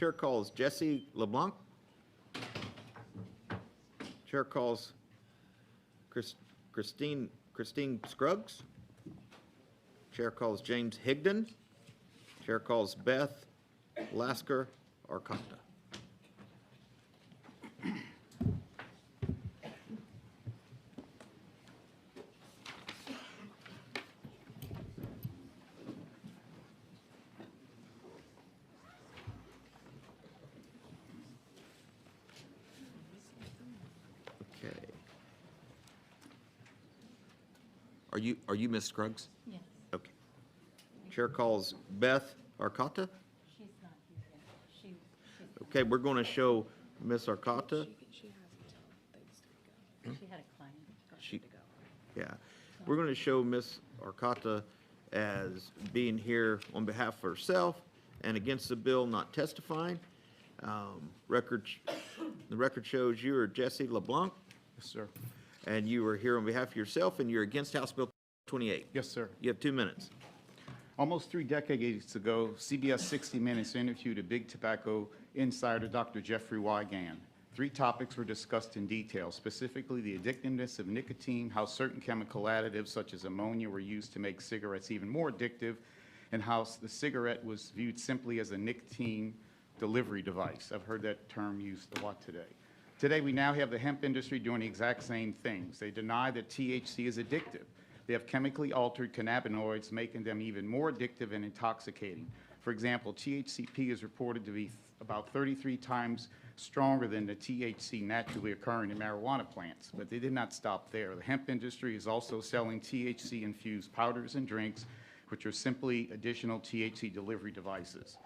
Chair calls Jesse LeBlanc. Chair calls Christine Scruggs. Chair calls James Higdon. Chair calls Beth Lasker Arcata. Are you Ms. Scruggs? Yes. Okay. Chair calls Beth Arcata. She's not here yet. She's Okay, we're going to show Ms. Arcata. She had a client. Yeah, we're going to show Ms. Arcata as being here on behalf of herself and against the bill, not testifying. The record shows you are Jesse LeBlanc. Yes, sir. And you are here on behalf of yourself, and you're against House Bill 28. Yes, sir. You have 2 minutes. Almost 3 decades ago, CBS 60 Minutes interviewed a big tobacco insider, Dr. Jeffrey Wigand. 3 topics were discussed in detail, specifically the addictiveness of nicotine, how certain chemical additives such as ammonia were used to make cigarettes even more addictive, and how the cigarette was viewed simply as a nicotine delivery device. I've heard that term used a lot today. Today, we now have the hemp industry doing the exact same things. They deny that THC is addictive. They have chemically altered cannabinoids, making them even more addictive and intoxicating. For example, THCP is reported to be about 33 times stronger than the THC naturally occurring in marijuana plants. But they did not stop there. The hemp industry is also selling THC-infused powders and drinks, which are simply additional THC delivery devices.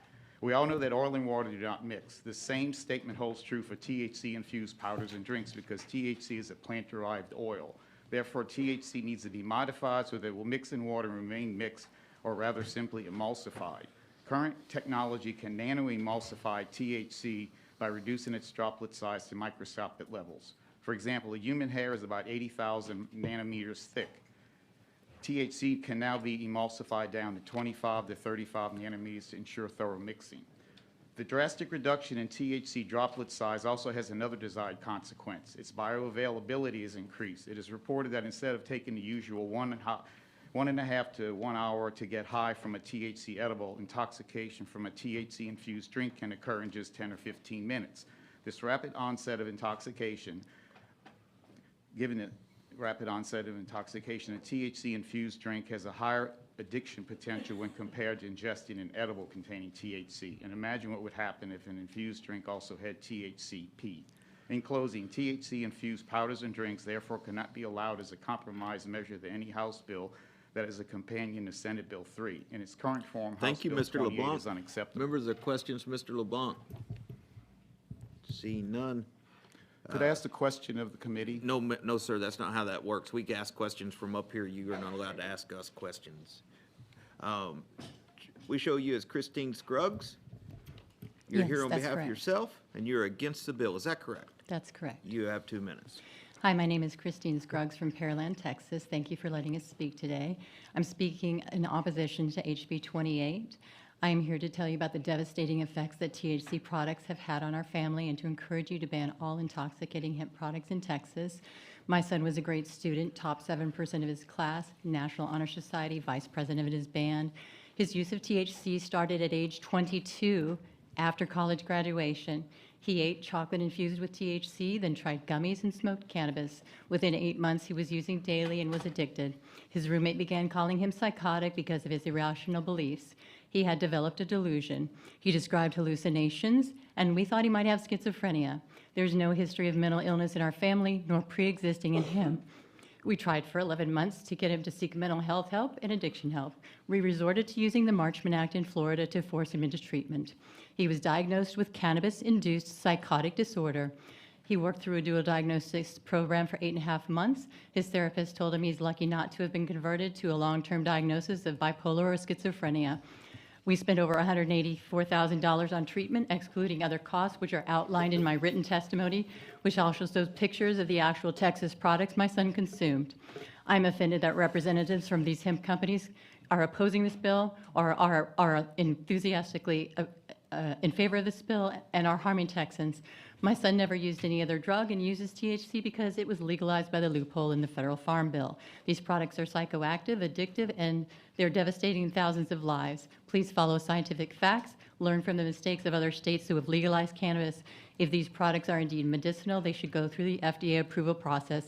We all know that oil and water do not mix. The same statement holds true for THC-infused powders and drinks because THC is a plant-derived oil. Therefore, THC needs to be modified so that it will mix in water and remain mixed, or rather simply emulsified. Current technology can nano-emulsify THC by reducing its droplet size to microscopic levels. For example, a human hair is about 80,000 nanometers thick. THC can now be emulsified down to 25 to 35 nanometers to ensure thorough mixing. The drastic reduction in THC droplet size also has another desired consequence. Its bioavailability is increased. It is reported that instead of taking the usual 1.5 to 1 hour to get high from a THC edible, intoxication from a THC-infused drink can occur in just 10 or 15 minutes. This rapid onset of intoxication, given the rapid onset of intoxication, a THC-infused drink has a higher addiction potential when compared to ingesting an edible containing THC. And imagine what would happen if an infused drink also had THCP. In closing, THC-infused powders and drinks therefore cannot be allowed as a compromise measure to any House bill that is a companion to Senate Bill 3. In its current form, Thank House you, Bill Mr. 28 LeBlanc. is unacceptable. Members of questions, Mr. LeBlanc. Seeing none. Could I ask the question of the committee? No, sir, that's not how that works. We can ask questions from up here. You are not allowed to ask us questions. We show you as Christine Scruggs. You're Yes, here on that's behalf of correct. yourself, and you're against the bill. Is that correct? That's correct. You have 2 minutes. Hi, my name is Christine Scruggs from Pearland, Texas. Thank you for letting us speak today. I'm speaking in opposition to HB 28. I am here to tell you about the devastating effects that THC products have had on our family and to encourage you to ban all intoxicating hemp products in Texas. My son was a great student, top 7% of his class, National Honor Society, vice president of his band. His use of THC started at age 22 after college graduation. He ate chocolate infused with THC, then tried gummies and smoked cannabis. Within 8 months, he was using daily and was addicted. His roommate began calling him psychotic because of his irrational beliefs. He had developed a delusion. He described hallucinations, and we thought he might have schizophrenia. There's no history of mental illness in our family, nor pre-existing in him. We tried for 11 months to get him to seek mental health help and addiction help. We resorted to using the Marchman Act in Florida to force him into treatment. He was diagnosed with cannabis-induced psychotic disorder. He worked through a dual diagnosis program for 8.5 months. His therapist told him he's lucky not to have been converted to a long-term diagnosis of bipolar or schizophrenia. We spent over $184,000 on treatment, excluding other costs, which are outlined in my written testimony, which also shows pictures of the actual Texas products my son consumed. I'm offended that representatives from these hemp companies are opposing this bill or are enthusiastically in favor of this bill and are harming Texans. My son never used any other drug and uses THC because it was legalized by the loophole in the federal farm bill. These products are psychoactive, addictive, and they're devastating thousands of lives. Please follow scientific facts, learn from the mistakes of other states who have legalized cannabis. If these products are indeed medicinal, they should go through the FDA approval process.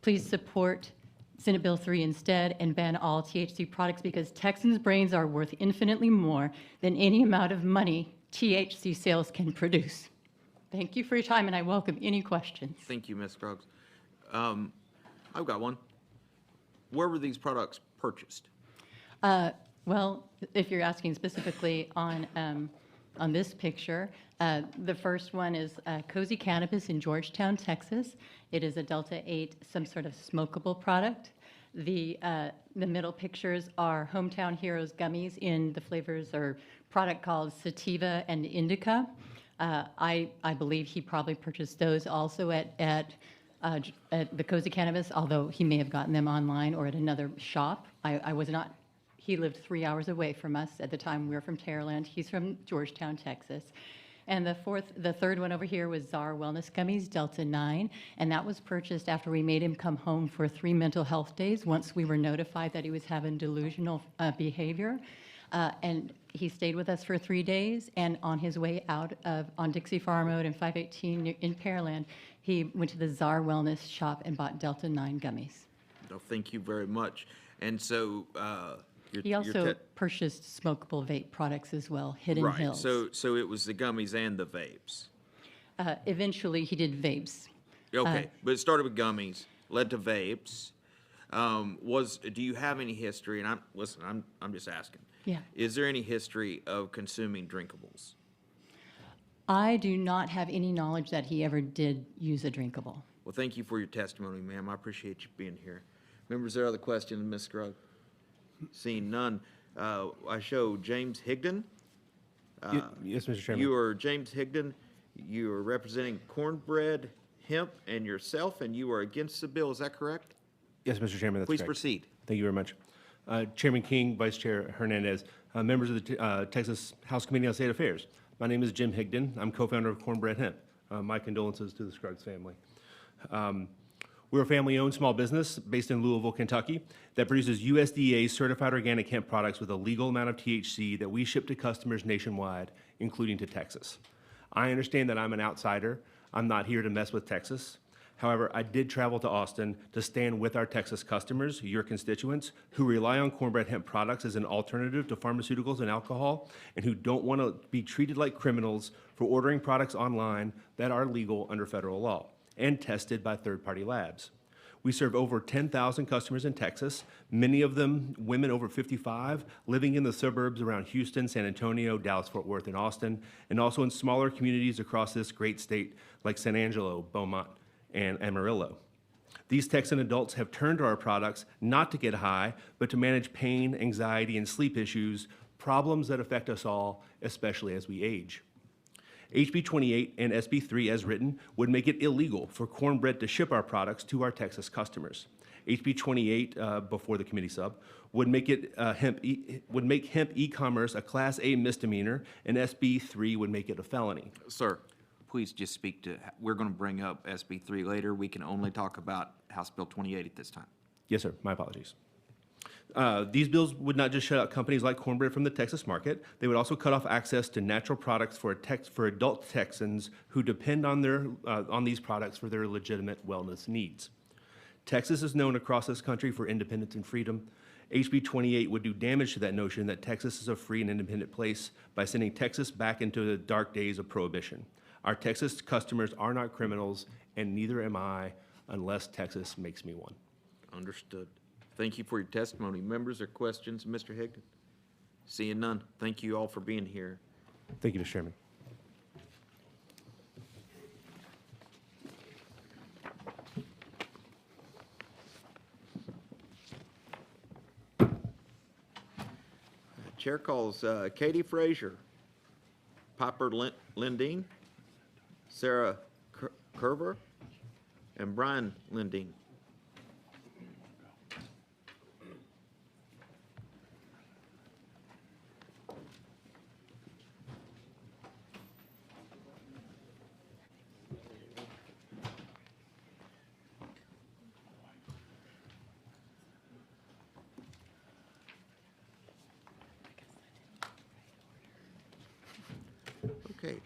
Please support Senate Bill 3 instead and ban all THC products because Texans' brains are worth infinitely more than any amount of money THC sales can produce. Thank you for your time, and I welcome any questions. Thank you, Ms. Scruggs. I've got one. Where were these products purchased? Well, if you're asking specifically on this picture, the first one is Cozy Cannabis in Georgetown, Texas. It is a Delta 8, some sort of smokable product. The middle pictures are Hometown Heroes gummies in the flavors or product called Sativa and Indica. I believe he probably purchased those also at the Cozy Cannabis, although he may have gotten them online or at another shop. I was not. He lived 3 hours away from us at the time. We were from Terraland. He's from Georgetown, Texas. And the third one over here was Czar Wellness Gummies, Delta 9, and that was purchased after we made him come home for 3 mental health days once we were notified that he was having delusional behavior. And he stayed with us for 3 days, and on his way out on Dixie Farm Road and 518 in Pearland, he went to the Czar Wellness shop and bought Delta 9 gummies. Oh, thank you very much. And so, He also purchased smokable vape products as well, Hidden Hills. So it was the gummies and the vapes. Eventually, he did vapes. Okay, but it started with gummies, led to vapes. Do you have any history? And I'm just asking. Yeah. Is there any history of consuming drinkables? I do not have any knowledge that he ever did use a drinkable. Well, thank you for your testimony, ma'am. I appreciate you being here. Members, there are other questions, Ms. Scruggs? Seeing none, I show James Higdon. Yes, Mr. Chairman. You are James Higdon. You are representing Cornbread Hemp and yourself, and you are against the bill. Is that correct? Yes, Mr. Chairman, that's Please correct. proceed. Thank you very much. Chairman King, Vice Chair Hernandez, members of the Texas House Committee on State Affairs. My name is Jim Higdon. I'm co-founder of Cornbread Hemp. My condolences to the Scruggs family. We're a family-owned small business based in Louisville, Kentucky, that produces USDA certified organic hemp products with a legal amount of THC that we ship to customers nationwide, including to Texas. I understand that I'm an outsider. I'm not here to mess with Texas. However, I did travel to Austin to stand with our Texas customers, your constituents, who rely on Cornbread Hemp products as an alternative to pharmaceuticals and alcohol, and who don't want to be treated like criminals for ordering products online that are legal under federal law and tested by third-party labs. We serve over 10,000 customers in Texas, many of them women over 55, living in the suburbs around Houston, San Antonio, Dallas-Fort Worth, and Austin, and also in smaller communities across this great state like San Angelo, Beaumont, and Amarillo. These Texan adults have turned to our products not to get high, but to manage pain, anxiety, and sleep issues, problems that affect us all, especially as we age. HB 28 and SB 3, as written, would make it illegal for Cornbread to ship our products to our Texas customers. HB 28, before the committee sub, would make hemp e-commerce a Class A misdemeanor, and SB 3 would make it a felony. Sir, please just speak to, we're going to bring up SB 3 later. We can only talk about House Bill 28 at this time. Yes, sir. My apologies. These bills would not just shut out companies like Cornbread from the Texas market. They would also cut off access to natural products for adult Texans who depend on these products for their legitimate wellness needs. Texas is known across this country for independence and freedom. HB 28 would do damage to that notion that Texas is a free and independent place by sending Texas back into the dark days of prohibition. Our Texas customers are not criminals, and neither am I, unless Texas makes me one. Understood. Thank you for your testimony. Members or questions, Mr. Higdon? Seeing none. Thank you all for being here. Thank you, Mr. Chairman. Chair calls Katie Frazier, Piper Lindeen, Sarah Curver, and Brian Lindeen. Okay.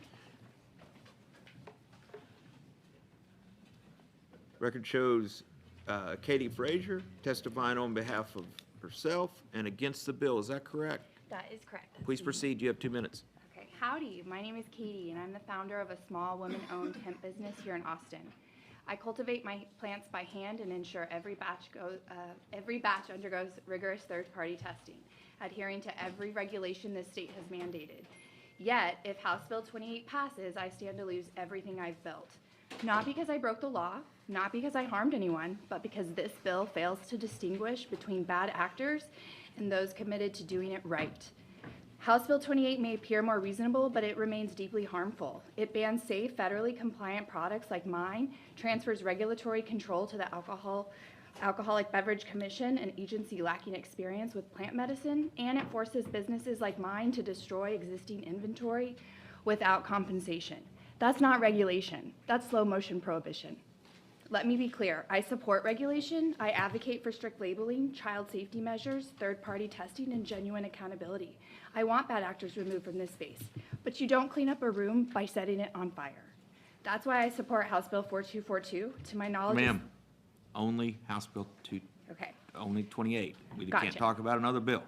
Record shows Katie Frazier testifying on behalf of herself and against the bill. Is that correct? That is correct. Please proceed. You have 2 minutes. Okay. Howdy, my name is Katie, and I'm the founder of a small women-owned hemp business here in Austin. I cultivate my plants by hand and ensure every batch undergoes rigorous third-party testing, adhering to every regulation this state has mandated. Yet, if House Bill 28 passes, I stand to lose everything I've built. Not because I broke the law, not because I harmed anyone, but because this bill fails to distinguish between bad actors and those committed to doing it right. House Bill 28 may appear more reasonable, but it remains deeply harmful. It bans safe, federally compliant products like mine, transfers regulatory control to the Alcoholic Beverage Commission, an agency lacking experience with plant medicine, and it forces businesses like mine to destroy existing inventory without compensation. That's not regulation. That's slow motion prohibition. Let me be clear. I support regulation. I advocate for strict labeling, child safety measures, third-party testing, and genuine accountability. I want bad actors removed from this space. But you don't clean up a room by setting it on fire. That's why I support House Bill 4242. To my knowledge, Ma'am, only House Bill 2, Okay. only 28. We Gotcha. can't talk about another bill.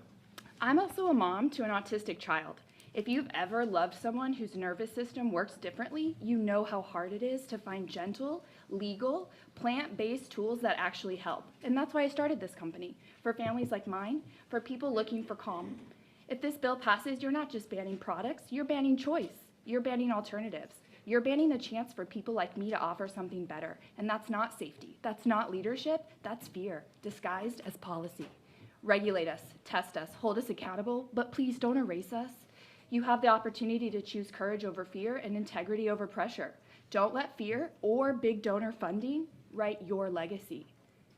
I'm also a mom to an autistic child. If you've ever loved someone whose nervous system works differently, you know how hard it is to find gentle, legal, plant-based tools that actually help. And that's why I started this company, for families like mine, for people looking for calm. If this bill passes, you're not just banning products, you're banning choice. You're banning alternatives. You're banning the chance for people like me to offer something better. And that's not safety. That's not leadership. That's fear, disguised as policy. Regulate us, test us, hold us accountable, but please don't erase us. You have the opportunity to choose courage over fear and integrity over pressure. Don't let fear or big donor funding write your legacy.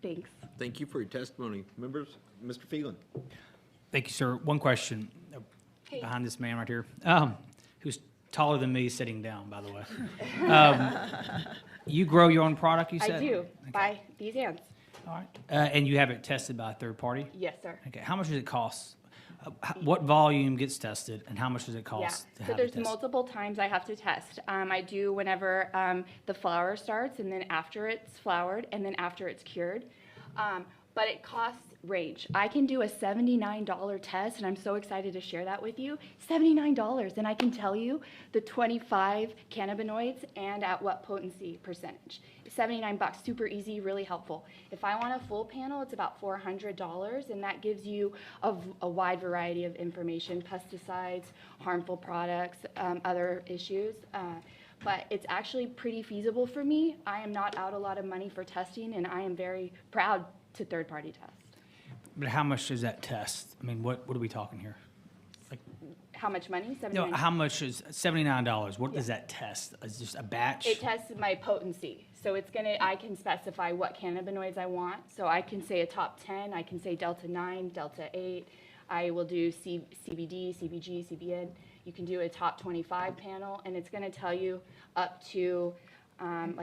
Thanks. Thank you for your testimony. Members, Mr. Phelan. Thank you, sir. One question behind this man right here, who's taller than me sitting down, by the way. You grow your own product, you said? I do, by these hands. All right. And you have it tested by a third party? Yes, sir. Okay. How much does it cost? What volume gets tested, and how much does it cost to So have it there's tested? multiple times I have to test. I do whenever the flower starts, and then after it's flowered, and then after it's cured. But it costs range. I can do a $79 test, and I'm so excited to share that with you. $79, and I can tell you the 25 cannabinoids and at what potency percentage. $79, super easy, really helpful. If I want a full panel, it's about $400, and that gives you a wide variety of information, pesticides, harmful products, other issues. But it's actually pretty feasible for me. I am not out a lot of money for testing, and I am very proud to third-party test. But how much does that test? I mean, what are we talking here? How much money? No, $79. how much is $79? What does that test? Is just a batch? It tests my potency. So I can specify what cannabinoids I want. So I can say a top 10, I can say Delta 9, Delta 8. I will do CBD, CBG, CBN. You can do a top 25 panel, and it's going to tell you up to,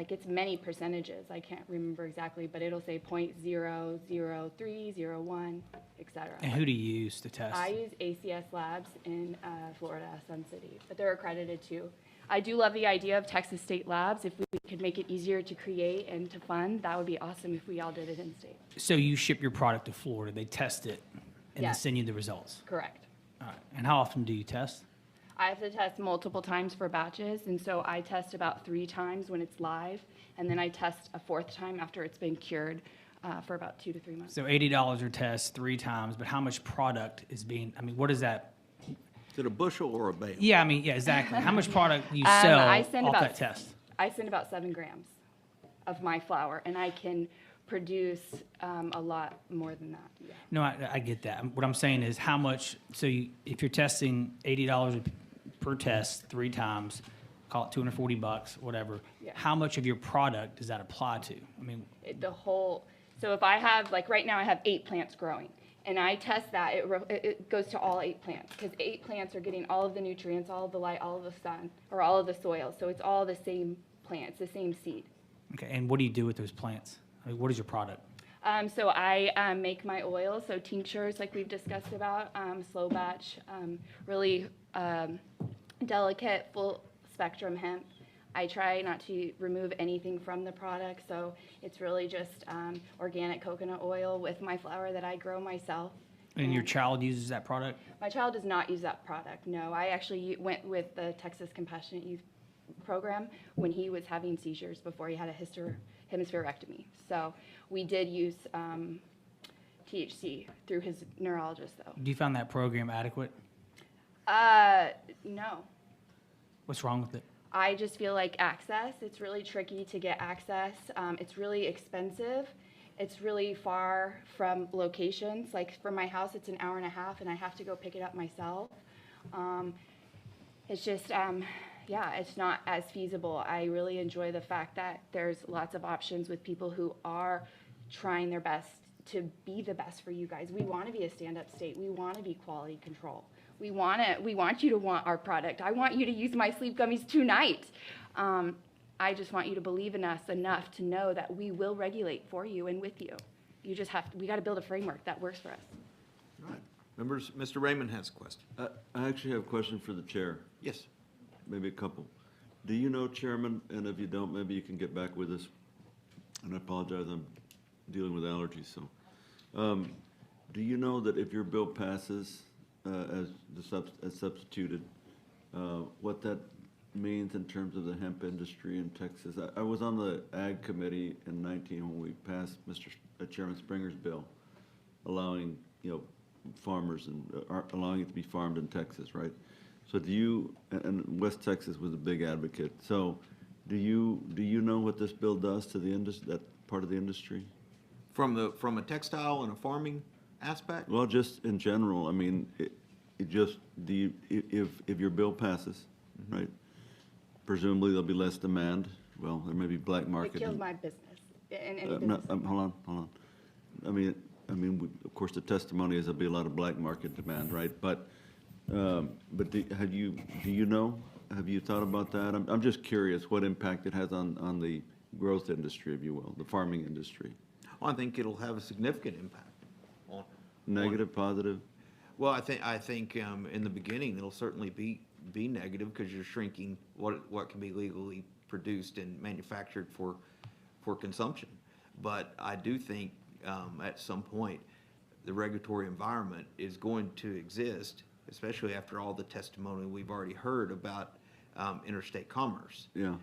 it's many percentages. I can't remember exactly, but it'll say 0.003, 0.1, et cetera. And who do you use to test? I use ACS Labs in Florida, Sun City, but they're accredited too. I do love the idea of Texas State Labs. If we could make it easier to create and to fund, that would be awesome if we all did it in state. So you ship your product to Florida, they test it, and Yes. they send you the results? Correct. All right. And how often do you test? I have to test multiple times for batches, and so I test about 3 times when it's live, and then I test a 4th time after it's been cured for about 2 to 3 months. So $80 a test 3 times, but how much product is being, what is that? Is it a bushel or a bale? Yeah, exactly. How much product do you sell off that test? I send about 7 grams of my flour, and I can produce a lot more than that. Yeah. No, I get that. What I'm saying is how much, if you're testing $80 per test 3 times, call it $240, whatever, Yeah. how much of your product does that apply to? So if I have, right now I have 8 plants growing, and I test that, it goes to all 8 plants, because 8 plants are getting all of the nutrients, all of the light, all of the sun, or all of the soil, so it's all the same plant, it's the same seed. Okay, and what do you do with those plants? What is your product? So I make my oil, so tinctures like we've discussed about, slow batch, really delicate, spectrum hemp. I try not to remove anything from the product, so it's really just organic coconut oil with my flower that I grow myself. And your child uses that product? My child does not use that product, no. I actually went with the Texas Compassionate Youth Program when he was having seizures before he had a hemispherectomy. So we did use THC through his neurologist, though. Do you find that program adequate? No. What's wrong with it? I just feel like access, it's really tricky to get access. It's really expensive. It's really far from locations. Like from my house, it's an hour and a half, and I have to go pick it up myself. It's just, yeah, it's not as feasible. I really enjoy the fact that there's lots of options with people who are trying their best to be the best for you guys. We want to be a stand-up state. We want to be quality control. We want you to want our product. I want you to use my sleep gummies tonight. I just want you to believe in us enough to know that we will regulate for you and with you. You just we got to build a framework that works for us. All right. Members, Mr. Raymond has a question. I actually have a question for the chair, Yes. maybe a couple. Do you know, Chairman, and if you don't, maybe you can get back with us, and I apologize, I'm dealing with allergies, so. Do you know that if your bill passes as substituted, what that means in terms of the hemp industry in Texas? I was on the Ag Committee in 19 when we passed Chairman Springer's bill, allowing, farmers and allowing it to be farmed in Texas, right? So do you, and West Texas was a big advocate. So do you know what this bill does to the industry, that part of the industry? From a textile and a farming aspect? Well, just in general, I mean, if your bill passes, right? Presumably there'll be less demand. Well, there may be black market. It kills my business. In any business. Hold on. I mean, of course, the testimony is there'll be a lot of black market demand, right? But do you know? Have you thought about that? I'm just curious what impact it has on the growth industry, if you will, the farming industry. Well, I think it'll have a significant impact on. Negative, positive? Well, I think in the beginning, it'll certainly be negative because you're shrinking what can be legally produced and manufactured for consumption. But I do think at some point, the regulatory environment is going to exist, especially after all the testimony we've already heard about interstate commerce. Yeah.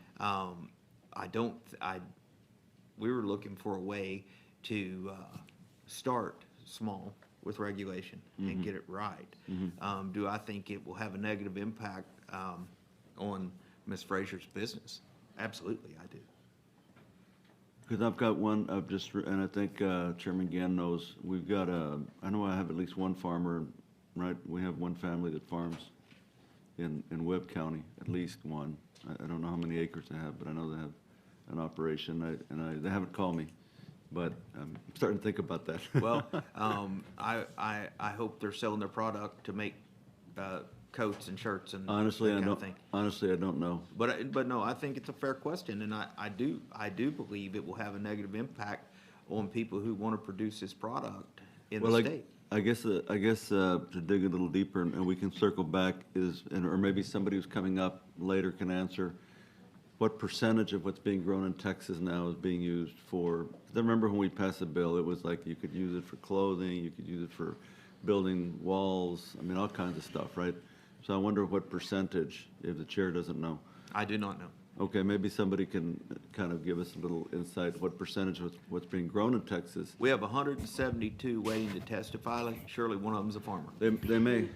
We were looking for a way to start small with regulation and get it right. Do I think it will have a negative impact on Ms. Frazier's business? Absolutely, I do. Because I've got one, and I think Chairman Gann knows, we've got I know I have at least one farmer, right? We have one family that farms in Webb County, at least one. I don't know how many acres they have, but I know they have an operation, they haven't called me, but I'm starting to think about that. Well, I hope they're selling their product to make coats and shirts and Honestly, that I kind of don't. thing. Honestly, I don't know. But no, I think it's a fair question, and I do believe it will have a negative impact on people who want to produce this product in the state. I guess to dig a little deeper, and we can circle back, or maybe somebody who's coming up later can answer, what percentage of what's being grown in Texas now is being used for, I remember when we passed the bill, it was like you could use it for clothing, you could use it for building walls, I mean, all kinds of stuff, right? So I wonder what percentage, if the chair doesn't know. I do not know. Okay, maybe somebody can kind of give us a little insight, what percentage of what's being grown in Texas. We have 172 waiting to testify. Like, surely one of them's a farmer. They may,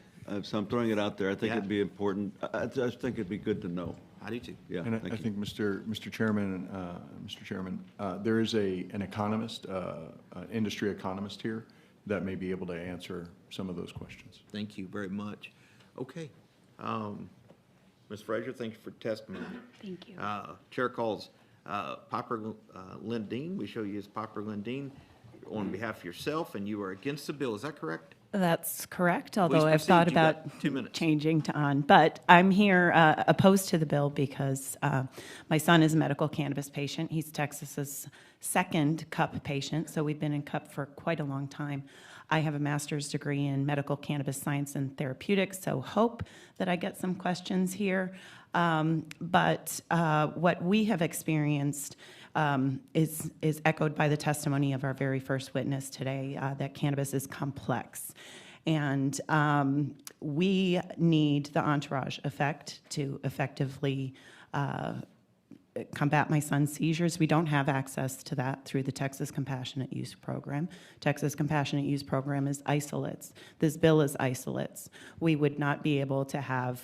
so I'm throwing it out there. I think Yeah. it'd be important, I just think it'd be good to know. I do too. Yeah, And I thank you. think, Mr. Chairman, there is an economist, an industry economist here that may be able to answer some of those questions. Thank you very much. Okay. Ms. Frazier, thank you for testimony. Thank you. Chair calls Piper Lindeen. We show you as Piper Lindeen on behalf of yourself, and you are against the bill. Is that correct? That's correct, although I've proceed. thought You've got about 2 minutes. changing to on. But I'm here opposed to the bill because my son is a medical cannabis patient. He's Texas's second CUP patient, so we've been in CUP for quite a long time. I have a master's degree in medical cannabis science and therapeutics, so hope that I get some questions here. But what we have experienced is echoed by the testimony of our very first witness today, that cannabis is complex. And we need the entourage effect to effectively combat my son's seizures. We don't have access to that through the Texas Compassionate Use Program. Texas Compassionate Use Program is isolates. This bill is isolates. We would not be able to have,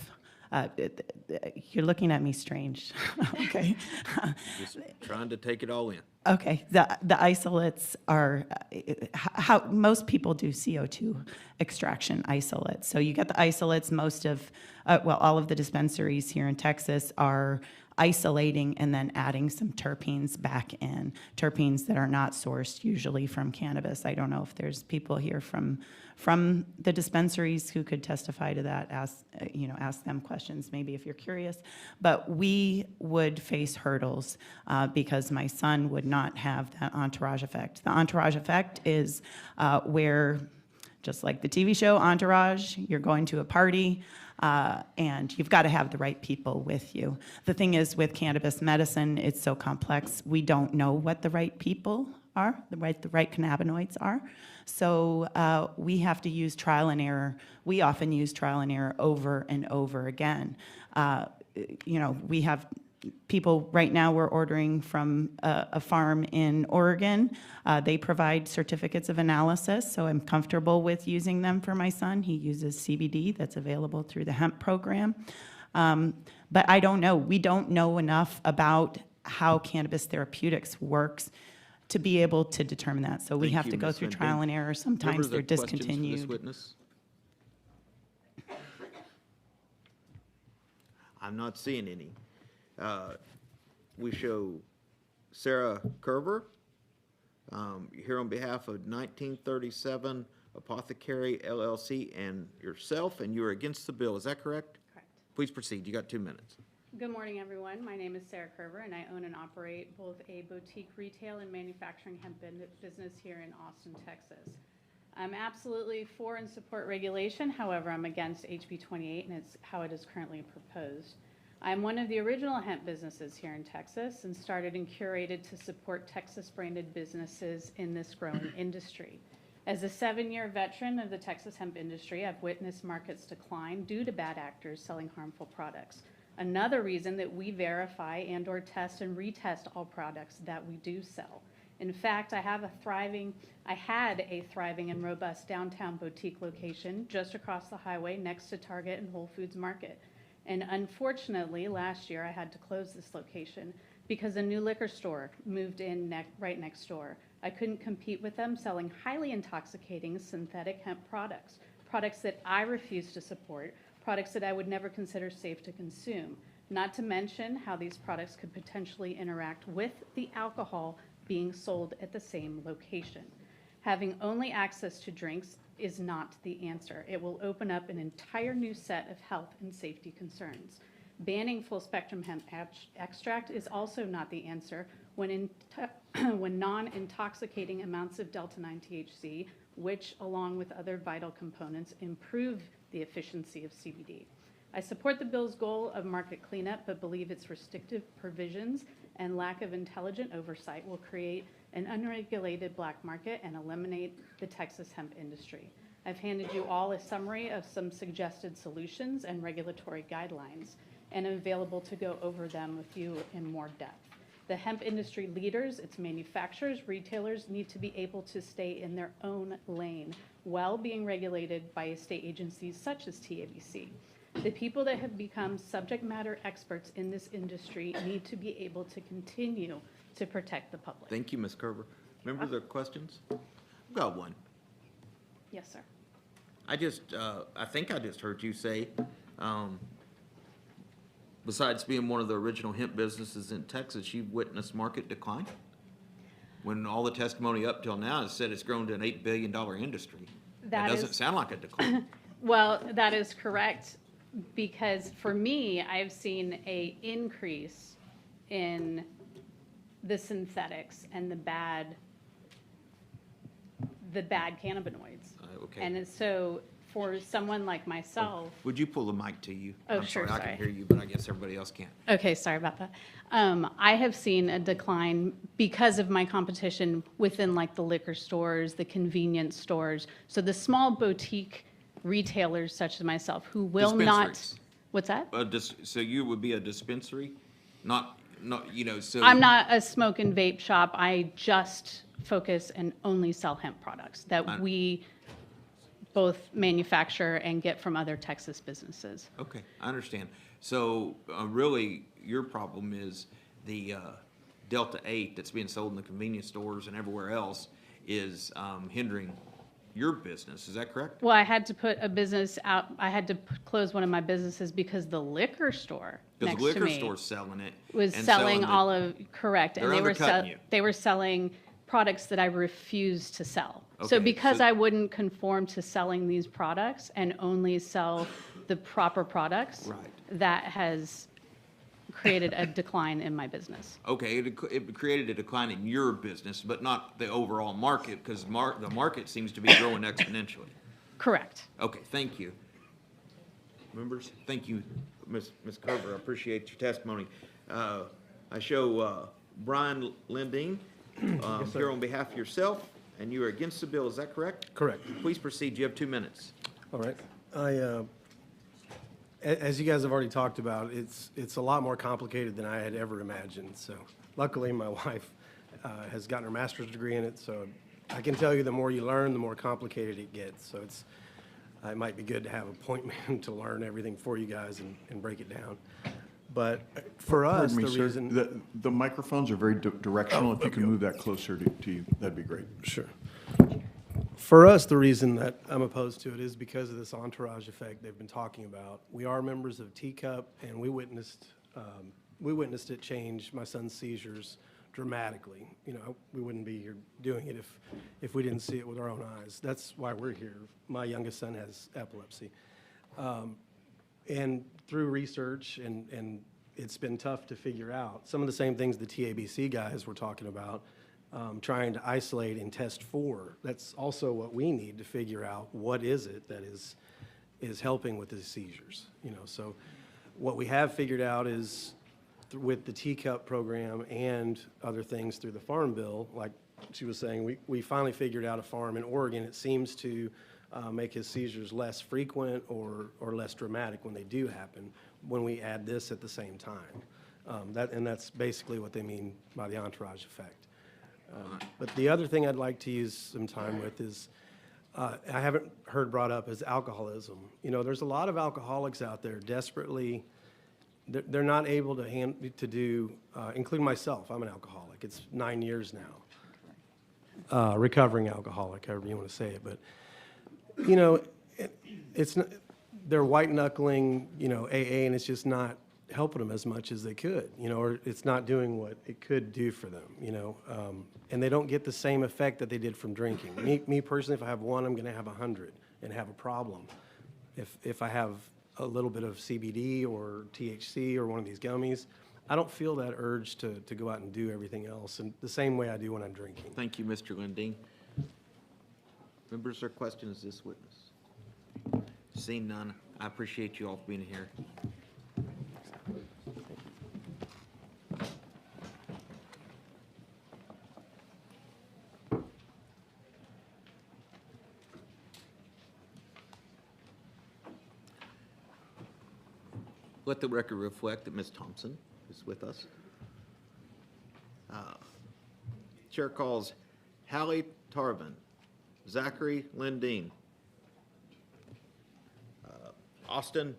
you're looking at me strange, okay? Just trying to take it all in. Okay, the isolates are how most people do CO2 extraction isolates. So you get the isolates, most of, all of the dispensaries here in Texas are isolating and then adding some terpenes back in, terpenes that are not sourced usually from cannabis. I don't know if there's people here from the dispensaries who could testify to that, ask them questions maybe if you're curious. But we would face hurdles because my son would not have that entourage effect. The entourage effect is where, just like the TV show Entourage, you're going to a party, and you've got to have the right people with you. The thing is, with cannabis medicine, it's so complex, we don't know what the right people are, the right cannabinoids are. So we have to use trial and error. We often use trial and error over and over again. We have people right now, we're ordering from a farm in Oregon. They provide certificates of analysis, so I'm comfortable with using them for my son. He uses CBD that's available through the hemp program. But I don't know. We don't know enough about how cannabis therapeutics works to be able to determine that. So we Thank have you, to go Ms. through Van trial Deen. and error. Sometimes Members, they're are questions for this discontinued. witness? I'm not seeing any. We show Sarah Kerber here on behalf of 1937 Apothecary LLC and yourself, and you are against the bill. Is that correct? Correct. Please proceed. You got 2 minutes. Good morning, everyone. My name is Sarah Kerber, and I own and operate both a boutique retail and manufacturing hemp business here in Austin, Texas. I'm absolutely for and support regulation. However, I'm against HB 28 and it's how it is currently proposed. I'm one of the original hemp businesses here in Texas and started and curated to support Texas-branded businesses in this growing industry. As a 7-year veteran of the Texas hemp industry, I've witnessed markets decline due to bad actors selling harmful products. Another reason that we verify and or test and retest all products that we do sell. In fact, I had a thriving and robust downtown boutique location just across the highway next to Target and Whole Foods Market. And unfortunately, last year I had to close this location because a new liquor store moved in right next door. I couldn't compete with them selling highly intoxicating synthetic hemp products, products that I refuse to support, products that I would never consider safe to consume, not to mention how these products could potentially interact with the alcohol being sold at the same location. Having only access to drinks is not the answer. It will open up an entire new set of health and safety concerns. Banning full-spectrum hemp extract is also not the answer when non-intoxicating amounts of delta-9 THC, which, along with other vital components, improve the efficiency of CBD. I support the bill's goal of market cleanup, but believe its restrictive provisions and lack of intelligent oversight will create an unregulated black market and eliminate the Texas hemp industry. I've handed you all a summary of some suggested solutions and regulatory guidelines, and am available to go over them with you in more depth. The hemp industry leaders, its manufacturers, retailers need to be able to stay in their own lane while being regulated by state agencies such as TABC. The people that have become subject matter experts in this industry need to be able to continue to protect the public. Thank you, Ms. Kerber. Members, are questions? I've got one. Yes, sir. I think I just heard you say, besides being one of the original hemp businesses in Texas, you've witnessed market decline? When all the testimony up till now has said it's grown to an $8 billion industry. That doesn't sound like a decline. Well, that is correct, because for me, I've seen an increase in the synthetics and the bad cannabinoids. Okay. And so for someone like myself. Would you pull the mic to you? Oh, I'm sure, I sorry. can hear you, but I guess everybody else can't. Okay, sorry about that. I have seen a decline because of my competition within like the liquor stores, the convenience stores. So the small boutique retailers such as myself who will not. Dispensaries. What's that? So you would be a dispensary, not, so. I'm not a smoke and vape shop. I just focus and only sell hemp products that we both manufacture and get from other Texas businesses. Okay, I understand. So really, your problem is the Delta 8 that's being sold in the convenience stores and everywhere else is hindering your business. Is that correct? Well, I had to put a business out. I had to close one of my businesses because the liquor store Because next the liquor to me store's selling it. was and selling the- all of correct, They're and they were undercutting you. they were selling products that I refused to sell. Okay, So because so- I wouldn't conform to selling these products and only sell the proper products, Right. that has created a decline in my business. Okay, it created a decline in your business, but not the overall market, because the market seems to be growing exponentially. Correct. Okay, thank you. Members, thank you, Ms. Carver, I appreciate your testimony. I show Brian Lindeen here on behalf of yourself, and you are against the bill, is that correct? Correct. Please proceed, you have 2 minutes. All right. As you guys have already talked about, it's a lot more complicated than I had ever imagined. So luckily, my wife has gotten her master's degree in it, so I can tell you the more you learn, the more complicated it gets. So it might be good to have a point man to learn everything for you guys and break it down. But for us, Pardon me, the sir. reason... The microphones are very directional. If you can move that closer to you, that'd be great. Sure. For us, the reason that I'm opposed to it is because of this entourage effect they've been talking about. We are members of Teacup, and we witnessed it change my son's seizures dramatically. You know, we wouldn't be here doing it if we didn't see it with our own eyes. That's why we're here. My youngest son has epilepsy. And through research, and it's been tough to figure out, some of the same things the TABC guys were talking about, trying to isolate and test for. That's also what we need to figure out what is it that is helping with the seizures. You know, so what we have figured out is with the Teacup program and other things through the Farm Bill, like she was saying, we finally figured out a farm in Oregon. It seems to make his seizures less frequent or less dramatic when they do happen when we add this at the same time. That's basically what they mean by the entourage effect. But the other thing I'd like to use some time with is, I haven't heard brought up, is alcoholism. You know, there's a lot of alcoholics out there desperately, they're not able to do, including myself, I'm an alcoholic. It's 9 years now. Recovering alcoholic, however you want to say it. But, you know, it's not, they're white knuckling, you know, AA, and it's just not helping them as much as they could, you know, or it's not doing what it could do for them, you know, and they don't get the same effect that they did from drinking. Me personally, if I have one, I'm going to have 100 and have a problem. If I have a little bit of CBD or THC or one of these gummies, I don't feel that urge to go out and do everything else, and the same way I do when I'm drinking. Thank you, Mr. Lindeen. Members, or questions, this witness? Seeing none, I appreciate you all being here. Let the record reflect that Ms. Thompson is with us. Chair calls Hallie Tarvin, Zachary Lindeen, Austin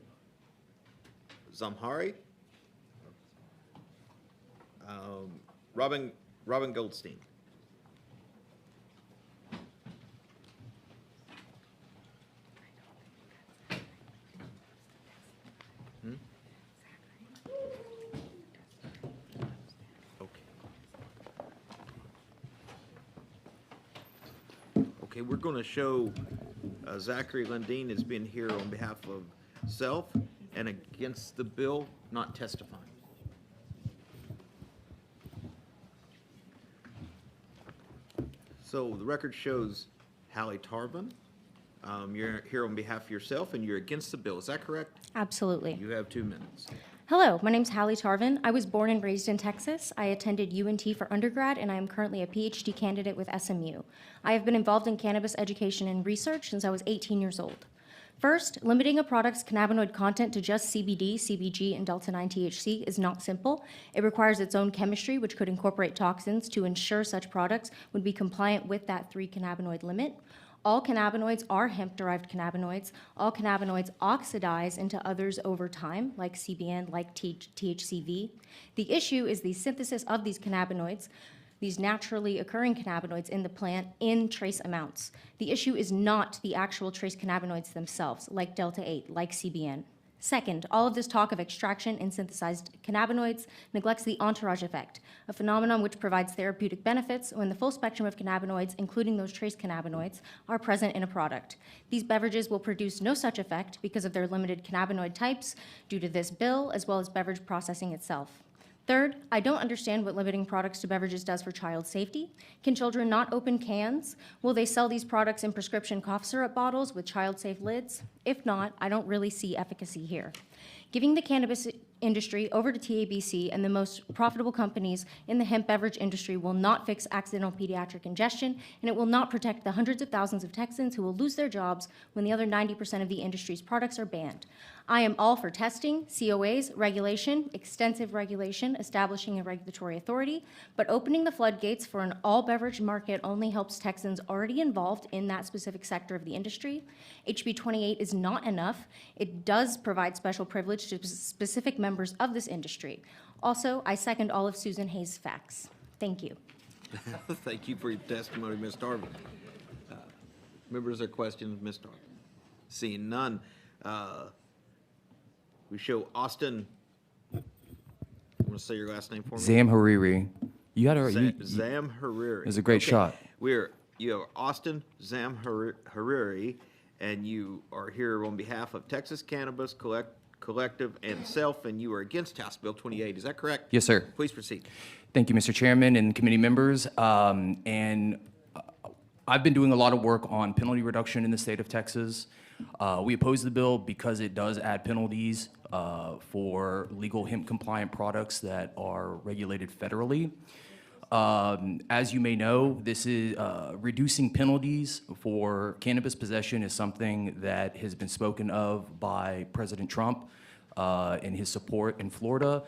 Zamhari, Robin Goldstein. Okay, we're going to show Zachary Lindeen as being here on behalf of self and against the bill, not testifying. So the record shows Hallie Tarvin, You're here on behalf of yourself, and you're against the bill. Is that correct? Absolutely. You have 2 minutes. Hello, my name's Hallie Tarvin. I was born and raised in Texas. I attended UNT for undergrad, and I am currently a PhD candidate with SMU. I have been involved in cannabis education and research since I was 18 years old. First, limiting a product's cannabinoid content to just CBD, CBG, and delta-9 THC is not simple. It requires its own chemistry, which could incorporate toxins to ensure such products would be compliant with that 3 cannabinoid limit. All cannabinoids are hemp-derived cannabinoids. All cannabinoids oxidize into others over time, like CBN, like THCV. The issue is the synthesis of these cannabinoids, these naturally occurring cannabinoids in the plant, in trace amounts. The issue is not the actual trace cannabinoids themselves, like delta-8, like CBN. Second, all of this talk of extraction and synthesized cannabinoids neglects the entourage effect, a phenomenon which provides therapeutic benefits when the full spectrum of cannabinoids, including those trace cannabinoids, are present in a product. These beverages will produce no such effect because of their limited cannabinoid types due to this bill, as well as beverage processing itself. Third, I don't understand what limiting products to beverages does for child safety. Can children not open cans? Will they sell these products in prescription cough syrup bottles with child-safe lids? If not, I don't really see efficacy here. Giving the cannabis industry over to TABC and the most profitable companies in the hemp beverage industry will not fix accidental pediatric ingestion, and it will not protect the hundreds of thousands of Texans who will lose their jobs when the other 90% of the industry's products are banned. I am all for testing, COAs, regulation, extensive regulation, establishing a regulatory authority, but opening the floodgates for an all-beverage market only helps Texans already involved in that specific sector of the industry. HB 28 is not enough. It does provide special privilege to specific members of this industry. Also, I second all of Susan Hayes' facts. Thank you. Thank you for your testimony, Ms. Tarvin. Members or questions, Ms. Tarvin? Seeing none, we show Austin. You want to say your last name for me? Zam Hariri. You got to. Zam Hariri. It was a great shot. You have Austin Zam Hariri, and you are here on behalf of Texas Cannabis Collective and Self, and you are against House Bill 28. Is that correct? Yes, sir. Please proceed. Thank you, Mr. Chairman and committee members. I've been doing a lot of work on penalty reduction in the state of Texas. We oppose the bill because it does add penalties for legal hemp-compliant products that are regulated federally. As you may know, this is reducing penalties for cannabis possession is something that has been spoken of by President Trump in his support in Florida.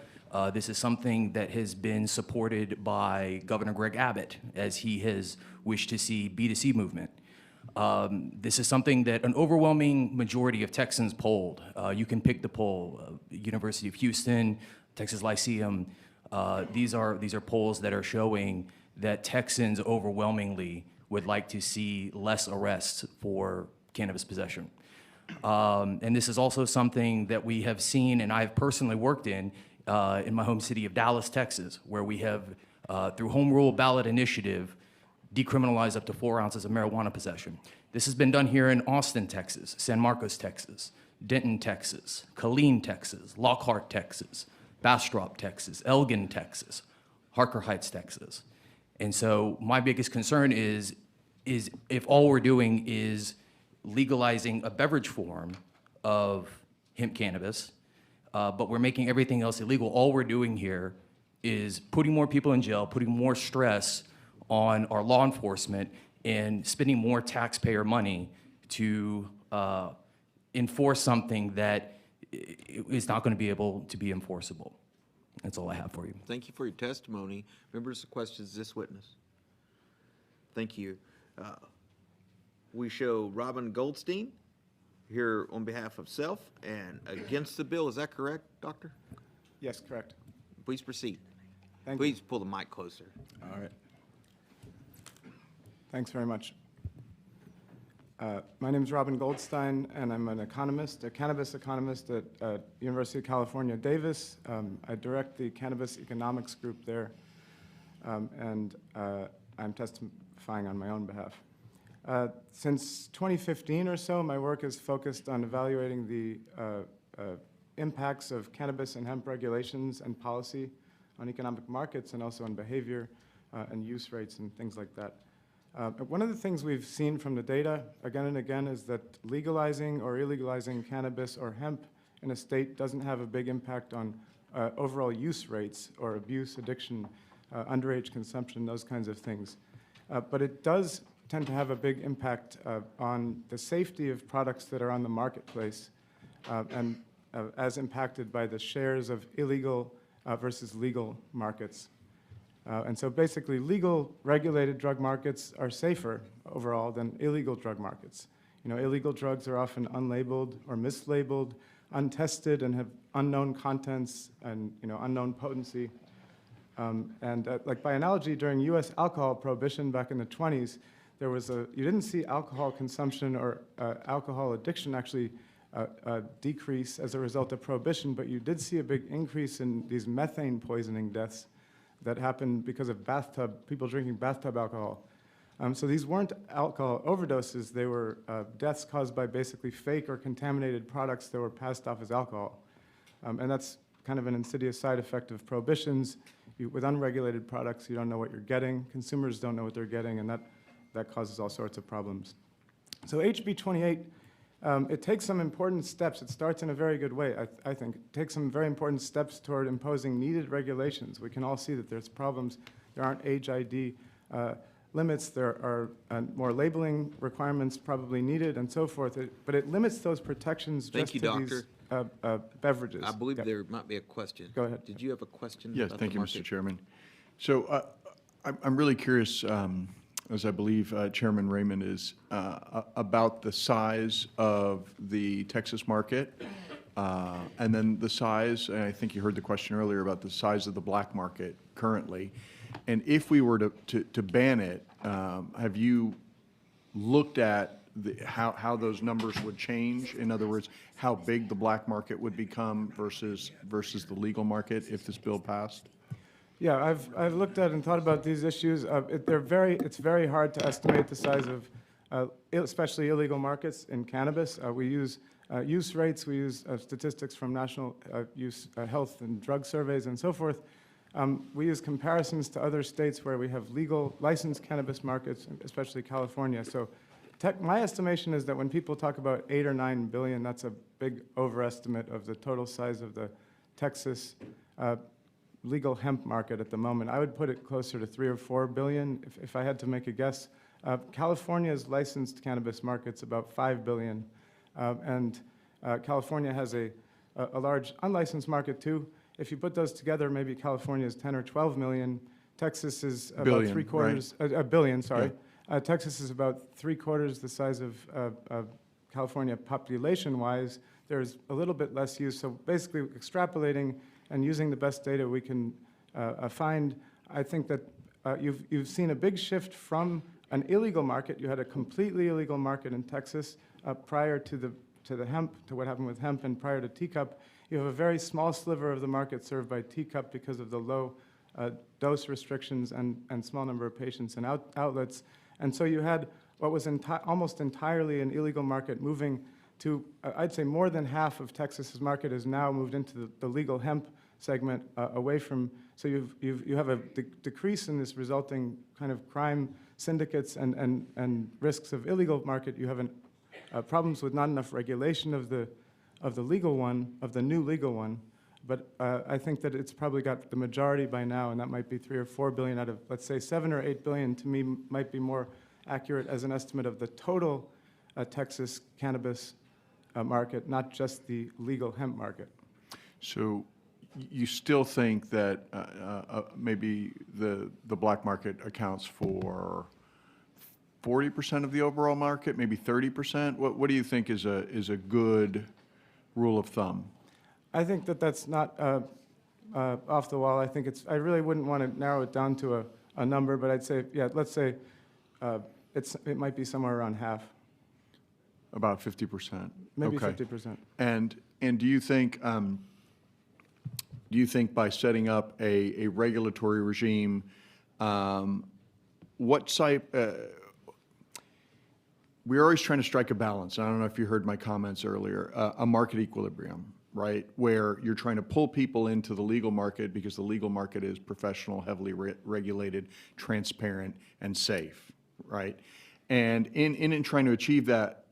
This is something that has been supported by Governor Greg Abbott as he has wished to see B2C movement. This is something that an overwhelming majority of Texans polled. You can pick the poll, University of Houston, Texas Lyceum. These are polls that are showing that Texans overwhelmingly would like to see less arrests for cannabis possession. And this is also something that we have seen, and I've personally worked in my home city of Dallas, Texas, where we have, through home rule ballot initiative, decriminalized up to 4 ounces of marijuana possession. This has been done here in Austin, Texas, San Marcos, Texas, Denton, Texas, Killeen, Texas, Lockhart, Texas, Bastrop, Texas, Elgin, Texas, Harker Heights, Texas. And so my biggest concern is if all we're doing is legalizing a beverage form of hemp cannabis, but we're making everything else illegal, all we're doing here is putting more people in jail, putting more stress on our law enforcement, and spending more taxpayer money to enforce something that is not going to be able to be enforceable. That's all I have for you. Thank you for your testimony. Members of questions, this witness. Thank you. We show Robin Goldstein here on behalf of Self and against the bill. Is that correct, Doctor? Yes, correct. Please proceed. Thank Please pull the mic closer. All right. Thanks very much. My name is Robin Goldstein, and I'm an economist, a cannabis economist at University of California, Davis. I direct the cannabis economics group there, and I'm testifying on my own behalf. Since 2015 or so, my work is focused on evaluating the impacts of cannabis and hemp regulations and policy on economic markets and also on behavior and use rates and things like that. One of the things we've seen from the data again and again is that legalizing or illegalizing cannabis or hemp in a state doesn't have a big impact on overall use rates or abuse, addiction, underage consumption, those kinds of things. But it does tend to have a big impact on the safety of products that are on the marketplace and as impacted by the shares of illegal versus legal markets. And so basically, legal regulated drug markets are safer overall than illegal drug markets. You know, illegal drugs are often unlabeled or mislabeled, untested, and have unknown contents and, you know, unknown potency. Like by analogy, during U.S. alcohol prohibition back in the 20s, there was you didn't see alcohol consumption or alcohol addiction actually decrease as a result of prohibition, but you did see a big increase in these methane poisoning deaths that happened because of people drinking bathtub alcohol. So these weren't alcohol overdoses, they were deaths caused by basically fake or contaminated products that were passed off as alcohol. And that's kind of an insidious side effect of prohibitions. With unregulated products, you don't know what you're getting. Consumers don't know what they're getting, and that causes all sorts of problems. So HB 28, it takes some important steps. It starts in a very good way, I think. It takes some very important steps toward imposing needed regulations. We can all see that there's problems. There aren't age ID limits. There are more labeling requirements probably needed and so forth. But it limits those protections just to these beverages. I believe there might be a question. Go ahead. Did you have a question? Yes, about thank the you, market? Mr. Chairman. So I'm really curious, as I believe Chairman Raymond is, about the size of the Texas market, and then the size, and I think you heard the question earlier about the size of the black market currently. And if we were to ban it, have you looked at how those numbers would change? In other words, how big the black market would become versus the legal market if this bill passed? Yeah, I've looked at and thought about these issues. It's very hard to estimate the size of, especially illegal markets in cannabis. We use use rates, we use statistics from national use health and drug surveys and so forth. We use comparisons to other states where we have legal licensed cannabis markets, especially California. So my estimation is that when people talk about 8 or 9 billion, that's a big overestimate of the total size of the Texas legal hemp market at the moment. I would put it closer to 3 or 4 billion if I had to make a guess. California's licensed cannabis market's about 5 billion. And California has a large unlicensed market too. If you put those together, maybe California is 10 or 12 million. Texas is about Billion, three-quarters, a billion, sorry. Yeah. Texas is about three-quarters the size of California population-wise. There's a little bit less use. So basically extrapolating and using the best data we can find, I think that you've seen a big shift from an illegal market. You had a completely illegal market in Texas prior to the hemp, to what happened with hemp, and prior to teacup. You have a very small sliver of the market served by teacup because of the low dose restrictions and small number of patients and outlets. And so you had what was almost entirely an illegal market moving to, I'd say more than half of Texas's market has now moved into the legal hemp segment away from, so you have a decrease in this resulting kind of crime syndicates and risks of illegal market. You have problems with not enough regulation of the legal one, of the new legal one. But I think that it's probably got the majority by now, and that might be 3 or 4 billion out of, let's say, 7 or 8 billion to me might be more accurate as an estimate of the total Texas cannabis market, not just the legal hemp market. So you still think that maybe the black market accounts for 40% of the overall market, maybe 30%? What do you think is a good rule of thumb? I think that that's not off the wall. I think I really wouldn't want to narrow it down to a number, but I'd say, yeah, let's say it might be somewhere around half. About 50%. Maybe okay. 50%. And do you think by setting up a regulatory regime, what type? We're always trying to strike a balance. I don't know if you heard my comments earlier. A market equilibrium, right, where you're trying to pull people into the legal market because the legal market is professional, heavily regulated, transparent, and safe, right? And in trying to achieve that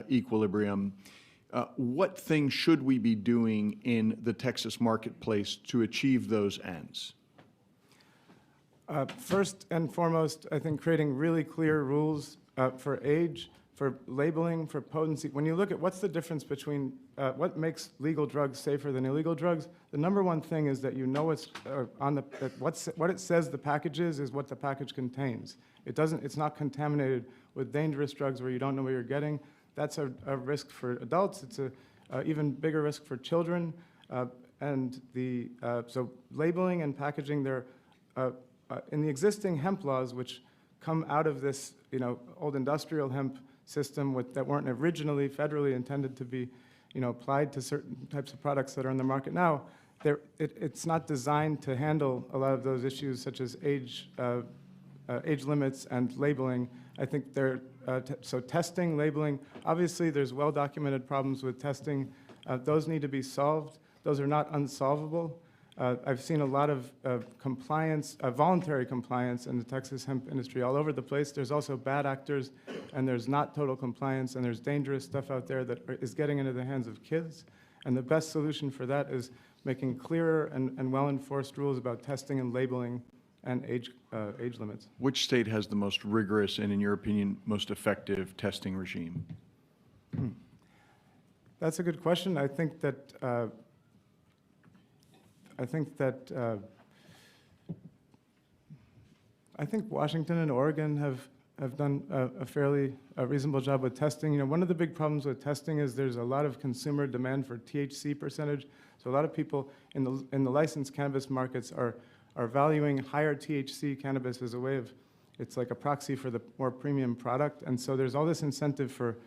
equilibrium, what things should we be doing in the Texas marketplace to achieve those ends? First and foremost, I think creating really clear rules for age, for labeling, for potency. When you look at what's the difference between what makes legal drugs safer than illegal drugs, the number one thing is that you know what's what it says the package is what the package contains. It's not contaminated with dangerous drugs where you don't know what you're getting. That's a risk for adults. It's a even bigger risk for children. So labeling and packaging, in the existing hemp laws, which come out of this, old industrial hemp system that weren't originally federally intended to be, applied to certain types of products that are in the market now, it's not designed to handle a lot of those issues such as age limits and labeling. I think so testing, labeling, obviously there's well-documented problems with testing. Those need to be solved. Those are not unsolvable. I've seen a lot of compliance, voluntary compliance in the Texas hemp industry all over the place. There's also bad actors, and there's not total compliance, and there's dangerous stuff out there that is getting into the hands of kids. And the best solution for that is making clearer and well-enforced rules about testing and labeling and age limits. Which state has the most rigorous and, in your opinion, most effective testing regime? That's a good question. I think Washington and Oregon have done a fairly reasonable job with testing. One of the big problems with testing is there's a lot of consumer demand for THC percentage. So a lot of people in the licensed cannabis markets are valuing higher THC cannabis as a way of, it's like a proxy for the more premium product. And so there's all this incentive for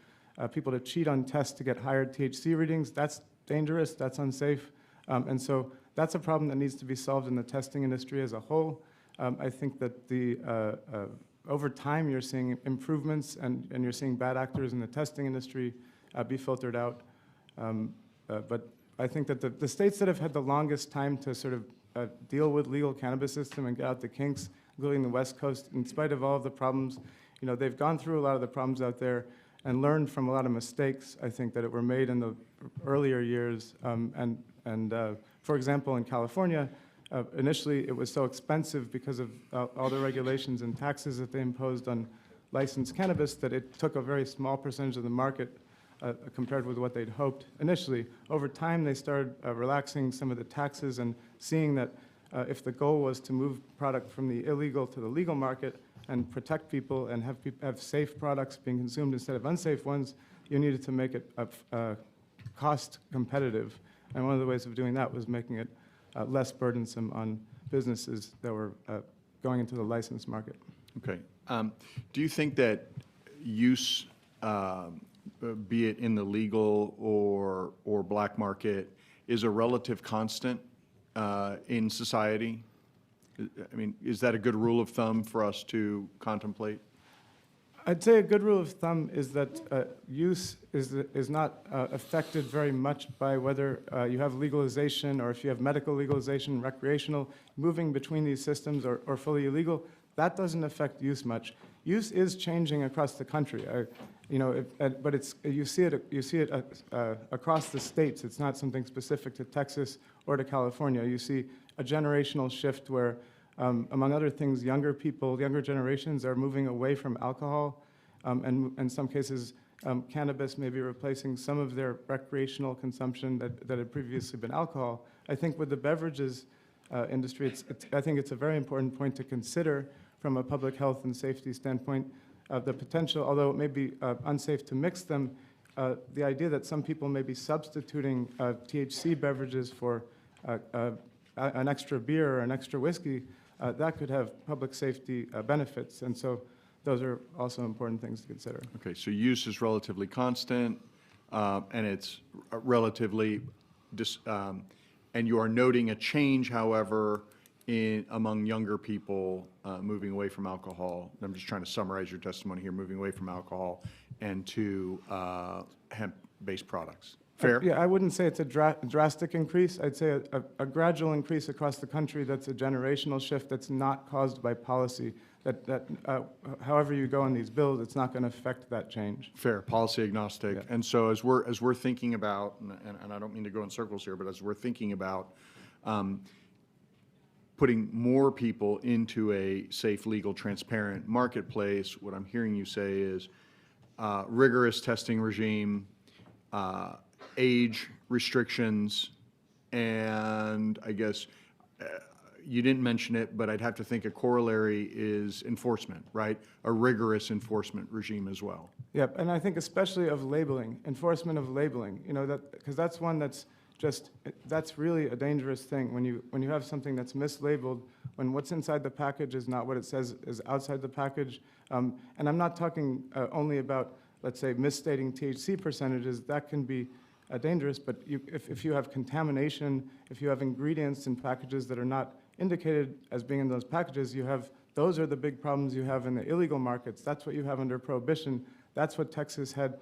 people to cheat on tests to get higher THC readings. That's dangerous, that's unsafe. And so that's a problem that needs to be solved in the testing industry as a whole. I think that over time you're seeing improvements and you're seeing bad actors in the testing industry be filtered out. But I think that the states that have had the longest time to sort of deal with legal cannabis system and get out the kinks, including the West Coast, in spite of all of the problems, they've gone through a lot of the problems out there and learned from a lot of mistakes, I think, that were made in the earlier years. For example, in California, initially it was so expensive because of all the regulations and taxes that they imposed on licensed cannabis that it took a very small percentage of the market compared with what they'd hoped initially. Over time, they started relaxing some of the taxes and seeing that if the goal was to move product from the illegal to the legal market and protect people and have safe products being consumed instead of unsafe ones, you needed to make it cost competitive. And one of the ways of doing that was making it less burdensome on businesses that were going into the licensed market. Okay. Do you think that use, be it in the legal or black market, is a relative constant in society? I mean, is that a good rule of thumb for us to contemplate? I'd say a good rule of thumb is that use is not affected very much by whether you have legalization or if you have medical legalization, recreational, moving between these systems or fully illegal. That doesn't affect use much. Use is changing across the country, but you see it across the states. It's not something specific to Texas or to California. You see a generational shift where, among other things, younger people, younger generations are moving away from alcohol, and in some cases, cannabis may be replacing some of their recreational consumption that had previously been alcohol. I think with the beverages industry, I think it's a very important point to consider from a public health and safety standpoint. The potential, although it may be unsafe to mix them, the idea that some people may be substituting THC beverages for an extra beer or an extra whiskey, that could have public safety benefits. And so those are also important things to consider. Okay, so use is relatively constant, and it's relatively, and you are noting a change, however, among younger people moving away from alcohol. I'm just trying to summarize your testimony here, moving away from alcohol and to hemp-based products. Fair? Yeah, I wouldn't say it's a drastic increase. I'd say a gradual increase across the country that's a generational shift that's not caused by policy. However you go on these bills, it's not going to affect that change. Fair, policy agnostic. Yeah. And so as we're thinking about, and I don't mean to go in circles here, but as we're thinking about putting more people into a safe, legal, transparent marketplace, what I'm hearing you say is rigorous testing regime, age restrictions, and I guess you didn't mention it, but I'd have to think a corollary is enforcement, right? A rigorous enforcement regime as well. Yep, and I think especially of labeling, enforcement of labeling, because that's one that's that's really a dangerous thing when you have something that's mislabeled, when what's inside the package is not what it says is outside the package. And I'm not talking only about, let's say, misstating THC percentages. That can be dangerous, but if you have contamination, if you have ingredients in packages that are not indicated as being in those packages, those are the big problems you have in the illegal markets. That's what you have under prohibition. That's what Texas had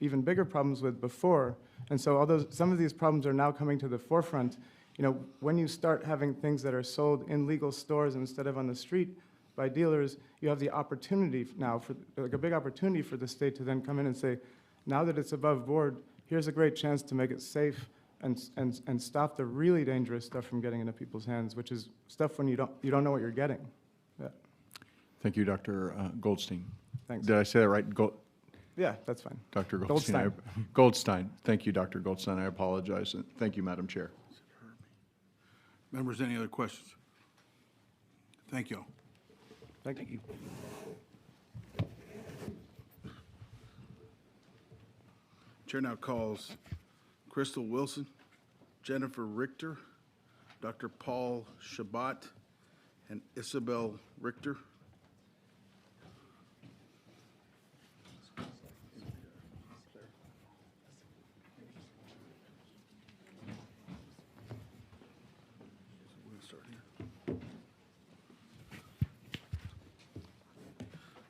even bigger problems with before. And so although some of these problems are now coming to the forefront, when you start having things that are sold in legal stores instead of on the street by dealers, you have the opportunity now, a big opportunity for the state to then come in and say, now that it's above board, here's a great chance to make it safe and stop the really dangerous stuff from getting into people's hands, which is stuff when you don't know what you're getting. Yeah. Thank you, Dr. Goldstein. Thanks. Did I say that right? Yeah, that's fine. Dr. Goldstein. Goldstein. Thank you, Dr. Goldstein. I apologize. Thank you, Madam Chair. Members, any other questions? Thank you all. Thank you. Chair now calls Crystal Wilson, Jennifer Richter, Dr. Paul Shabbat, and Isabel Richter.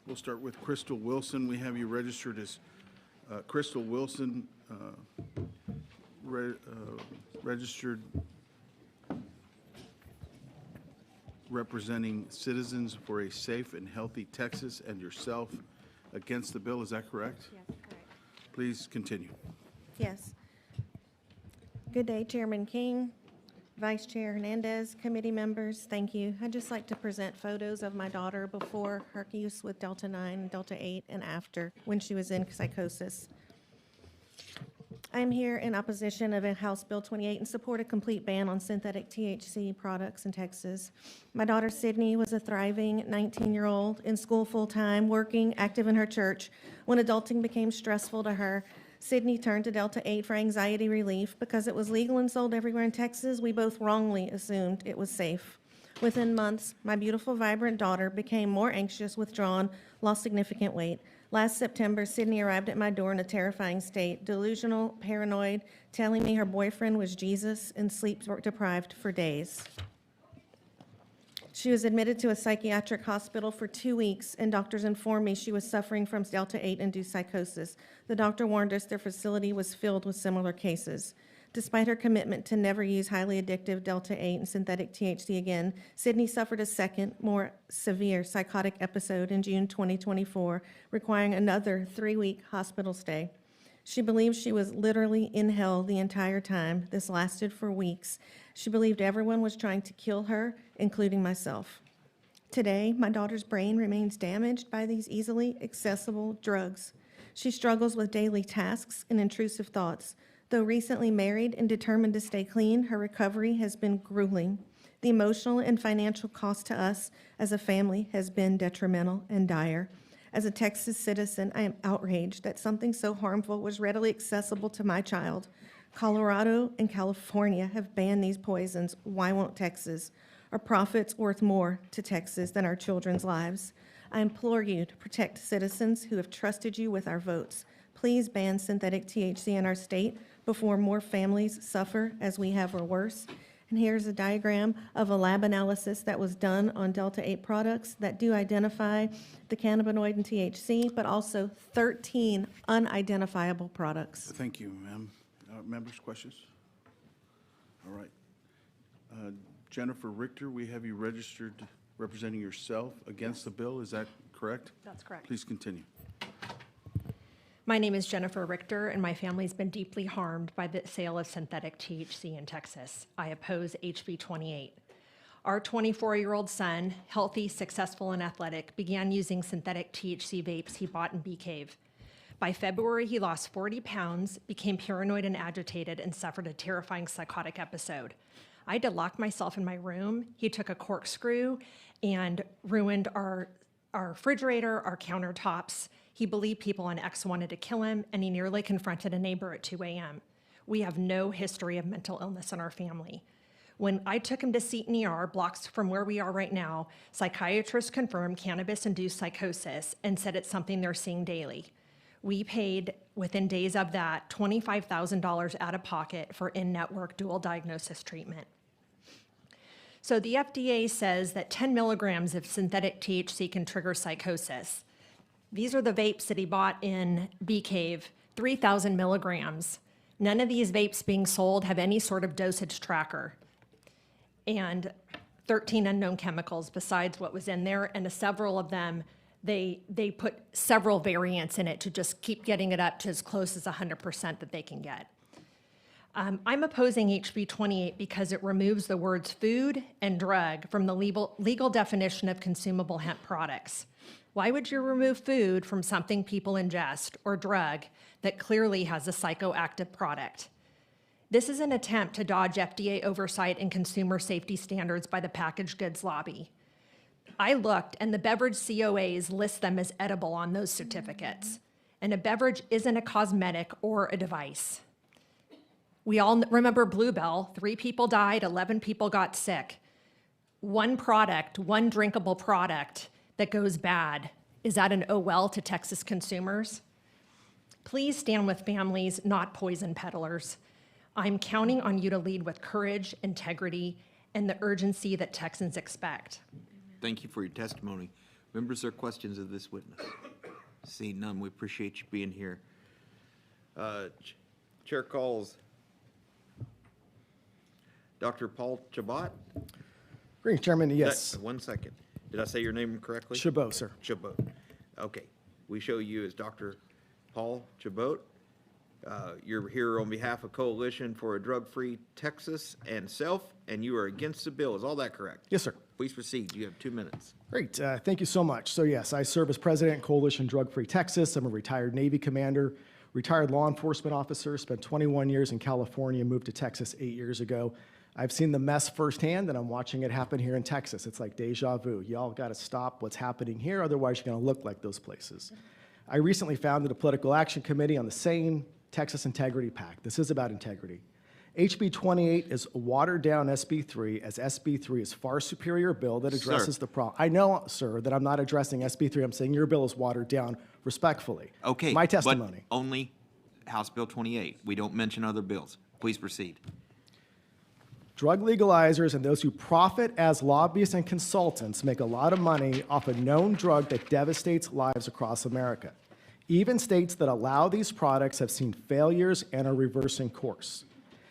We'll start with Crystal Wilson. We have you registered as Crystal Wilson, registered representing Citizens for a Safe and Healthy Texas and yourself against the bill. Is that correct? Yes, correct. Please continue. Yes. Good day, Chairman King, Vice Chair Hernandez, committee members, thank you. I'd just like to present photos of my daughter before her use with Delta 9 and Delta 8 and after, when she was in psychosis. I am here in opposition of House Bill 28 and support a complete ban on synthetic THC products in Texas. My daughter Sydney was a thriving 19-year-old in school full-time, working, active in her church. When adulting became stressful to her, Sydney turned to Delta 8 for anxiety relief. Because it was legal and sold everywhere in Texas, we both wrongly assumed it was safe. Within months, my beautiful, vibrant daughter became more anxious, withdrawn, lost significant weight. Last September, Sydney arrived at my door in a terrifying state, delusional, paranoid, telling me her boyfriend was Jesus and sleep-deprived for days. She was admitted to a psychiatric hospital for 2 weeks, and doctors informed me she was suffering from Delta 8-induced psychosis. The doctor warned us their facility was filled with similar cases. Despite her commitment to never use highly addictive Delta 8 and synthetic THC again, Sydney suffered a second, more severe psychotic episode in June 2024, requiring another 3-week hospital stay. She believed she was literally in hell the entire time. This lasted for weeks. She believed everyone was trying to kill her, including myself. Today, my daughter's brain remains damaged by these easily accessible drugs. She struggles with daily tasks and intrusive thoughts. Though recently married and determined to stay clean, her recovery has been grueling. The emotional and financial cost to us as a family has been detrimental and dire. As a Texas citizen, I am outraged that something so harmful was readily accessible to my child. Colorado and California have banned these poisons. Why won't Texas? Are profits worth more to Texas than our children's lives? I implore you to protect citizens who have trusted you with our votes. Please ban synthetic THC in our state before more families suffer as we have or worse. And here's a diagram of a lab analysis that was done on Delta 8 products that do identify the cannabinoid and THC, but also 13 unidentifiable products. Thank you, ma'am. Members, questions? All right. Jennifer Richter, we have you registered representing yourself against the bill. Is that correct? That's correct. Please continue. My name is Jennifer Richter, and my family's been deeply harmed by the sale of synthetic THC in Texas. I oppose HB 28. Our 24-year-old son, healthy, successful, and athletic, began using synthetic THC vapes he bought in Bee Cave. By February, he lost 40 pounds, became paranoid and agitated, and suffered a terrifying psychotic episode. I had to lock myself in my room. He took a corkscrew and ruined our refrigerator, our countertops. He believed people on X wanted to kill him, and he nearly confronted a neighbor at 2 a.m. We have no history of mental illness in our family. When I took him to Seton ER, blocks from where we are right now, psychiatrists confirmed cannabis-induced psychosis and said it's something they're seeing daily. We paid, within days of that, $25,000 out of pocket for in-network dual diagnosis treatment. So the FDA says that 10 milligrams of synthetic THC can trigger psychosis. These are the vapes that he bought in Bee Cave, 3,000 milligrams. None of these vapes being sold have any sort of dosage tracker. And 13 unknown chemicals besides what was in there, and several of them, they put several variants in it to just keep getting it up to as close as 100% that they can get. I'm opposing HB 28 because it removes the words food and drug from the legal definition of consumable hemp products. Why would you remove food from something people ingest or drug that clearly has a psychoactive product? This is an attempt to dodge FDA oversight and consumer safety standards by the packaged goods lobby. I looked, and the beverage COAs list them as edible on those certificates. And a beverage isn't a cosmetic or a device. We all remember Bluebell. 3 people died, 11 people got sick. One product, one drinkable product that goes bad. Is that an oh well to Texas consumers? Please stand with families, not poison peddlers. I'm counting on you to lead with courage, integrity, and the urgency that Texans expect. Thank you for your testimony. Members, there are questions of this witness? Seeing none, we appreciate you being here. Chair calls Dr. Paul Chabot. Greetings, Chairman. Yes. 1 second. Did I say your name correctly? Chabot, sir. Chabot. Okay. We show you as Dr. Paul Chabot. You're here on behalf of Coalition for a Drug-Free Texas and self, and you are against the bill. Is all that correct? Yes, sir. Please proceed. You have 2 minutes. Great. Thank you so much. So yes, I serve as president of Coalition Drug-Free Texas. I'm a retired Navy commander, retired law enforcement officer, spent 21 years in California, moved to Texas 8 years ago. I've seen the mess firsthand, and I'm watching it happen here in Texas. It's like deja vu. Y'all got to stop what's happening here, otherwise you're going to look like those places. I recently founded a political action committee on the same Texas Integrity Pact. This is about integrity. HB 28 is a watered-down SB 3, as SB 3 is far superior bill that addresses the problem. I know, sir, that I'm not addressing SB 3. I'm saying your bill is watered down respectfully. Okay. My testimony. But only House Bill 28. We don't mention other bills. Please proceed. Drug legalizers and those who profit as lobbyists and consultants make a lot of money off a known drug that devastates lives across America. Even states that allow these products have seen failures and are reversing course.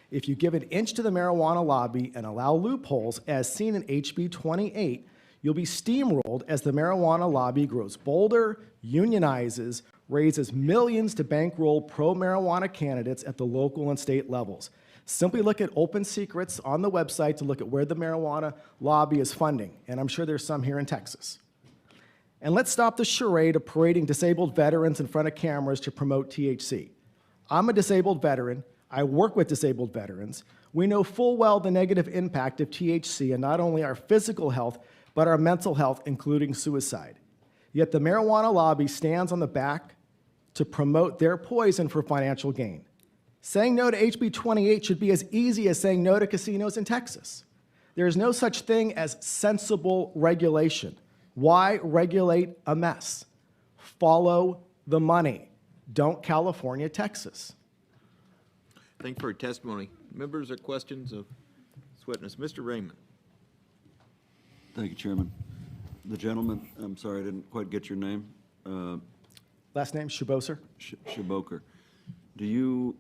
If you give an inch to the marijuana lobby and allow loopholes, as seen in HB 28, you'll be steamrolled as the marijuana lobby grows bolder, unionizes, raises millions to bankroll pro-marijuana candidates at the local and state levels. Simply look at Open Secrets on the website to look at where the marijuana lobby is funding, and I'm sure there's some here in Texas. And let's stop the charade of parading disabled veterans in front of cameras to promote THC. I'm a disabled veteran. I work with disabled veterans. We know full well the negative impact of THC on not only our physical health, but our mental health, including suicide. Yet the marijuana lobby stands on the back to promote their poison for financial gain. Saying no to HB 28 should be as easy as saying no to casinos in Texas. There is no such thing as sensible regulation. Why regulate a mess? Follow the money. Don't California, Texas. Thank you for your testimony. Members, are questions of this witness? Mr. Raymond. Thank you, Chairman. The gentleman, I'm sorry, I didn't quite get your name. Last name, Chabot, sir. Shaboker. Do you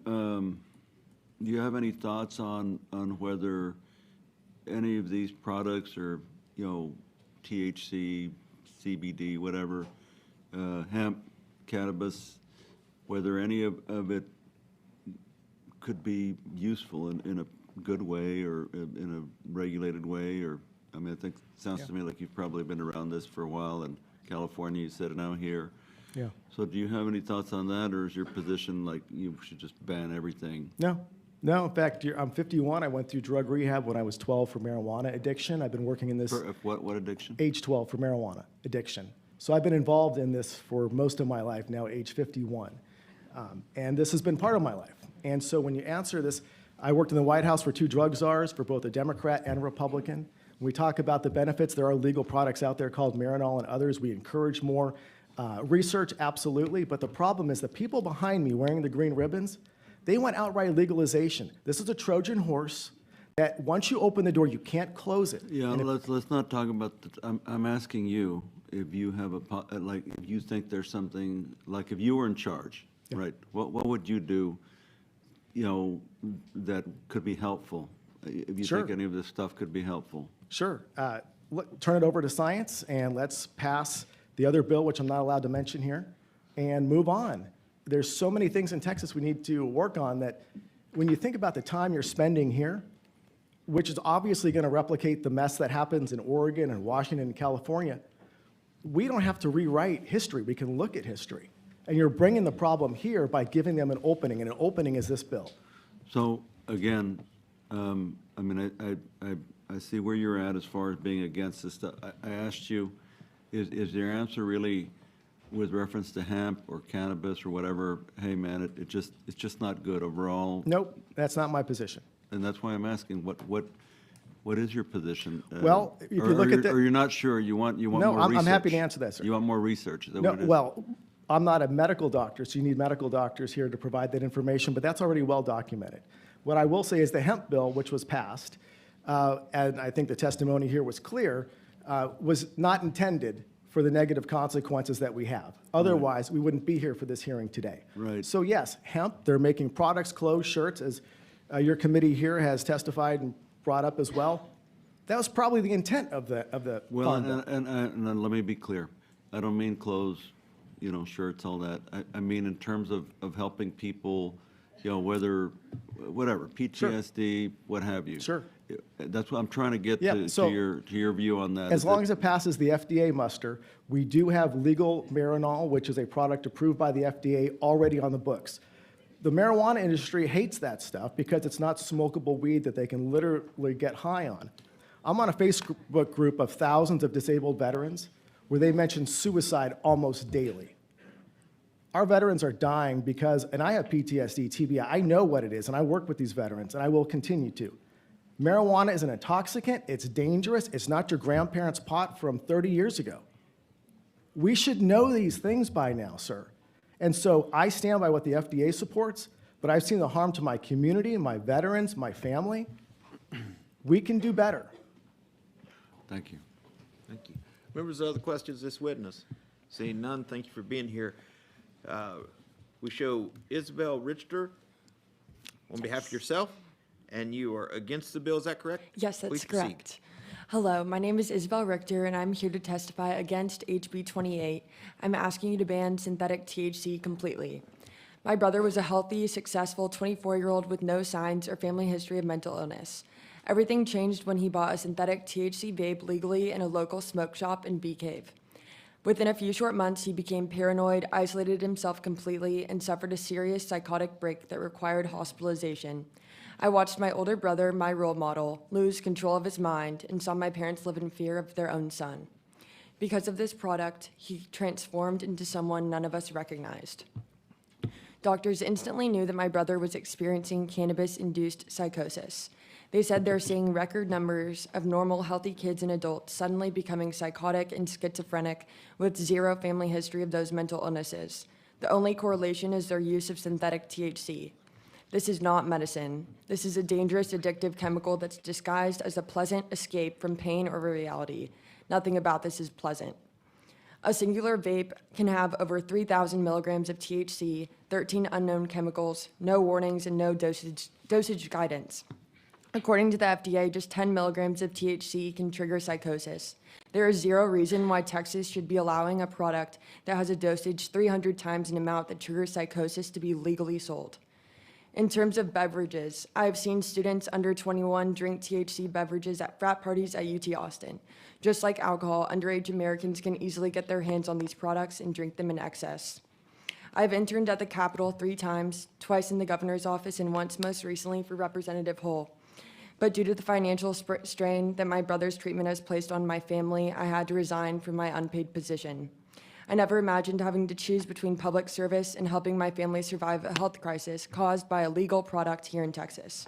do you have any thoughts on whether any of these products are, you know, THC, CBD, whatever, hemp, cannabis, whether any of it could be useful in a good way or in a regulated way? Or, I mean, I think it sounds to me like you've probably been around this for a while in California, you said, now here. Yeah. So do you have any thoughts on that, or is your position like you should just ban everything? No. No, in fact, I'm 51. I went through drug rehab when I was 12 for marijuana addiction. I've been working in this. For what addiction? Age 12 for marijuana addiction. So I've been involved in this for most of my life, now age 51. And this has been part of my life. And so when you answer this, I worked in the White House for 2 drug czars, for both a Democrat and a Republican. When we talk about the benefits, there are legal products out there called Marinol and others. We encourage more research, absolutely. But the problem is the people behind me wearing the green ribbons, they want outright legalization. This is a Trojan horse that once you open the door, you can't close it. Yeah, let's not talk about I'm asking you if you have like, if you think there's something, like if you were in charge, right? What would you do, you know, that could be helpful? If you think any of this stuff could be helpful? Sure. Turn it over to science and let's pass the other bill, which I'm not allowed to mention here, and move on. There's so many things in Texas we need to work on that when you think about the time you're spending here, which is obviously going to replicate the mess that happens in Oregon and Washington and California, we don't have to rewrite history. We can look at history. And you're bringing the problem here by giving them an opening, and an opening is this bill. So, again, I mean, I see where you're at as far as being against this stuff. I asked you, is your answer really with reference to hemp or cannabis or whatever, hey, man, it's just not good overall? Nope, that's not my position. And that's why I'm asking, what is your position? Well, if you look at the... Or you're not sure, you want more research? No, I'm happy to answer that, sir. You want more research, is that No, what it is? well, I'm not a medical doctor, so you need medical doctors here to provide that information, but that's already well documented. What I will say is the hemp bill, which was passed, and I think the testimony here was clear, was not intended for the negative consequences that we have. Otherwise, we wouldn't be here for this hearing today. Right. So yes, hemp, they're making products, clothes, shirts, as your committee here has testified and brought up as well. That was probably the intent of the Well, farm bill. and let me be clear. I don't mean clothes, you know, shirts, all that. I mean in terms of helping people, you know, whatever, PTSD, what have you. Sure. That's what I'm trying to get to your view on that. As long as it passes the FDA muster, we do have legal Marinol, which is a product approved by the FDA already on the books. The marijuana industry hates that stuff because it's not smokable weed that they can literally get high on. I'm on a Facebook group of thousands of disabled veterans where they mention suicide almost daily. Our veterans are dying because, and I have PTSD, TBI, I know what it is, and I work with these veterans, and I will continue to. Marijuana is an intoxicant, it's dangerous, it's not your grandparents' pot from 30 years ago. We should know these things by now, sir. And so I stand by what the FDA supports, but I've seen the harm to my community, my veterans, my family. We can do better. Thank you. Thank you. Members of other questions, this witness? Seeing none, thank you for being here. We show Isabel Richter on behalf of yourself, and you are against the bill, is that correct? Yes, that's Please proceed. correct. Hello, my name is Isabel Richter, and I'm here to testify against HB 28. I'm asking you to ban synthetic THC completely. My brother was a healthy, successful 24-year-old with no signs or family history of mental illness. Everything changed when he bought a synthetic THC vape legally in a local smoke shop in Bee Cave. Within a few short months, he became paranoid, isolated himself completely, and suffered a serious psychotic break that required hospitalization. I watched my older brother, my role model, lose control of his mind and saw my parents live in fear of their own son. Because of this product, he transformed into someone none of us recognized. Doctors instantly knew that my brother was experiencing cannabis-induced psychosis. They said they're seeing record numbers of normal, healthy kids and adults suddenly becoming psychotic and schizophrenic with zero family history of those mental illnesses. The only correlation is their use of synthetic THC. This is not medicine. This is a dangerous, addictive chemical that's disguised as a pleasant escape from pain or reality. Nothing about this is pleasant. A singular vape can have over 3,000 milligrams of THC, 13 unknown chemicals, no warnings, and no dosage guidance. According to the FDA, just 10 milligrams of THC can trigger psychosis. There is zero reason why Texas should be allowing a product that has a dosage 300 times an amount that triggers psychosis to be legally sold. In terms of beverages, I have seen students under 21 drink THC beverages at frat parties at UT Austin. Just like alcohol, underage Americans can easily get their hands on these products and drink them in excess. I've interned at the Capitol 3 times, twice in the governor's office and once most recently for Representative Hull. But due to the financial strain that my brother's treatment has placed on my family, I had to resign from my unpaid position. I never imagined having to choose between public service and helping my family survive a health crisis caused by a legal product here in Texas.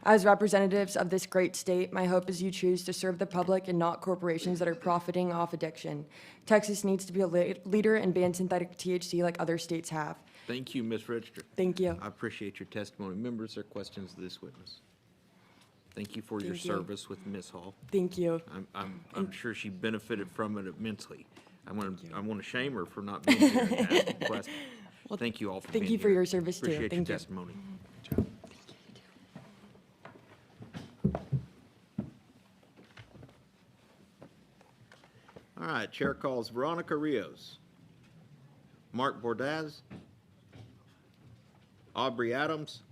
As representatives of this great state, my hope is you choose to serve the public and not corporations that are profiting off addiction. Texas needs to be a leader and ban synthetic THC like other states have. Thank you, Ms. Richter. Thank you. I appreciate your testimony. Members, there are questions of this witness? Thank you for your Thank you. service with Ms. Hall. Thank you. I'm sure she benefited from it immensely. I want to shame her for not being here and asking questions. Well, Thank you all for being thank here. you for your service, too. Appreciate Thank your you. testimony. All right, Chair calls Veronica Rios, Mark Bordaz, Aubrey Adams,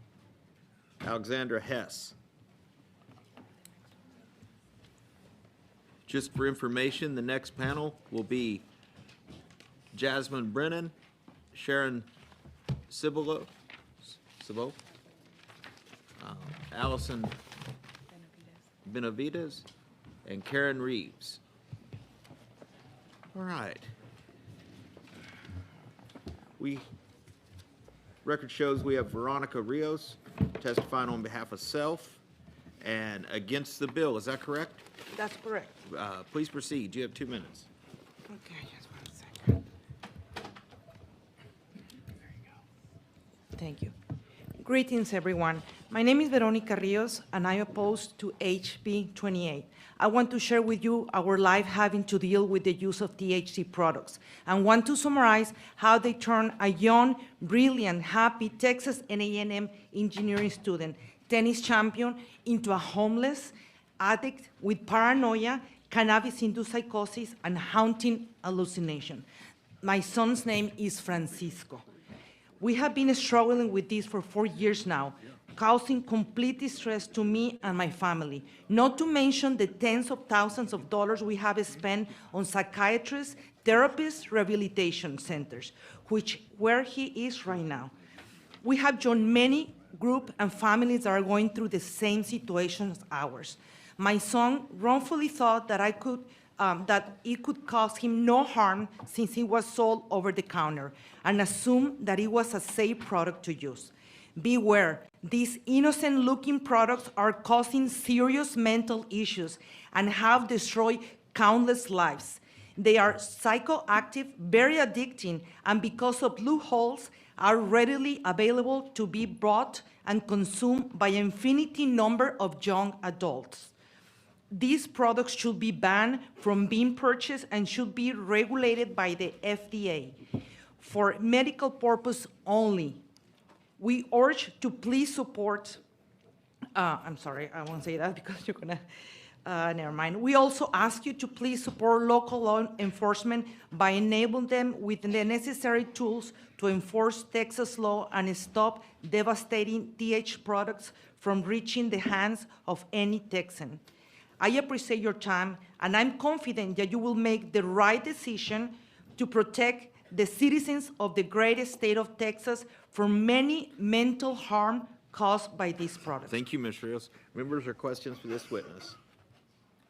Alexandra Hess. Just for information, the next panel will be Jasmine Brennan, Sharon Cibolo, Allison Benavides, and Karen Reeves. All right. Record shows we have Veronica Rios testifying on behalf of self and against the bill. Is that correct? That's correct. Please proceed. You have 2 minutes. Okay, just 1 second. There you go. Thank you. Greetings, everyone. My name is Veronica Rios, and I oppose to HB 28. I want to share with you our life having to deal with the use of THC products, and want to summarize how they turn a young, brilliant, happy Texas A&M engineering student, tennis champion, into a homeless addict with paranoia, cannabis-induced psychosis, and haunting hallucination. My son's name is Francisco. We have been struggling with this for 4 years now, causing complete distress to me and my family, not to mention the tens of thousands of dollars we have spent on psychiatrists, therapists, rehabilitation centers, where he is right now. We have joined many groups and families that are going through the same situation as ours. My son wrongfully thought that that it could cause him no harm since it was sold over the counter, and assumed that it was a safe product to use. Beware, these innocent-looking products are causing serious mental issues and have destroyed countless lives. They are psychoactive, very addicting, and because of loopholes, are readily available to be bought and consumed by an infinite number of young adults. These products should be banned from being purchased and should be regulated by the FDA for medical purpose only. We urge to please support, I'm sorry, I won't say that because you're gonna, never mind. We also ask you to please support local law enforcement by enabling them with the necessary tools to enforce Texas law and stop devastating THC products from reaching the hands of any Texan. I appreciate your time, and I'm confident that you will make the right decision to protect the citizens of the great state of Texas from many mental harm caused by these products. Thank you, Ms. Rios. Members, or questions for this witness?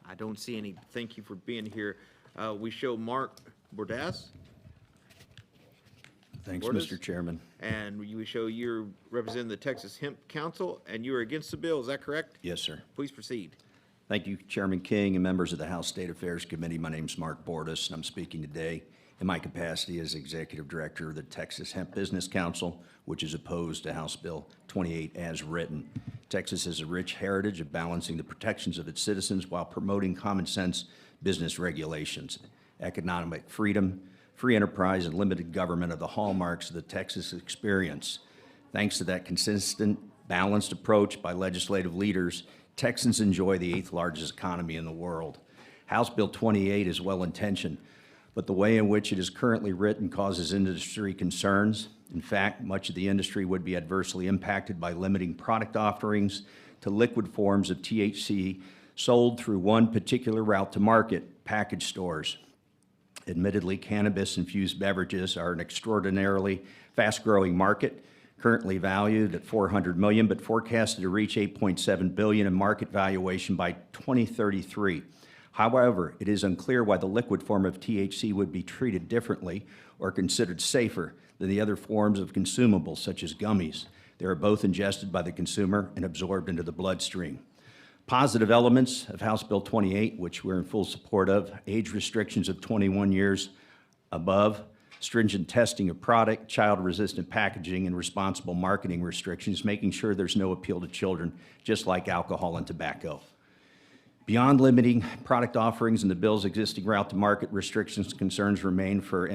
I don't see any. Thank you for being here. We show Mark Bordaz. Thanks, Bordaz. Mr. Chairman. And we show you're representing the Texas Hemp Council, and you are against the bill. Is that correct? Yes, sir. Please proceed. Thank you, Chairman King and members of the House State Affairs Committee. My name's Mark Bordaz, and I'm speaking today in my capacity as Executive Director of the Texas Hemp Business Council, which is opposed to House Bill 28 as written. Texas has a rich heritage of balancing the protections of its citizens while promoting common sense business regulations, economic freedom, free enterprise, and limited government are the hallmarks of the Texas experience. Thanks to that consistent, balanced approach by legislative leaders, Texans enjoy the 8th largest economy in the world. House Bill 28 is well-intentioned, but the way in which it is currently written causes industry concerns. In fact, much of the industry would be adversely impacted by limiting product offerings to liquid forms of THC sold through one particular route to market, package stores. Admittedly, cannabis-infused beverages are an extraordinarily fast-growing market, currently valued at $400 million, but forecasted to reach $8.7 billion in market valuation by 2033. However, it is unclear why the liquid form of THC would be treated differently or considered safer than the other forms of consumables, such as gummies. They are both ingested by the consumer and absorbed into the bloodstream. Positive elements of House Bill 28, which we're in full support of: age restrictions of 21 years above, stringent testing of product, child-resistant packaging, and responsible marketing restrictions, making sure there's no appeal to children, just like alcohol and tobacco. Beyond limiting product offerings and the bill's existing route to market restrictions, concerns remain for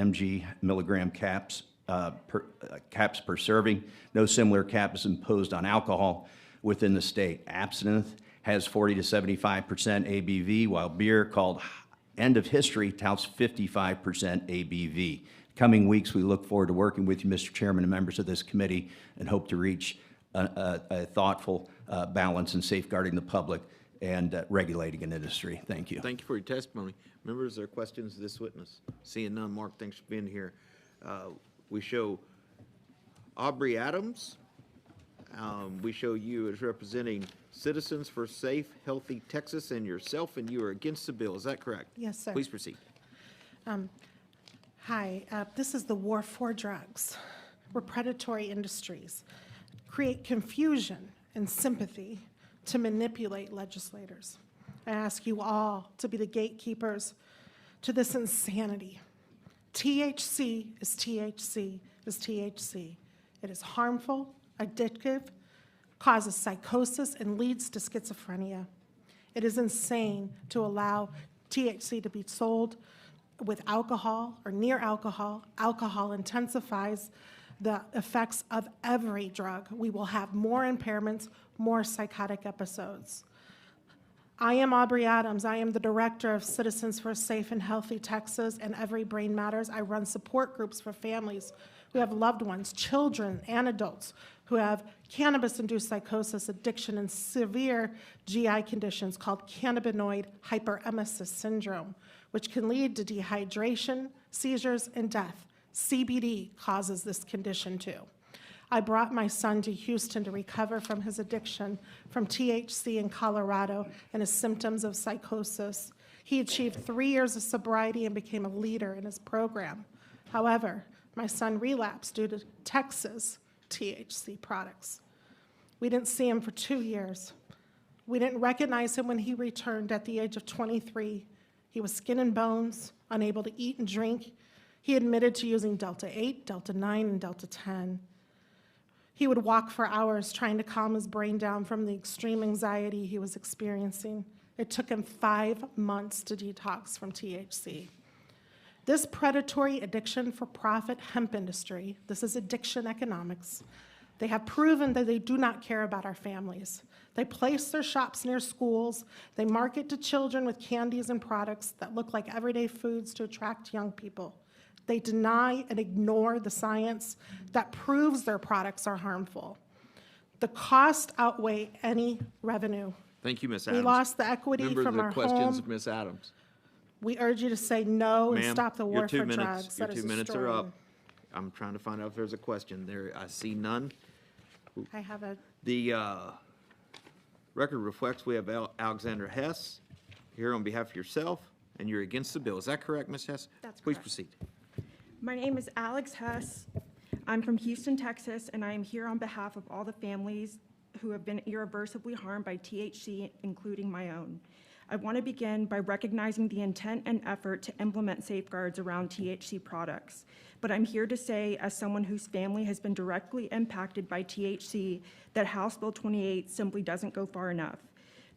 milligram caps per serving. No similar cap is imposed on alcohol within the state. Absinthe has 40 to 75% ABV, while beer, called End of History, touts 55% ABV. Coming weeks, we look forward to working with you, Mr. Chairman, and members of this committee, and hope to reach a thoughtful balance in safeguarding the public and regulating an industry. Thank you. Thank you for your testimony. Members, there are questions of this witness? Seeing none, Mark, thanks for being here. We show Aubrey Adams. We show you as representing Citizens for Safe, Healthy Texas, and yourself, and you are against the bill. Is that correct? Yes, sir. Please proceed. Hi, this is the war for drugs, where predatory industries create confusion and sympathy to manipulate legislators. I ask you all to be the gatekeepers to this insanity. THC is THC is THC. It is harmful, addictive, causes psychosis, and leads to schizophrenia. It is insane to allow THC to be sold with alcohol or near alcohol. Alcohol intensifies the effects of every drug. We will have more impairments, more psychotic episodes. I am Aubrey Adams. I am the director of Citizens for Safe and Healthy Texas and Every Brain Matters. I run support groups for families who have loved ones, children and adults who have cannabis-induced psychosis, addiction, and severe GI conditions called cannabinoid hyperemesis syndrome, which can lead to dehydration, seizures, and death. CBD causes this condition too. I brought my son to Houston to recover from his addiction from THC in Colorado and his symptoms of psychosis. He achieved 3 years of sobriety and became a leader in his program. However, my son relapsed due to Texas THC products. We didn't see him for 2 years. We didn't recognize him when he returned at the age of 23. He was skin and bones, unable to eat and drink. He admitted to using Delta 8, Delta 9, and Delta 10. He would walk for hours trying to calm his brain down from the extreme anxiety he was experiencing. It took him 5 months to detox from THC. This predatory addiction for profit hemp industry, this is addiction economics, they have proven that they do not care about our families. They place their shops near schools. They market to children with candies and products that look like everyday foods to attract young people. They deny and ignore the science that proves their products are harmful. The cost outweigh any revenue. Thank you, Ms. Adams. We lost the equity Members, from the our questions home. of Ms. Adams. We urge you to say no and Ma'am, stop the war your 2 for minutes, drugs. your That 2 is minutes are up. destroying. I'm trying to find out if there's a question there. I see none. I have a, The record reflects we have Alexander Hess here on behalf of yourself, and you're against the bill. Is that correct, Ms. Hess? That's Please correct. proceed. My name is Alex Hess. I'm from Houston, Texas, and I am here on behalf of all the families who have been irreversibly harmed by THC, including my own. I want to begin by recognizing the intent and effort to implement safeguards around THC products. But I'm here to say, as someone whose family has been directly impacted by THC, that House Bill 28 simply doesn't go far enough.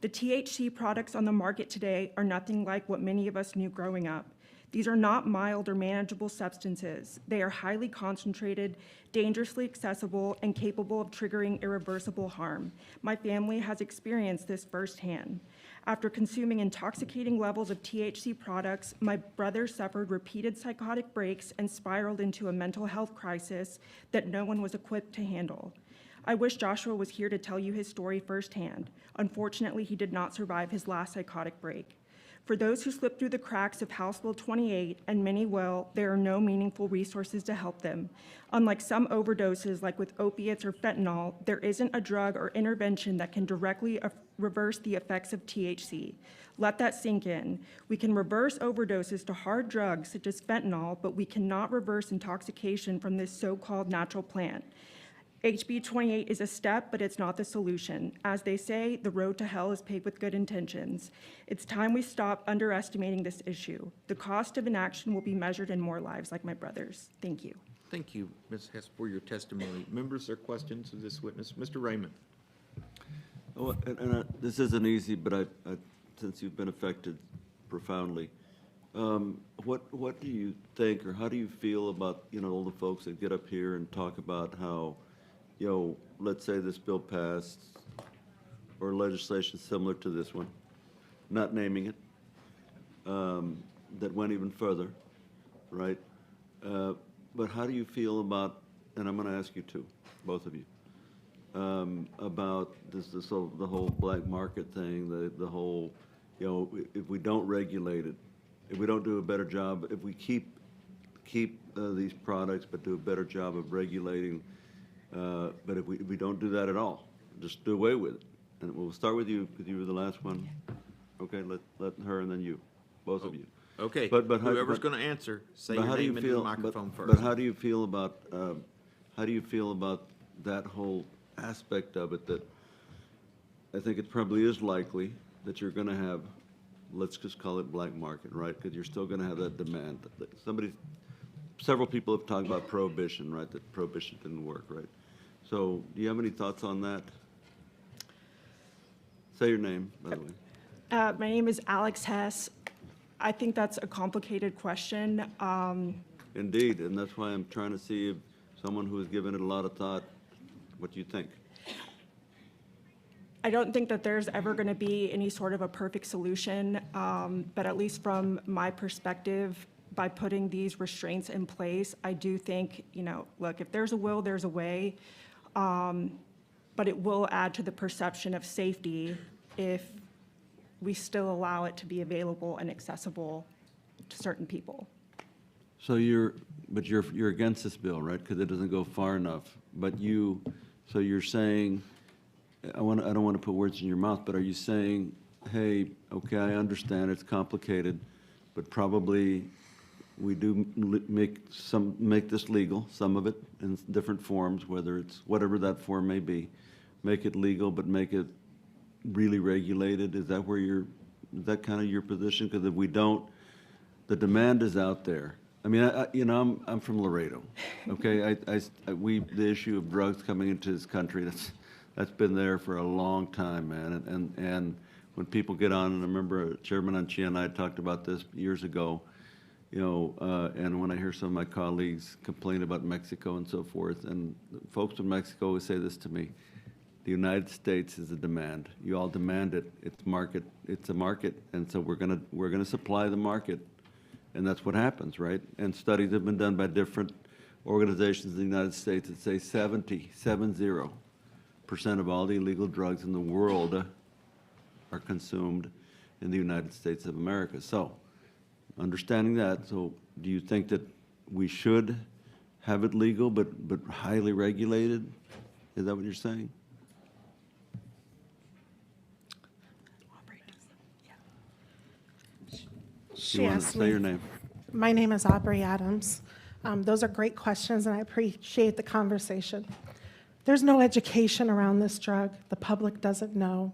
The THC products on the market today are nothing like what many of us knew growing up. These are not mild or manageable substances. They are highly concentrated, dangerously accessible, and capable of triggering irreversible harm. My family has experienced this firsthand. After consuming intoxicating levels of THC products, my brother suffered repeated psychotic breaks and spiraled into a mental health crisis that no one was equipped to handle. I wish Joshua was here to tell you his story firsthand. Unfortunately, he did not survive his last psychotic break. For those who slip through the cracks of House Bill 28, and many will, there are no meaningful resources to help them. Unlike some overdoses, like with opiates or fentanyl, there isn't a drug or intervention that can directly reverse the effects of THC. Let that sink in. We can reverse overdoses to hard drugs such as fentanyl, but we cannot reverse intoxication from this so-called natural plant. HB 28 is a step, but it's not the solution. As they say, the road to hell is paved with good intentions. It's time we stop underestimating this issue. The cost of inaction will be measured in more lives like my brother's. Thank you. Thank you, Ms. Hess, for your testimony. Members, there are questions of this witness. Mr. Raymond. Oh, this isn't easy, but since you've been affected profoundly, what do you think, or how do you feel about, all the folks that get up here and talk about how, let's say this bill passed, or legislation similar to this one, not naming it, that went even further, right? But how do you feel about, and I'm going to ask you too, both of you, about the whole black market thing, the whole, if we don't regulate it, if we don't do a better job, if we keep these products but do a better job of regulating, but if we don't do that at all, just do away with it. And we'll start with you, because you were the last one. Okay, let her and then you, both of you. Okay, But whoever's going to answer, say your name into the microphone first. But how do you feel about that whole aspect of it, that I think it probably is likely that you're going to have, let's just call it black market, right? Because you're still going to have that demand. Several people have talked about prohibition, right? That prohibition didn't work, right? So do you have any thoughts on that? Say your name, by the way. My name is Alex Hess. I think that's a complicated question. Indeed, and that's why I'm trying to see if someone who has given it a lot of thought, what you think. I don't think that there's ever going to be any sort of a perfect solution, but at least from my perspective, by putting these restraints in place, I do think, look, if there's a will, there's a way, but it will add to the perception of safety if we still allow it to be available and accessible to certain people. So you're against this bill, right? Because it doesn't go far enough. But so you're saying, I don't want to put words in your mouth, but are you saying, hey, okay, I understand it's complicated, but probably we do make this legal, some of it in different forms, whether it's whatever that form may be, make it legal, but make it really regulated? Is that that kind of your position? Because if we don't, the demand is out there. I mean, I'm from Laredo, okay? The issue of drugs coming into this country, that's been there for a long time, man. And when people get on, and I remember Chairman Anchia and I talked about this years ago, and when I hear some of my colleagues complain about Mexico and so forth, and folks from Mexico always say this to me: the United States is a demand. You all demand it. It's market. It's a market, and so we're gonna supply the market, and that's what happens, right? And studies have been done by different organizations in the United States that say 70% of all the illegal drugs in the world are consumed in the United States of America. So, understanding that, so do you think that we should have it legal but highly regulated? Is that what you're saying? She You want to asked say me. your name? My name is Aubrey Adams. Those are great questions, and I appreciate the conversation. There's no education around this drug. The public doesn't know.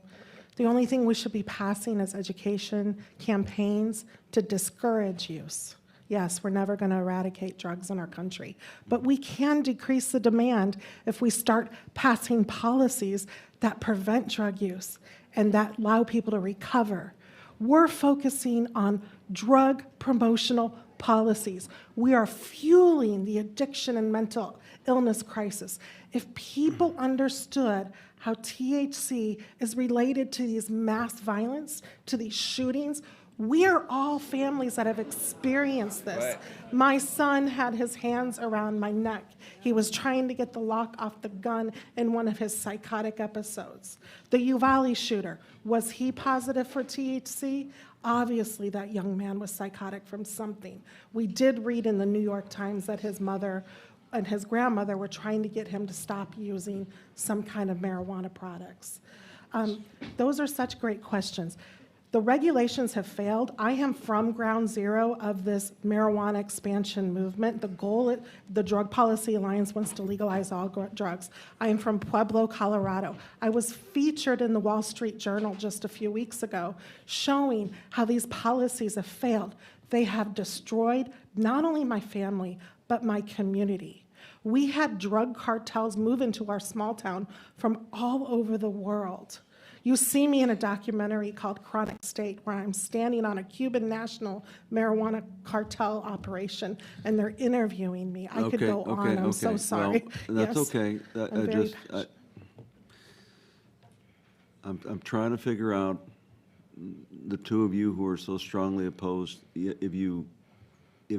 The only thing we should be passing is education campaigns to discourage use. Yes, we're never going to eradicate drugs in our country, but we can decrease the demand if we start passing policies that prevent drug use and that allow people to recover. We're focusing on drug promotional policies. We are fueling the addiction and mental illness crisis. If people understood how THC is related to these mass violence, to these shootings, we are all families that have experienced this. Right. My son had his hands around my neck. He was trying to get the lock off the gun in one of his psychotic episodes. The Uvalde shooter, was he positive for THC? Obviously, that young man was psychotic from something. We did read in the New York Times that his mother and his grandmother were trying to get him to stop using some kind of marijuana products. Those are such great questions. The regulations have failed. I am from ground zero of this marijuana expansion movement. The goal, the Drug Policy Alliance wants to legalize all drugs. I am from Pueblo, Colorado. I was featured in the Wall Street Journal just a few weeks ago showing how these policies have failed. They have destroyed not only my family, but my community. We had drug cartels move into our small town from all over the world. You see me in a documentary called Chronic State, where I'm standing on a Cuban national marijuana cartel operation, and they're interviewing me. I could go on. I'm so sorry. Well, that's Yes. okay. I'm very I'm trying to figure out, the two of you who are so strongly opposed, if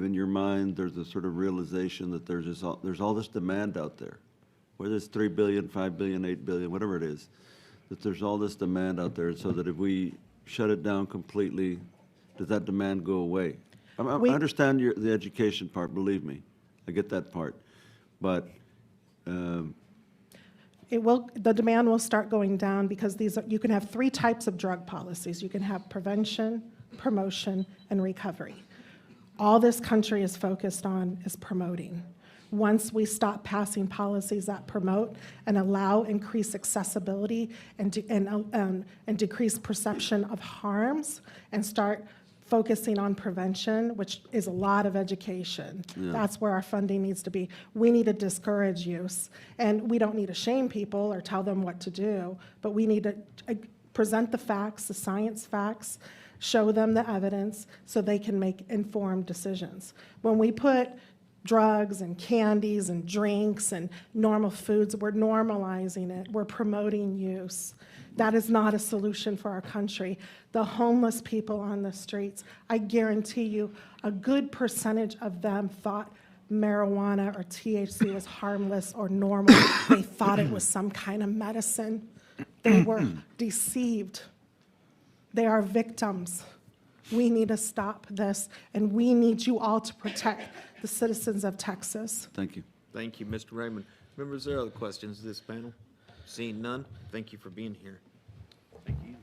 in your mind there's a sort of realization that there's all this demand out there, whether it's 3 billion, 5 billion, 8 billion, whatever it is, that there's all this demand out there, so that if we shut it down completely, does that demand go away? I understand the education part, believe me. I get that part. But The demand will start going down because you can have 3 types of drug policies. You can have prevention, promotion, and recovery. All this country is focused on is promoting. Once we stop passing policies that promote and allow increased accessibility and decreased perception of harms, and start focusing on prevention, which is a lot of education. Yeah. That's where our funding needs to be. We need to discourage use, and we don't need to shame people or tell them what to do, but we need to present the facts, the science facts, show them the evidence so they can make informed decisions. When we put drugs and candies and drinks and normal foods, we're normalizing it. We're promoting use. That is not a solution for our country. The homeless people on the streets, I guarantee you, a good percentage of them thought marijuana or THC was harmless or normal. They thought it was some kind of medicine. They were deceived. They are victims. We need to stop this, and we need you all to protect the citizens of Texas. thank you. Thank you, Mr. Raymond. Members, are there other questions to this panel? Seeing none, thank you for being here. Thank you.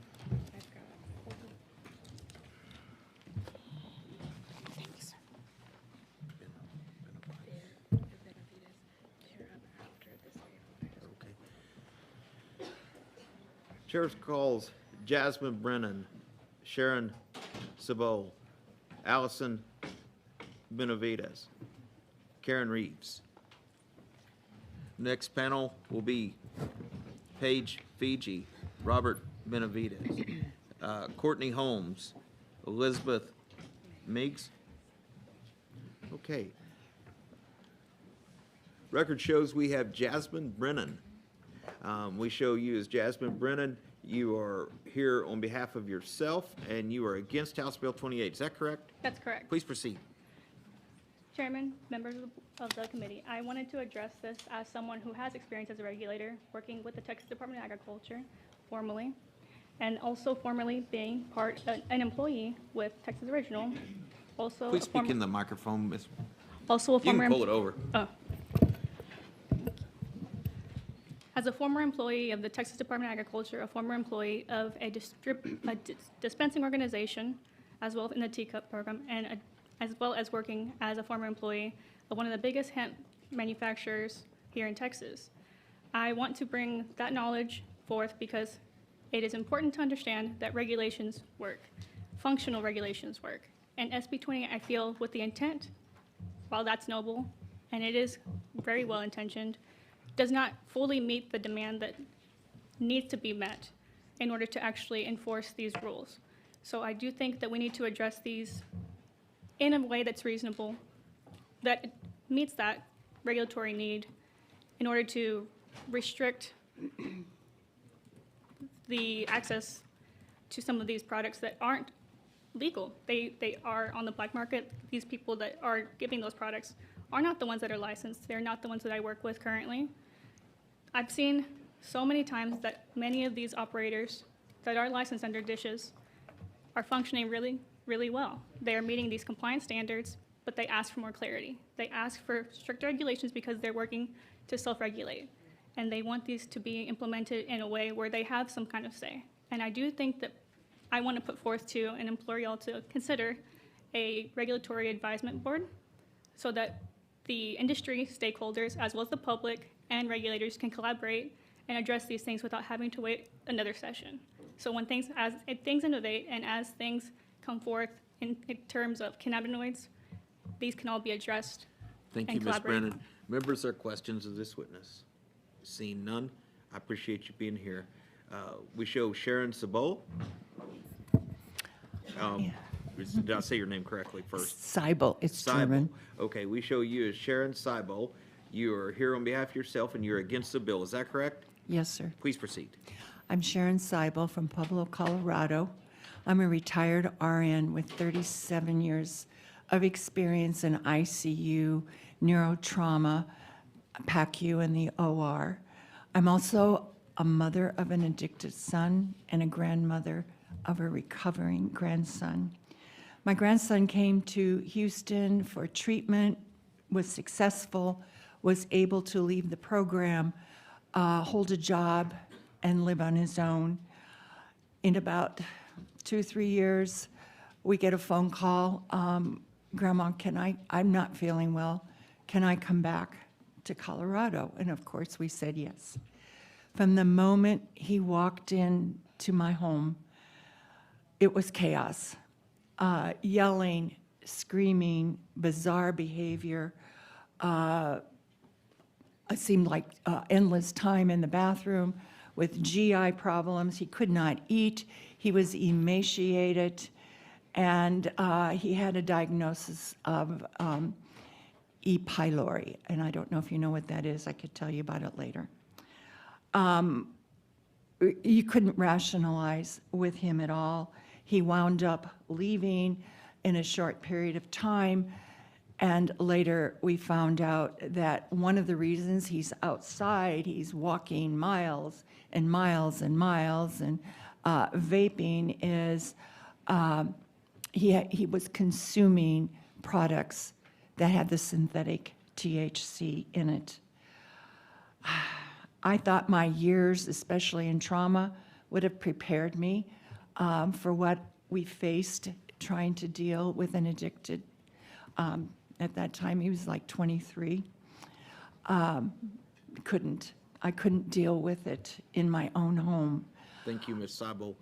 Sheriff calls Jasmine Brennan, Sharon Sabol, Allison Benavides, Karen Reeves. Next panel will be Paige Fiji, Robert Benavides, Courtney Holmes, Elizabeth Meigs. Okay. Record shows we have Jasmine Brennan. We show you as Jasmine Brennan. You are here on behalf of yourself, and you are against House Bill 28. Is that correct? That's correct. Please proceed. Chairman, members of the committee, I wanted to address this as someone who has experience as a regulator, working with the Texas Department of Agriculture formally, and also formerly being an employee with Texas Original. Also, Please speak in the microphone, Miss. Also a You can former. pull it over. Oh. As a former employee of the Texas Department of Agriculture, a former employee of a dispensing organization, as well in the Teacup program, and as well as working as a former employee of one of the biggest hemp manufacturers here in Texas. I want to bring that knowledge forth because it is important to understand that regulations work, functional regulations work. And SB 28, I feel, with the intent, while that's noble, and it is very well intentioned, does not fully meet the demand that needs to be met in order to actually enforce these rules. So I do think that we need to address these in a way that's reasonable, that meets that regulatory need in order to restrict the access to some of these products that aren't legal. They are on the black market. These people that are giving those products are not the ones that are licensed. They're not the ones that I work with currently. I've seen so many times that many of these operators that are licensed under dishes are functioning really, really well. They are meeting these compliance standards, but they ask for more clarity. They ask for stricter regulations because they're working to self-regulate. And they want these to be implemented in a way where they have some kind of say. And I do think that I want to put forth to and implore y'all to consider a regulatory advisement board so that the industry stakeholders, as well as the public and regulators, can collaborate and address these things without having to wait another session. So when things innovate and as things come forth in terms of cannabinoids, these can all be addressed. Thank you, Ms. Brennan. Members, are questions of this witness? Seeing none, I appreciate you being here. We show Sharon Sabol. Did I say your name correctly first? Seibel, it's German. Okay, we show you as Sharon Seibel. You are here on behalf of yourself and you're against the bill. Is that correct? Yes, sir. Please proceed. I'm Sharon Seibel from Pueblo, Colorado. I'm a retired RN with 37 years of experience in ICU, neurotrauma, PACU, and the OR. I'm also a mother of an addicted son and a grandmother of a recovering grandson. My grandson came to Houston for treatment, was successful, was able to leave the program, hold a job, and live on his own. In about 2-3 years, we get a phone call, Grandma, I'm not feeling well, can I come back to Colorado? And of course, we said yes. From the moment he walked into my home, it was chaos. Yelling, screaming, bizarre behavior. It seemed like endless time in the bathroom with GI problems. He could not eat. He was emaciated. And he had a diagnosis of E. pylori. And I don't know if you know what that is. I could tell you about it later. You couldn't rationalize with him at all. He wound up leaving in a short period of time, and later we found out that one of the reasons he's outside, he's walking miles and miles and miles and vaping is he was consuming products that had the synthetic THC in it. I thought my years, especially in trauma, would have prepared me for what we faced trying to deal with an addicted. At that time, he was like 23. I couldn't deal with it in my own home. Thank you, Ms. Seibel.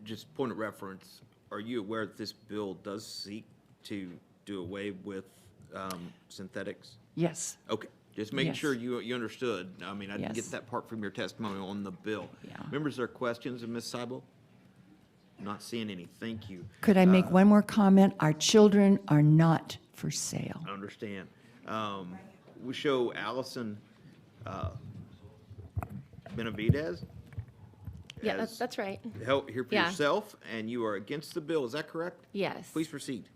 Just point of reference, are you aware that this bill does seek to do away with synthetics? Yes. Okay. Just making Yes. sure you understood. I mean, I didn't get Yes. that part from your testimony on the bill. Yeah. Members, there are questions of Ms. Seibel? Not seeing any. Thank you. Could I make one more comment? Our children are not for sale. I understand. We show Allison Benavidez. Yeah, as that's right. Here for Yeah. yourself, and you are against the bill. Is that correct? Yes. Please proceed.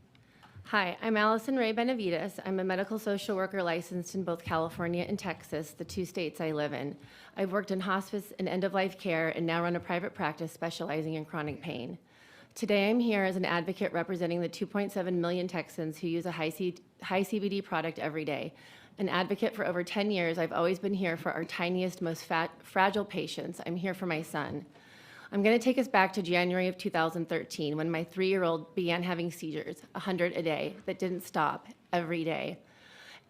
Hi, I'm Allison Ray Benavides. I'm a medical social worker licensed in both California and Texas, the 2 states I live in. I've worked in hospice and end-of-life care and now run a private practice specializing in chronic pain. Today, I'm here as an advocate representing the 2.7 million Texans who use a high CBD product every day. An advocate for over 10 years, I've always been here for our tiniest, most fragile patients. I'm here for my son. I'm going to take us back to January of 2013 when my 3-year-old began having seizures, 100 a day, that didn't stop every day.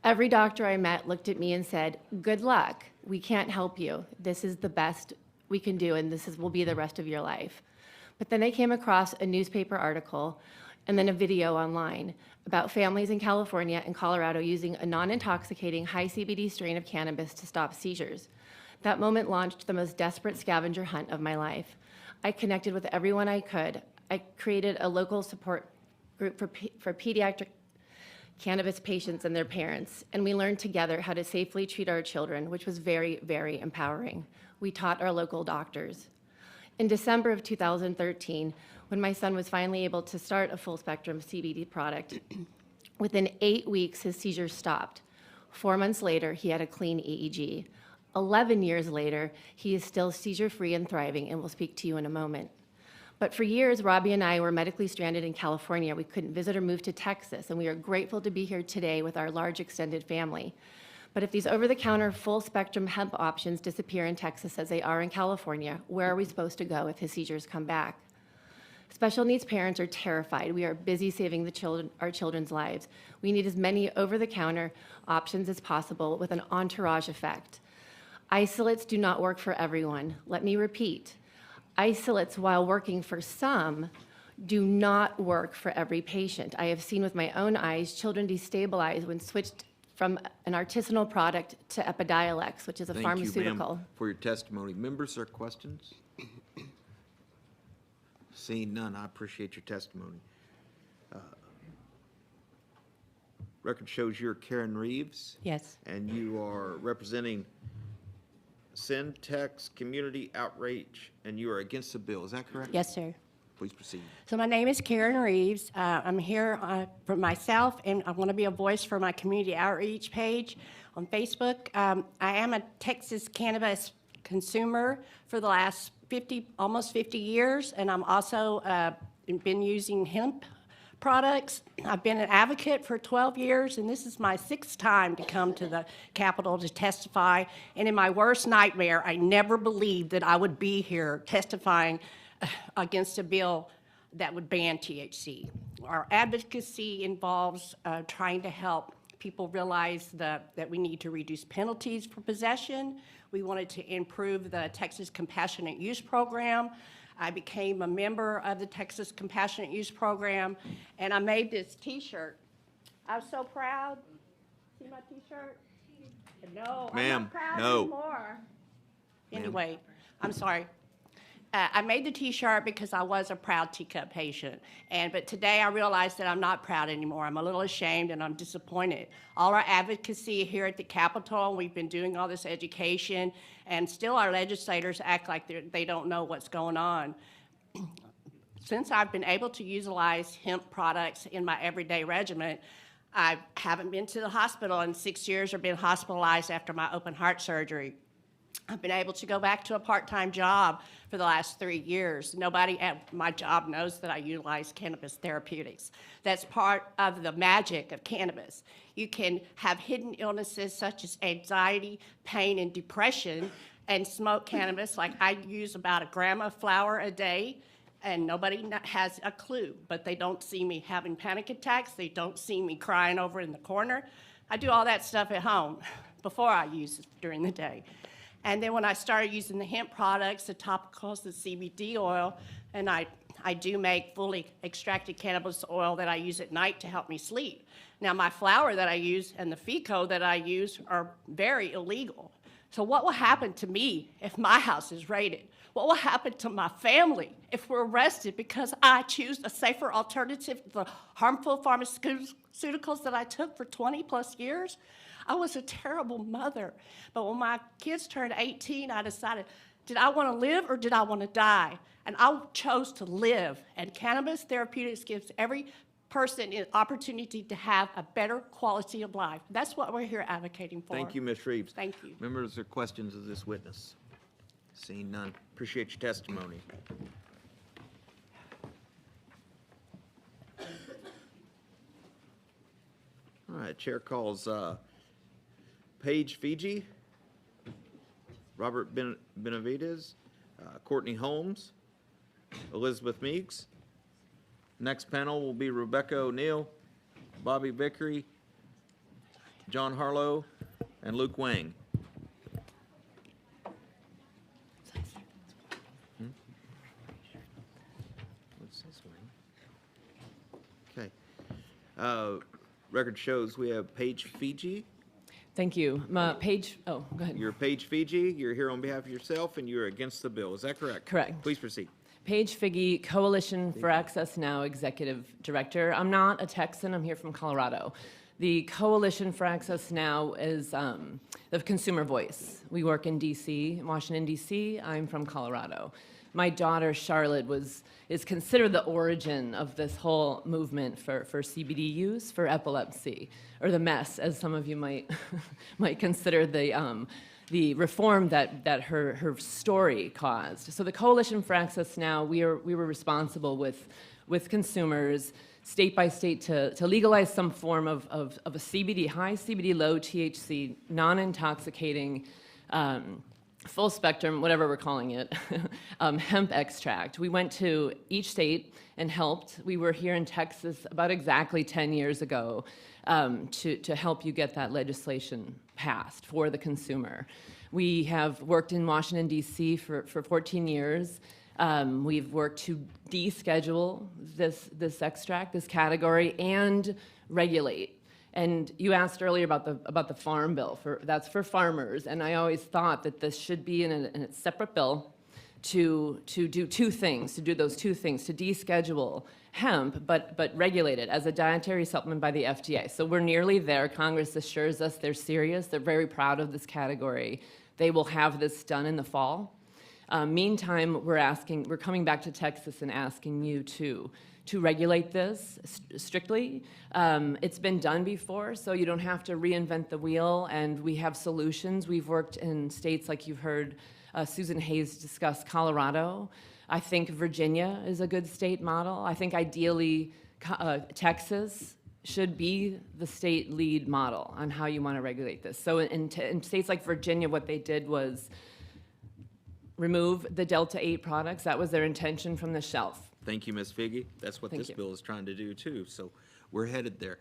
Every doctor I met looked at me and said, "Good luck. We can't help you. This is the best we can do, and will be the rest of your life." But then I came across a newspaper article and then a video online about families in California and Colorado using a non-intoxicating high CBD strain of cannabis to stop seizures. That moment launched the most desperate scavenger hunt of my life. I connected with everyone I could. I created a local support group for pediatric cannabis patients and their parents, and we learned together how to safely treat our children, which was very, very empowering. We taught our local doctors. In December of 2013, when my son was finally able to start a full-spectrum CBD product, within 8 weeks, his seizures stopped. 4 months later, he had a clean EEG. 11 years later, he is still seizure-free and thriving, and will speak to you in a moment. But for years, Robbie and I were medically stranded in California. We couldn't visit or move to Texas, and we are grateful to be here today with our large extended family. But if these over-the-counter full-spectrum hemp options disappear in Texas as they are in California, where are we supposed to go if his seizures come back? Special needs parents are terrified. We are busy saving our children's lives. We need as many over-the-counter options as possible with an entourage effect. Isolates do not work for everyone. Let me repeat. Isolates, while working for some, do not work for every patient. I have seen with my own eyes children destabilize when switched from an artisanal product to Epidiolex, which is a pharmaceutical. Thank you, ma'am, for your testimony. Members, are questions? Seeing none, I appreciate your testimony. Record shows you're Karen Reeves. Yes. And you are representing Syntex Community Outreach, and you are against the bill. Is that correct? Yes, sir. Please proceed. So my name is Karen Reeves. I'm here for myself, and I want to be a voice for my community outreach page on Facebook. I am a Texas cannabis consumer for the last almost 50 years, and I'm also been using hemp products. I've been an advocate for 12 years, and this is my 6th time to come to the Capitol to testify. And in my worst nightmare, I never believed that I would be here testifying against a bill that would ban THC. Our advocacy involves trying to help people realize that we need to reduce penalties for possession. We wanted to improve the Texas Compassionate Use Program. I became a member of the Texas Compassionate Use Program, and I made this T-shirt. I'm so proud. See my T-shirt? No, I'm Ma'am, not proud no. anymore. Anyway, I'm sorry. I made the T-shirt because I was a proud teacup patient, but today I realized that I'm not proud anymore. I'm a little ashamed and I'm disappointed. All our advocacy here at the Capitol, we've been doing all this education, and still our legislators act like they don't know what's going on. Since I've been able to utilize hemp products in my everyday regimen, I haven't been to the hospital in 6 years or been hospitalized after my open heart surgery. I've been able to go back to a part-time job for the last 3 years. Nobody at my job knows that I utilize cannabis therapeutics. That's part of the magic of cannabis. You can have hidden illnesses such as anxiety, pain, and depression, and smoke cannabis. Like I use about 1 gram of flower a day, and nobody has a clue, but they don't see me having panic attacks. They don't see me crying over in the corner. I do all that stuff at home before I use it during the day. And then when I started using the hemp products, the topicals, the CBD oil, and I do make fully extracted cannabis oil that I use at night to help me sleep. Now, my flower that I use and the FICO that I use are very illegal. So what will happen to me if my house is raided? What will happen to my family if we're arrested because I choose a safer alternative to the harmful pharmaceuticals that I took for 20+ years? I was a terrible mother. But when my kids turned 18, I decided, did I want to live or did I want to die? And I chose to live. And cannabis therapeutics gives every person an opportunity to have a better quality of life. That's what we're here advocating for. Thank you, Ms. Reeves. Thank you. Members, are questions of this witness? Seeing none. Appreciate your testimony. All right, chair calls Paige Fiji, Robert Benavides, Courtney Holmes, Elizabeth Meeks. Next panel will be Rebecca O'Neill, Bobby Vickery, John Harlow, and Luke Wang. What's this one? Okay. Record shows we have Paige Fiji. Thank you. Paige, oh, go ahead. You're Paige Fiji. You're here on behalf of yourself, and you're against the bill. Is that correct? Correct. Please proceed. Paige Figge, Coalition for Access Now Executive Director. I'm not a Texan, I'm here from Colorado. The Coalition for Access Now is the consumer voice. We work in DC, Washington, DC. I'm from Colorado. My daughter, Charlotte, is considered the origin of this whole movement for CBD use for epilepsy, or the mess, as some of you might consider the reform that her story caused. So the Coalition for Access Now, we were responsible with consumers, state by state, to legalize some form of a CBD, high CBD, low THC, non-intoxicating, full spectrum, whatever we're calling it, hemp extract. We went to each state and helped. We were here in Texas about exactly 10 years ago to help you get that legislation passed for the consumer. We have worked in Washington, D.C. for 14 years. We've worked to deschedule this extract, this category, and regulate. And you asked earlier about the farm bill. That's for farmers, and I always thought that this should be in a separate bill to do two things, to deschedule hemp, but regulate it as a dietary supplement by the FDA. So we're nearly there. Congress assures us they're serious. They're very proud of this category. They will have this done in the fall. Meantime, we're coming back to Texas and asking you to regulate this strictly. It's been done before, so you don't have to reinvent the wheel, and we have solutions. We've worked in states like you've heard Susan Hayes discuss, Colorado. I think Virginia is a good state model. I think ideally Texas should be the state lead model on how you want to regulate this. So in states like Virginia, what they did was remove the Delta 8 products. That was their intention from the shelf. Thank you, Ms. Figge. That's what this bill is trying to do, too, so we're headed there.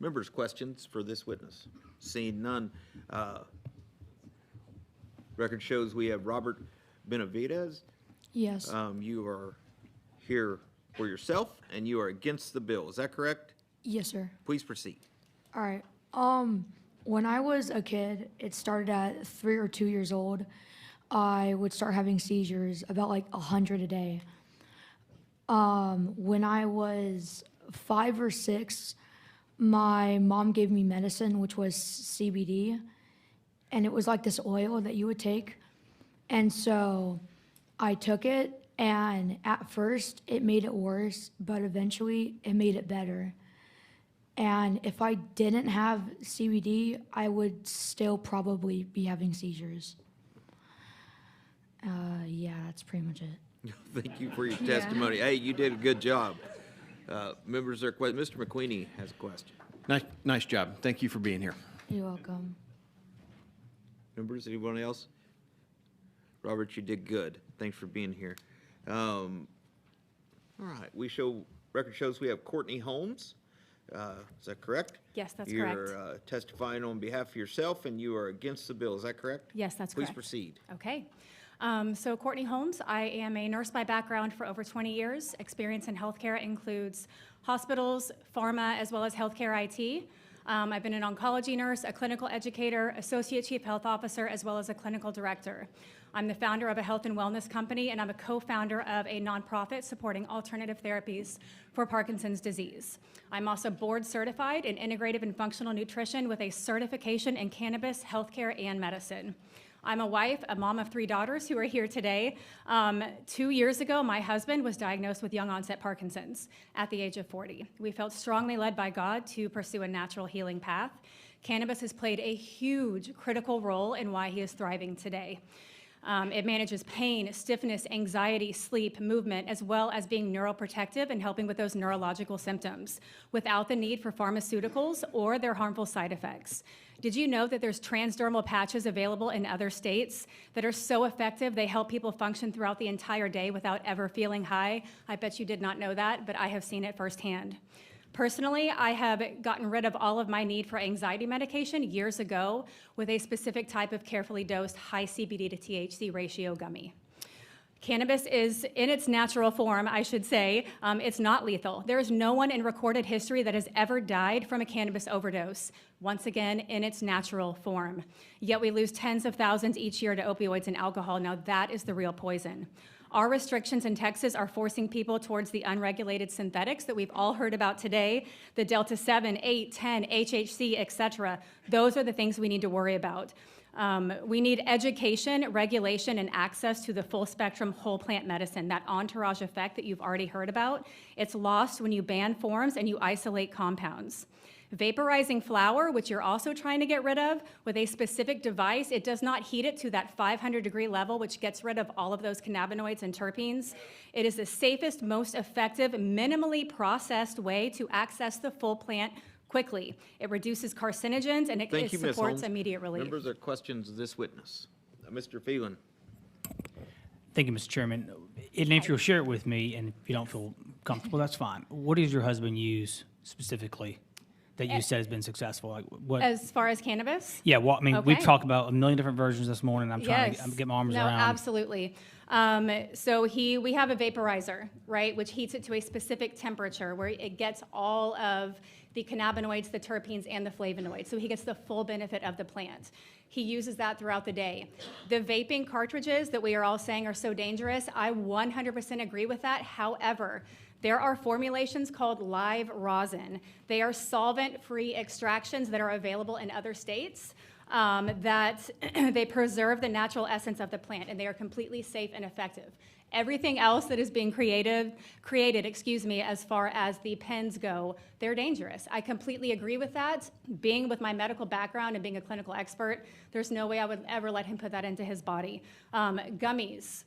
Members, questions for this witness? Seeing none. Record shows we have Robert Benavidez. Yes. You are here for yourself, and you are against the bill. Is that correct? Yes, sir. Please proceed. All right. When I was a kid, it started at 3 or 2 years old. I would start having seizures, about like 100 a day. When I was 5 or 6, my mom gave me medicine, which was CBD, and it was like this oil that you would take. And so I took it, and at first it made it worse, but eventually it made it better. And if I didn't have CBD, I would still probably be having seizures. Yeah, that's pretty much it. Thank you for your testimony. Hey, you did a good job. Members, Mr. McQueenie has a question. Nice job. Thank you for being here. You're welcome. Members, anyone else? Robert, you did good. Thanks for being here. All right, record shows we have Courtney Holmes. Is that correct? Yes, that's correct. You're testifying on behalf of yourself, and you are against the bill. Is that correct? Yes, that's Please correct. proceed. Okay. So Courtney Holmes, I am a nurse by background for over 20 years. Experience in healthcare includes hospitals, pharma, as well as healthcare IT. I've been an oncology nurse, a clinical educator, associate chief health officer, as well as a clinical director. I'm the founder of a health and wellness company, and I'm a co-founder of a nonprofit supporting alternative therapies for Parkinson's disease. I'm also board certified in integrative and functional nutrition with a certification in cannabis, healthcare, and medicine. I'm a wife, a mom of 3 daughters who are here today. 2 years ago, my husband was diagnosed with young onset Parkinson's at the age of 40. We felt strongly led by God to pursue a natural healing path. Cannabis has played a huge critical role in why he is thriving today. It manages pain, stiffness, anxiety, sleep, movement, as well as being neuroprotective and helping with those neurological symptoms without the need for pharmaceuticals or their harmful side effects. Did you know that there's transdermal patches available in other states that are so effective they help people function throughout the entire day without ever feeling high? I bet you did not know that, but I have seen it firsthand. Personally, I have gotten rid of all of my need for anxiety medication years ago with a specific type of carefully dosed high CBD to THC ratio gummy. Cannabis is, in its natural form, I should say, it's not lethal. There is no one in recorded history that has ever died from a cannabis overdose, once again, in its natural form. Yet we lose tens of thousands each year to opioids and alcohol. Now that is the real poison. Our restrictions in Texas are forcing people towards the unregulated synthetics that we've all heard about today, the Delta 7, 8, 10, HHC, et cetera. Those are the things we need to worry about. We need education, regulation, and access to the full spectrum whole plant medicine, that entourage effect that you've already heard about. It's lost when you ban forms and you isolate compounds. Vaporizing flour, which you're also trying to get rid of with a specific device, it does not heat it to that 500-degree level, which gets rid of all of those cannabinoids and terpenes. It is the safest, most effective, minimally processed way to access the full plant quickly. It reduces carcinogens and it Thank you, Ms. supports Holmes. immediate relief. Members, are questions of this witness? Mr. Phelan. Thank you, Mr. Chairman. And if you'll share it with me, and if you don't feel comfortable, that's fine. What does your husband use specifically that you said has been successful? Like what? As far as cannabis? Yeah, well, I mean, we've Okay. talked about a million different versions this morning. I'm trying Yes. to get my arms no, around. absolutely. So we have a vaporizer, right, which heats it to a specific temperature where it gets all of the cannabinoids, the terpenes, and the flavonoids. So he gets the full benefit of the plant. He uses that throughout the day. The vaping cartridges that we are all saying are so dangerous, I 100% agree with that. However, there are formulations called live rosin. They are solvent-free extractions that are available in other states. That they preserve the natural essence of the plant, and they are completely safe and effective. Everything else that is being created, as far as the pens go, they're dangerous. I completely agree with that. Being with my medical background and being a clinical expert, there's no way I would ever let him put that into his body. Gummies,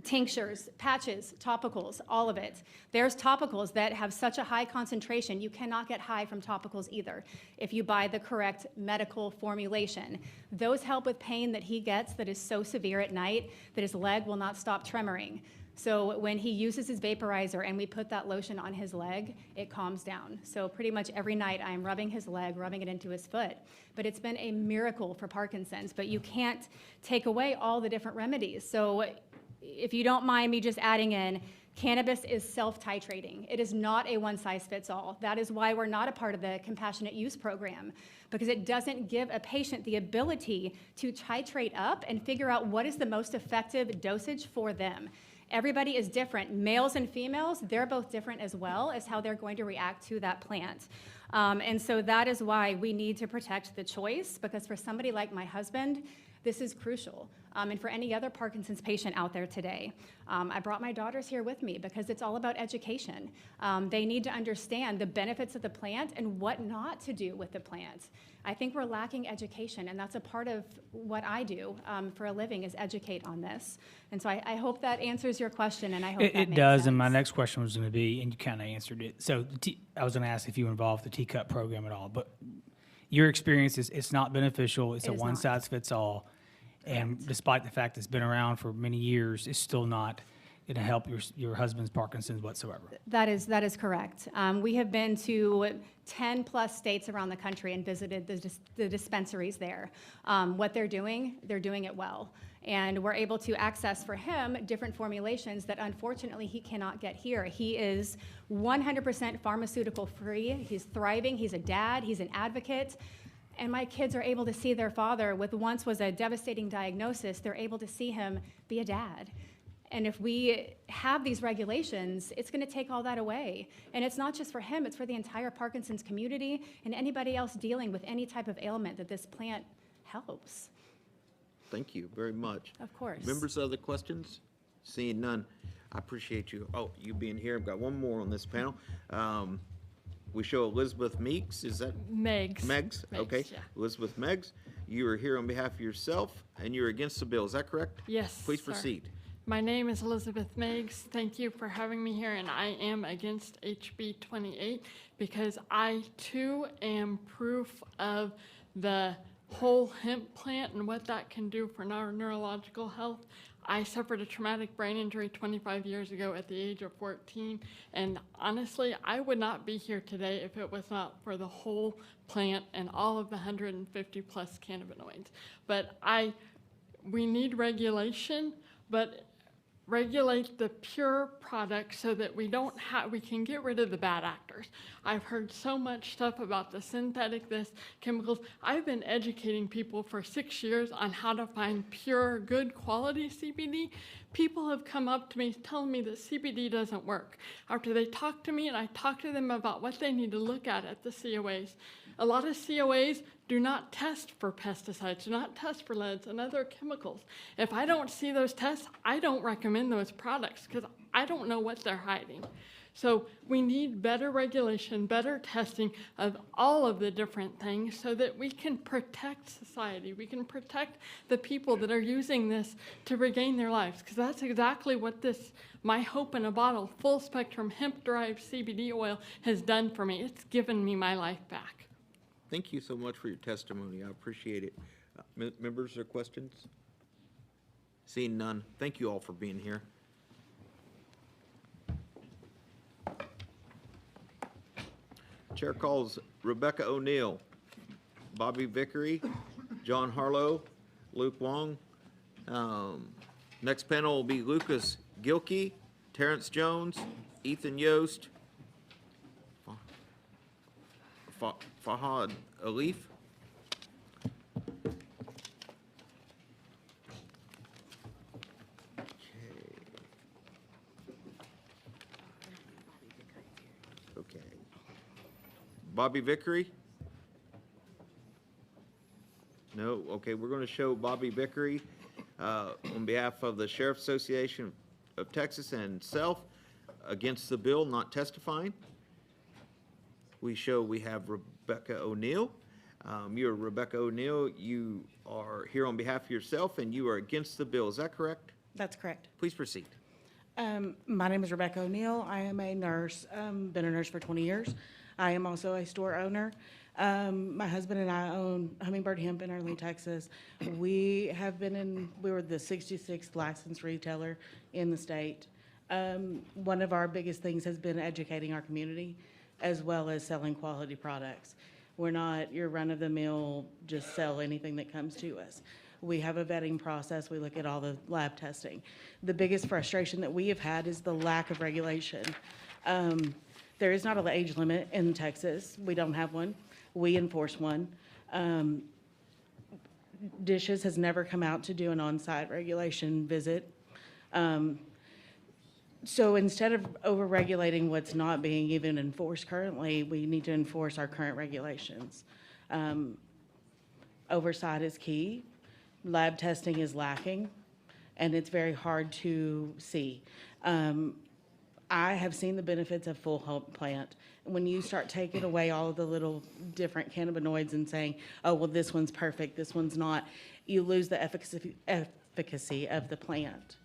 tinctures, patches, topicals, all of it. There's topicals that have such a high concentration, you cannot get high from topicals either if you buy the correct medical formulation. Those help with pain that he gets that is so severe at night that his leg will not stop tremoring. So when he uses his vaporizer and we put that lotion on his leg, it calms down. So pretty much every night I'm rubbing his leg, rubbing it into his foot. But it's been a miracle for Parkinson's, but you can't take away all the different remedies. So if you don't mind me just adding in, cannabis is self-titrating. It is not a one-size-fits-all. That is why we're not a part of the compassionate use program, because it doesn't give a patient the ability to titrate up and figure out what is the most effective dosage for them. Everybody is different. Males and females, they're both different as well as how they're going to react to that plant. And so that is why we need to protect the choice, because for somebody like my husband, this is crucial. And for any other Parkinson's patient out there today. I brought my daughters here with me because it's all about education. They need to understand the benefits of the plant and what not to do with the plant. I think we're lacking education, and that's a part of what I do for a living is educate on this. And so I hope that answers your question, and I hope that It makes does, sense. and my next question was going to be, and you kind of answered it. So I was going to ask if you were involved with the Teacup program at all, but your experience is it's not beneficial. It's It a is not. one-size-fits-all. And despite the fact it's been around for many years, it's still not going to help your husband's Parkinson's whatsoever. That is correct. We have been to 10 plus states around the country and visited the dispensaries there. What they're doing it well. And we're able to access for him different formulations that unfortunately he cannot get here. He is 100% pharmaceutical free. He's thriving. He's a dad. He's an advocate. And my kids are able to see their father with once was a devastating diagnosis. They're able to see him be a dad. And if we have these regulations, it's going to take all that away. And it's not just for him, it's for the entire Parkinson's community and anybody else dealing with any type of ailment that this plant helps. Thank you very much. Of course. Members, other questions? Seeing none, I appreciate you. Oh, you being here. I've got one more on this panel. We show Elizabeth Meeks. Is that? Meggs. Meggs, okay. Yeah. Elizabeth Meggs, you are here on behalf of yourself, and you're against the bill. Is that correct? Yes. Please sir. proceed. My name is Elizabeth Meggs. Thank you for having me here, and I am against HB 28 because I too am proof of the whole hemp plant and what that can do for our neurological health. I suffered a traumatic brain injury 25 years ago at the age of 14, and honestly, I would not be here today if it was not for the whole plant and all of the 150 plus cannabinoids. But we need regulation, but regulate the pure product so that we can get rid of the bad actors. I've heard so much stuff about the synthetic chemicals. I've been educating people for 6 years on how to find pure, good quality CBD. People have come up to me telling me that CBD doesn't work. After they talk to me and I talk to them about what they need to look at the COAs. A lot of COAs do not test for pesticides, do not test for leads and other chemicals. If I don't see those tests, I don't recommend those products because I don't know what they're hiding. So we need better regulation, better testing of all of the different things so that we can protect society. We can protect the people that are using this to regain their lives, because that's exactly what this My Hope in a Bottle full spectrum hemp-derived CBD oil has done for me. It's given me my life back. Thank you so much for your testimony. I appreciate it. Members or questions? Seeing none, thank you all for being here. Chair calls Rebecca O'Neill, Bobby Vickery, John Harlow, Luke Wong. Next panel will be Lucas Gilkey, Terrence Jones, Ethan Yost, Fahad Alif. Okay. Bobby Vickery? No? Okay, we're going to show Bobby Vickery on behalf of the Sheriff Association of Texas and self against the bill, not testifying. We have Rebecca O'Neill. You're Rebecca O'Neill. You are here on behalf of yourself, and you are against the bill. Is that correct? That's correct. Please proceed. My name is Rebecca O'Neill. I am a nurse, been a nurse for 20 years. I am also a store owner. My husband and I own Hummingbird Hemp in Arlene, Texas. We were the 66th licensed retailer in the state. One of our biggest things has been educating our community as well as selling quality products. We're not your run-of-the-mill, just sell anything that comes to us. We have a vetting process. We look at all the lab testing. The biggest frustration that we have had is the lack of regulation. There is not an age limit in Texas. We don't have one. We enforce one. Dishes has never come out to do an on-site regulation visit. So instead of over-regulating what's not being even enforced currently, we need to enforce our current regulations. Oversight is key. Lab testing is lacking, and it's very hard to see. I have seen the benefits of full hemp plant. When you start taking away all of the little different cannabinoids and saying, oh, well, this one's perfect, this one's not, you lose the efficacy of the plant.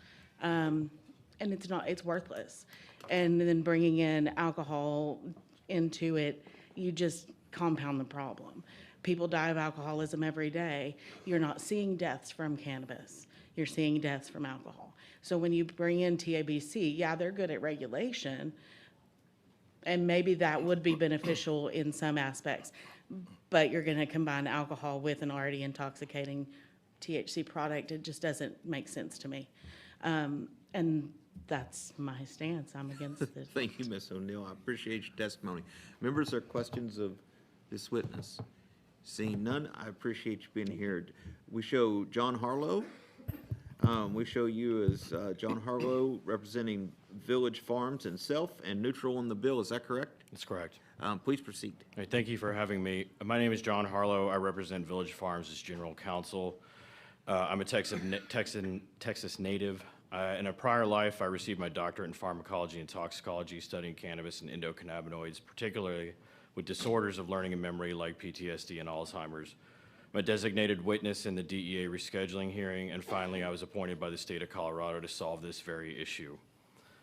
And it's worthless. And then bringing in alcohol into it, you just compound the problem. People die of alcoholism every day. You're not seeing deaths from cannabis. You're seeing deaths from alcohol. So when you bring in TABC, yeah, they're good at regulation, and maybe that would be beneficial in some aspects, but you're going to combine alcohol with an already intoxicating THC product. It just doesn't make sense to me. And that's my stance. I'm against it. Thank you, Ms. O'Neill. I appreciate your testimony. Members, are questions of this witness? Seeing none, I appreciate you being here. We show John Harlow. We show you as John Harlow representing Village Farms and self and neutral on the bill. Is that correct? That's correct. Please proceed. All right, thank you for having me. My name is John Harlow. I represent Village Farms as general counsel. I'm a Texas native. In a prior life, I received my doctorate in pharmacology and toxicology, studying cannabis and endocannabinoids, particularly with disorders of learning and memory like PTSD and Alzheimer's. I'm a designated witness in the DEA rescheduling hearing, and finally, I was appointed by the state of Colorado to solve this very issue.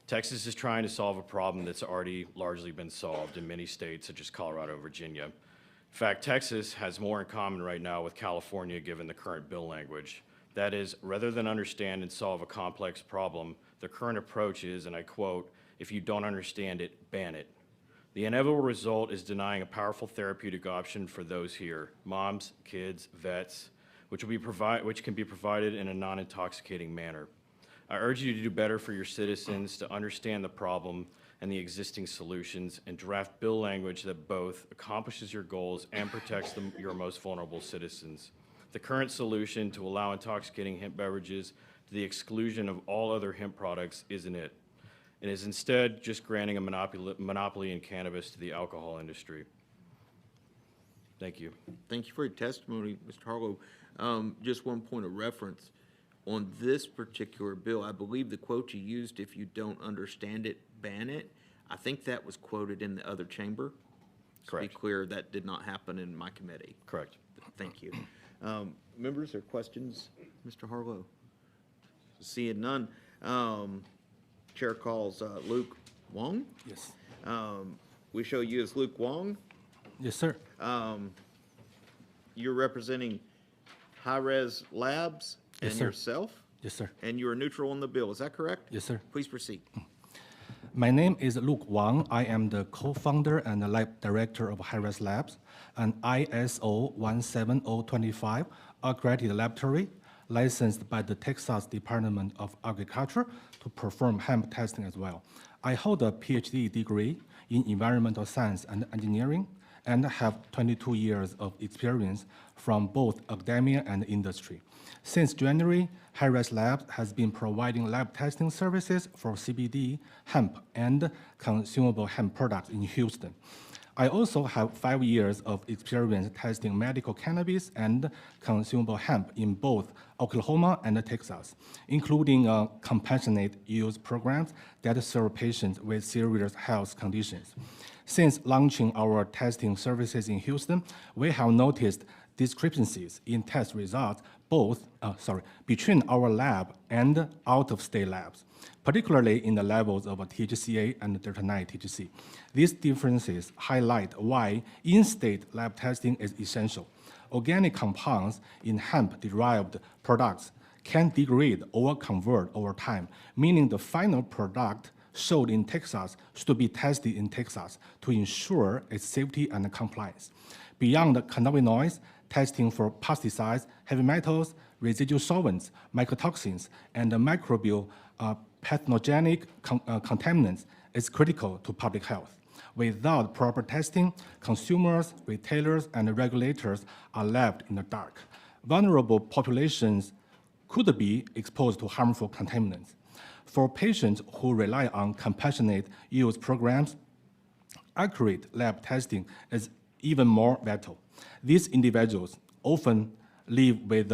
Texas is trying to solve a problem that's already largely been solved in many states, such as Colorado and Virginia. In fact, Texas has more in common right now with California, given the current bill language. That is, rather than understand and solve a complex problem, the current approach is, and I quote, "If you don't understand it, ban it." The inevitable result is denying a powerful therapeutic option for those here, moms, kids, vets, which can be provided in a non-intoxicating manner. I urge you to do better for your citizens, to understand the problem and the existing solutions, and draft bill language that both accomplishes your goals and protects your most vulnerable citizens. The current solution to allow intoxicating hemp beverages to the exclusion of all other hemp products isn't it. It is instead just granting a monopoly in cannabis to the alcohol industry. Thank you. Thank you for your testimony, Mr. Harlow. Just one point of reference. On this particular bill, I believe the quote you used, "If you don't understand it, ban it," I think that was quoted in the other chamber. Correct. To be clear, that did not happen in my committee. Correct. Thank you. Members or questions, Mr. Harlow? Seeing none, Chair calls Luke Wong. Yes. We show you as Luke Wong. Yes, sir. You're representing Hi-Res Labs Yes, and sir. yourself, Yes, sir. and you are neutral on the bill. Is that correct? Yes, sir. Please proceed. My name is Luke Wang. I am the co-founder and the lab director of Hi-Res Labs, an ISO 17025 accredited laboratory licensed by the Texas Department of Agriculture to perform hemp testing as well. I hold a PhD degree in environmental science and engineering and have 22 years of experience from both academia and industry. Since January, Hi-Res Labs has been providing lab testing services for CBD, hemp, and consumable hemp products in Houston. I also have 5 years of experience testing medical cannabis and consumable hemp in both Oklahoma and Texas, including compassionate use programs that serve patients with serious health conditions. Since launching our testing services in Houston, we have noticed discrepancies in test results between our lab and out-of-state labs, particularly in the levels of THCA and Delta 9 THC. These differences highlight why in-state lab testing is essential. Organic compounds in hemp-derived products can degrade or convert over time, meaning the final product sold in Texas should be tested in Texas to ensure its safety and compliance. Beyond cannabinoids, testing for pesticides, heavy metals, residual solvents, mycotoxins, and microbial pathogenic contaminants is critical to public health. Without proper testing, consumers, retailers, and regulators are left in the dark. Vulnerable populations could be exposed to harmful contaminants. For patients who rely on compassionate use programs, accurate lab testing is even more vital. These individuals often live with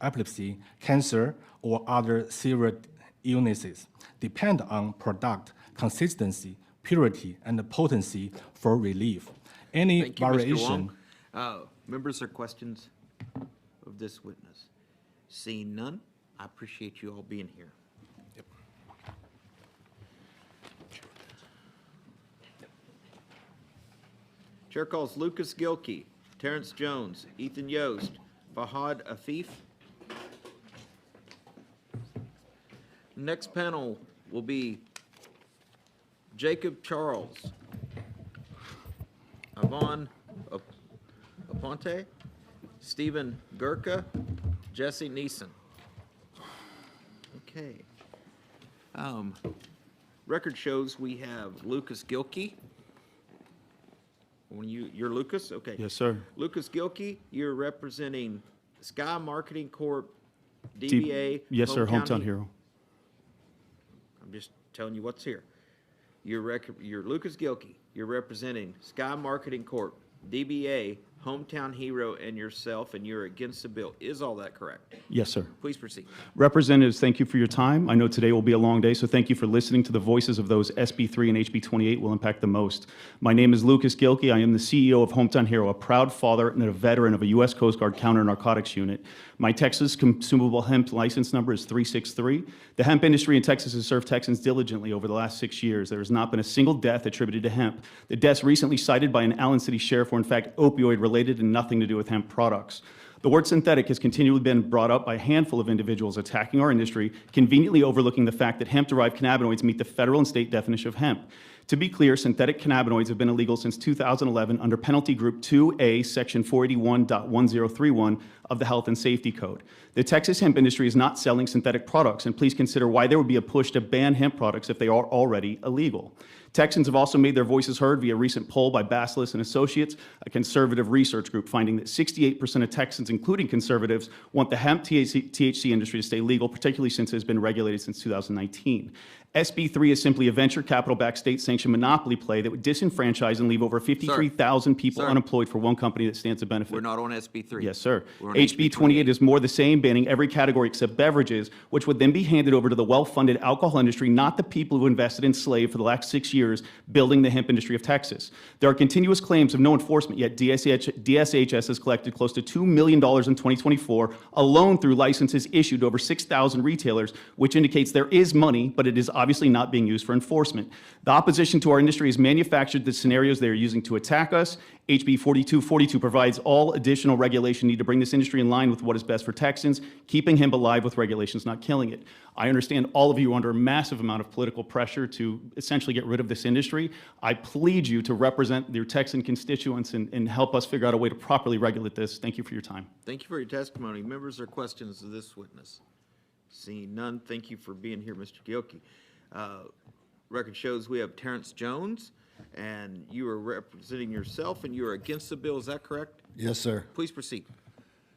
epilepsy, cancer, or other serious illnesses, depend on product consistency, purity, and potency for relief. Any Thank you, variation. Mr. Wong. Members or questions of this witness? Seeing none, I appreciate you all being here. Chair calls Lucas Gilkey, Terrence Jones, Ethan Yost, Fahad Afif. Next panel will be Jacob Charles, Avon Aponte, Stephen Gurka, Jesse Neeson. Okay. Record shows we have Lucas Gilkey. You're Lucas? Okay. Yes, sir. Lucas Gilkey, you're representing Sky Marketing Corp, DBA. Yes, sir, Hometown County. Hero. I'm just telling you what's here. You're Lucas Gilkey. You're representing Sky Marketing Corp, DBA, Hometown Hero, and yourself, and you're against the bill. Is all that correct? Yes, sir. Please proceed. Representatives, thank you for your time. I know today will be a long day, so thank you for listening to the voices of those SB3 and HB 28 will impact the most. My name is Lucas Gilkey. I am the CEO of Hometown Hero, a proud father and a veteran of a U.S. Coast Guard counter-narcotics unit. My Texas consumable hemp license number is 363. The hemp industry in Texas has served Texans diligently over the last 6 years. There has not been a single death attributed to hemp. The deaths recently cited by an Allen City sheriff were in fact opioid-related and nothing to do with hemp products. The word synthetic has continually been brought up by a handful of individuals attacking our industry, conveniently overlooking the fact that hemp-derived cannabinoids meet the federal and state definition of hemp. To be clear, synthetic cannabinoids have been illegal since 2011 under Penalty Group 2A, Section 481.1031 of the Health and Safety Code. The Texas hemp industry is not selling synthetic products, and please consider why there would be a push to ban hemp products if they are already illegal. Texans have also made their voices heard via a recent poll by Baselice Associates, a conservative research group, finding that 68% of Texans, including conservatives, want the hemp THC industry to stay legal, particularly since it has been regulated since 2019. SB 3 is simply a venture capital-backed state-sanctioned monopoly play that would disenfranchise and leave over 53,000 people unemployed for one company that stands to benefit. We're not on SB 3. Yes, sir. We're on HB 28 is more the same, banning every category except beverages, which would then be handed over to the well-funded alcohol industry, not the people who invested in slave for the last 6 years building the hemp industry of Texas. There are continuous claims of no enforcement, yet DSHS has collected close to $2 million in 2024 alone through licenses issued to over 6,000 retailers, which indicates there is money, but it is obviously not being used for enforcement. The opposition to our industry has manufactured the scenarios they are using to attack us. HB 4242 provides all additional regulation needed to bring this industry in line with what is best for Texans, keeping hemp alive with regulations, not killing it. I understand all of you are under a massive amount of political pressure to essentially get rid of this industry. I plead you to represent your Texan constituents and help us figure out a way to properly regulate this. Thank you for your time. Thank you for your testimony. Members or questions of this witness? Seeing none, thank you for being here, Mr. Gilkey. Record shows we have Terrence Jones, and you are representing yourself, and you are against the bill. Is that correct? Yes, sir. Please proceed.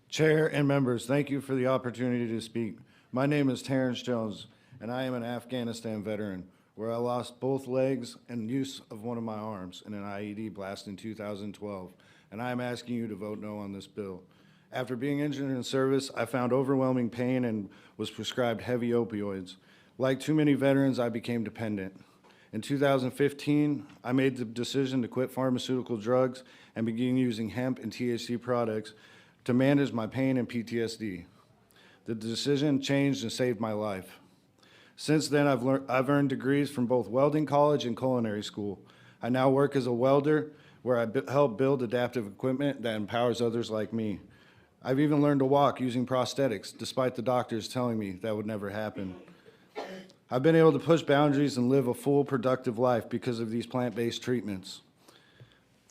Chair and members, thank you for the opportunity to speak. My name is Terrence Jones, and I am an Afghanistan veteran where I lost both legs and use of one of my arms in an IED blast in 2012, and I am asking you to vote no on this bill. After being injured in service, I found overwhelming pain and was prescribed heavy opioids. Like too many veterans, I became dependent. In 2015, I made the decision to quit pharmaceutical drugs and begin using hemp and THC products to manage my pain and PTSD. The decision changed and saved my life. Since then, I've earned degrees from both welding college and culinary school. I now work as a welder where I help build adaptive equipment that empowers others like me. I've even learned to walk using prosthetics, despite the doctors telling me that would never happen. I've been able to push boundaries and live a full, productive life because of these plant-based treatments.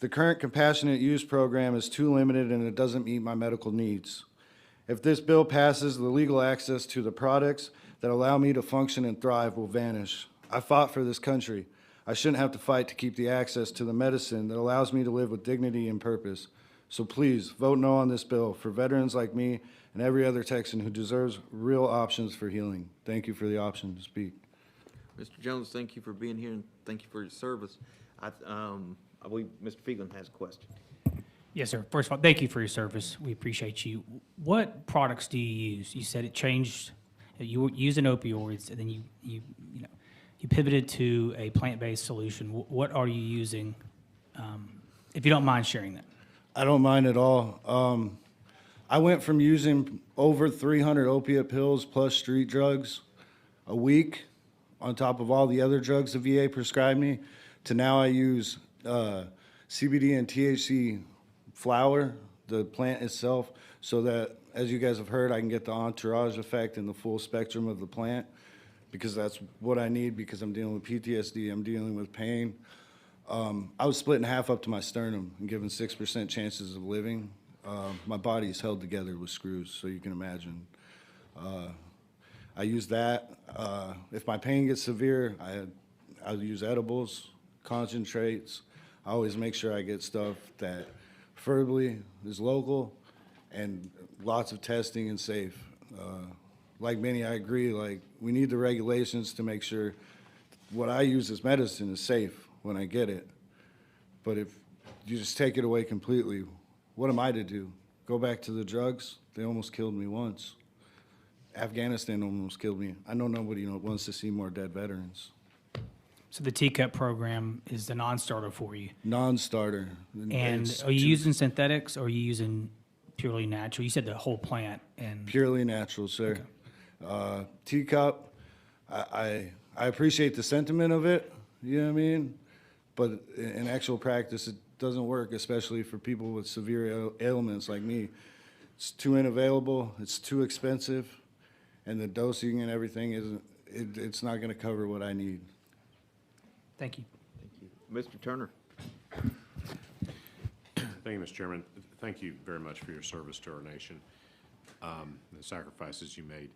The current compassionate use program is too limited and it doesn't meet my medical needs. If this bill passes, the legal access to the products that allow me to function and thrive will vanish. I fought for this country. I shouldn't have to fight to keep the access to the medicine that allows me to live with dignity and purpose. So please, vote no on this bill for veterans like me and every other Texan who deserves real options for healing. Thank you for the option to speak. Mr. Jones, thank you for being here, and thank you for your service. I believe Mr. Feegan has a question. Yes, sir. First of all, thank you for your service. We appreciate you. What products do you use? You said it changed. You were using opioids, and then you pivoted to a plant-based solution. What are you using? If you don't mind sharing that. I don't mind at all. I went from using over 300 opiate pills plus street drugs a week on top of all the other drugs the VA prescribed me to now I use CBD and THC flower, the plant itself, so that, as you guys have heard, I can get the entourage effect and the full spectrum of the plant because that's what I need because I'm dealing with PTSD, I'm dealing with pain. I was split in half up to my sternum and given 6% chances of living. My body is held together with screws, so you can imagine. I use that. If my pain gets severe, I'll use edibles, concentrates. I always make sure I get stuff that preferably is local and lots of testing and safe. Like many, I agree, like we need the regulations to make sure what I use as medicine is safe when I get it. But if you just take it away completely, what am I to do? Go back to the drugs? They almost killed me once. Afghanistan almost killed me. I know nobody wants to see more dead veterans. So the Teacup program is the non-starter for you. Non-starter. And are you using synthetics or are you using purely natural? You said the whole plant. And purely natural, sir. Okay. Teacup, I appreciate the sentiment of it, you know what I mean? But in actual practice, it doesn't work, especially for people with severe ailments like me. It's too unavailable, it's too expensive, and the dosing and everything it's not going to cover what I need. Thank you. Mr. Turner. Thank you, Mr. Chairman. Thank you very much for your service to our nation, the sacrifices you made.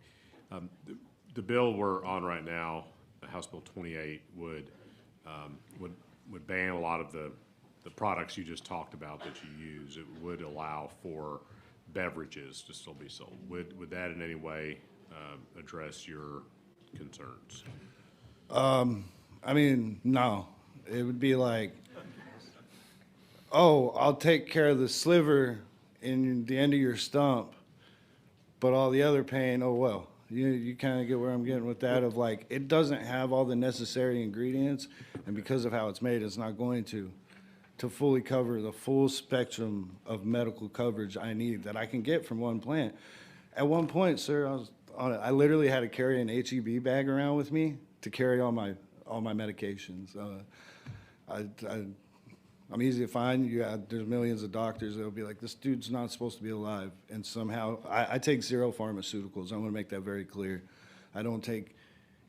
The bill we're on right now, House Bill 28, would ban a lot of the products you just talked about that you use. It would allow for beverages to still be sold. Would that in any way address your concerns? I mean, no. It would be like, oh, I'll take care of the sliver in the end of your stump, but all the other pain, oh well. You kind of get where I'm getting with that of like, it doesn't have all the necessary ingredients, and because of how it's made, it's not going to fully cover the full spectrum of medical coverage I need that I can get from one plant. At one point, sir, I literally had to carry an HEB bag around with me to carry all my medications. I'm easy to find. There's millions of doctors that'll be like, this dude's not supposed to be alive. And somehow, I take zero pharmaceuticals. I want to make that very clear. I don't take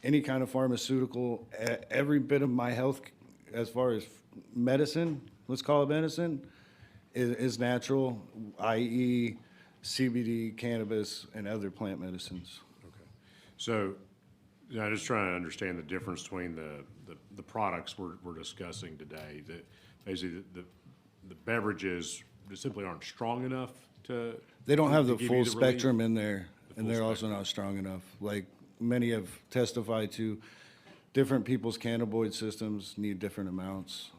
any kind of pharmaceutical. Every bit of my health, as far as medicine, let's call it medicine, is natural, i.e. CBD, cannabis, and other plant medicines. Okay. So I'm just trying to understand the difference between the products we're discussing today. That basically the beverages simply aren't strong enough to. They don't have the give full you spectrum relief? in there, and they're also not strong enough. Like many have testified to, different people's cannabinoid systems need different amounts.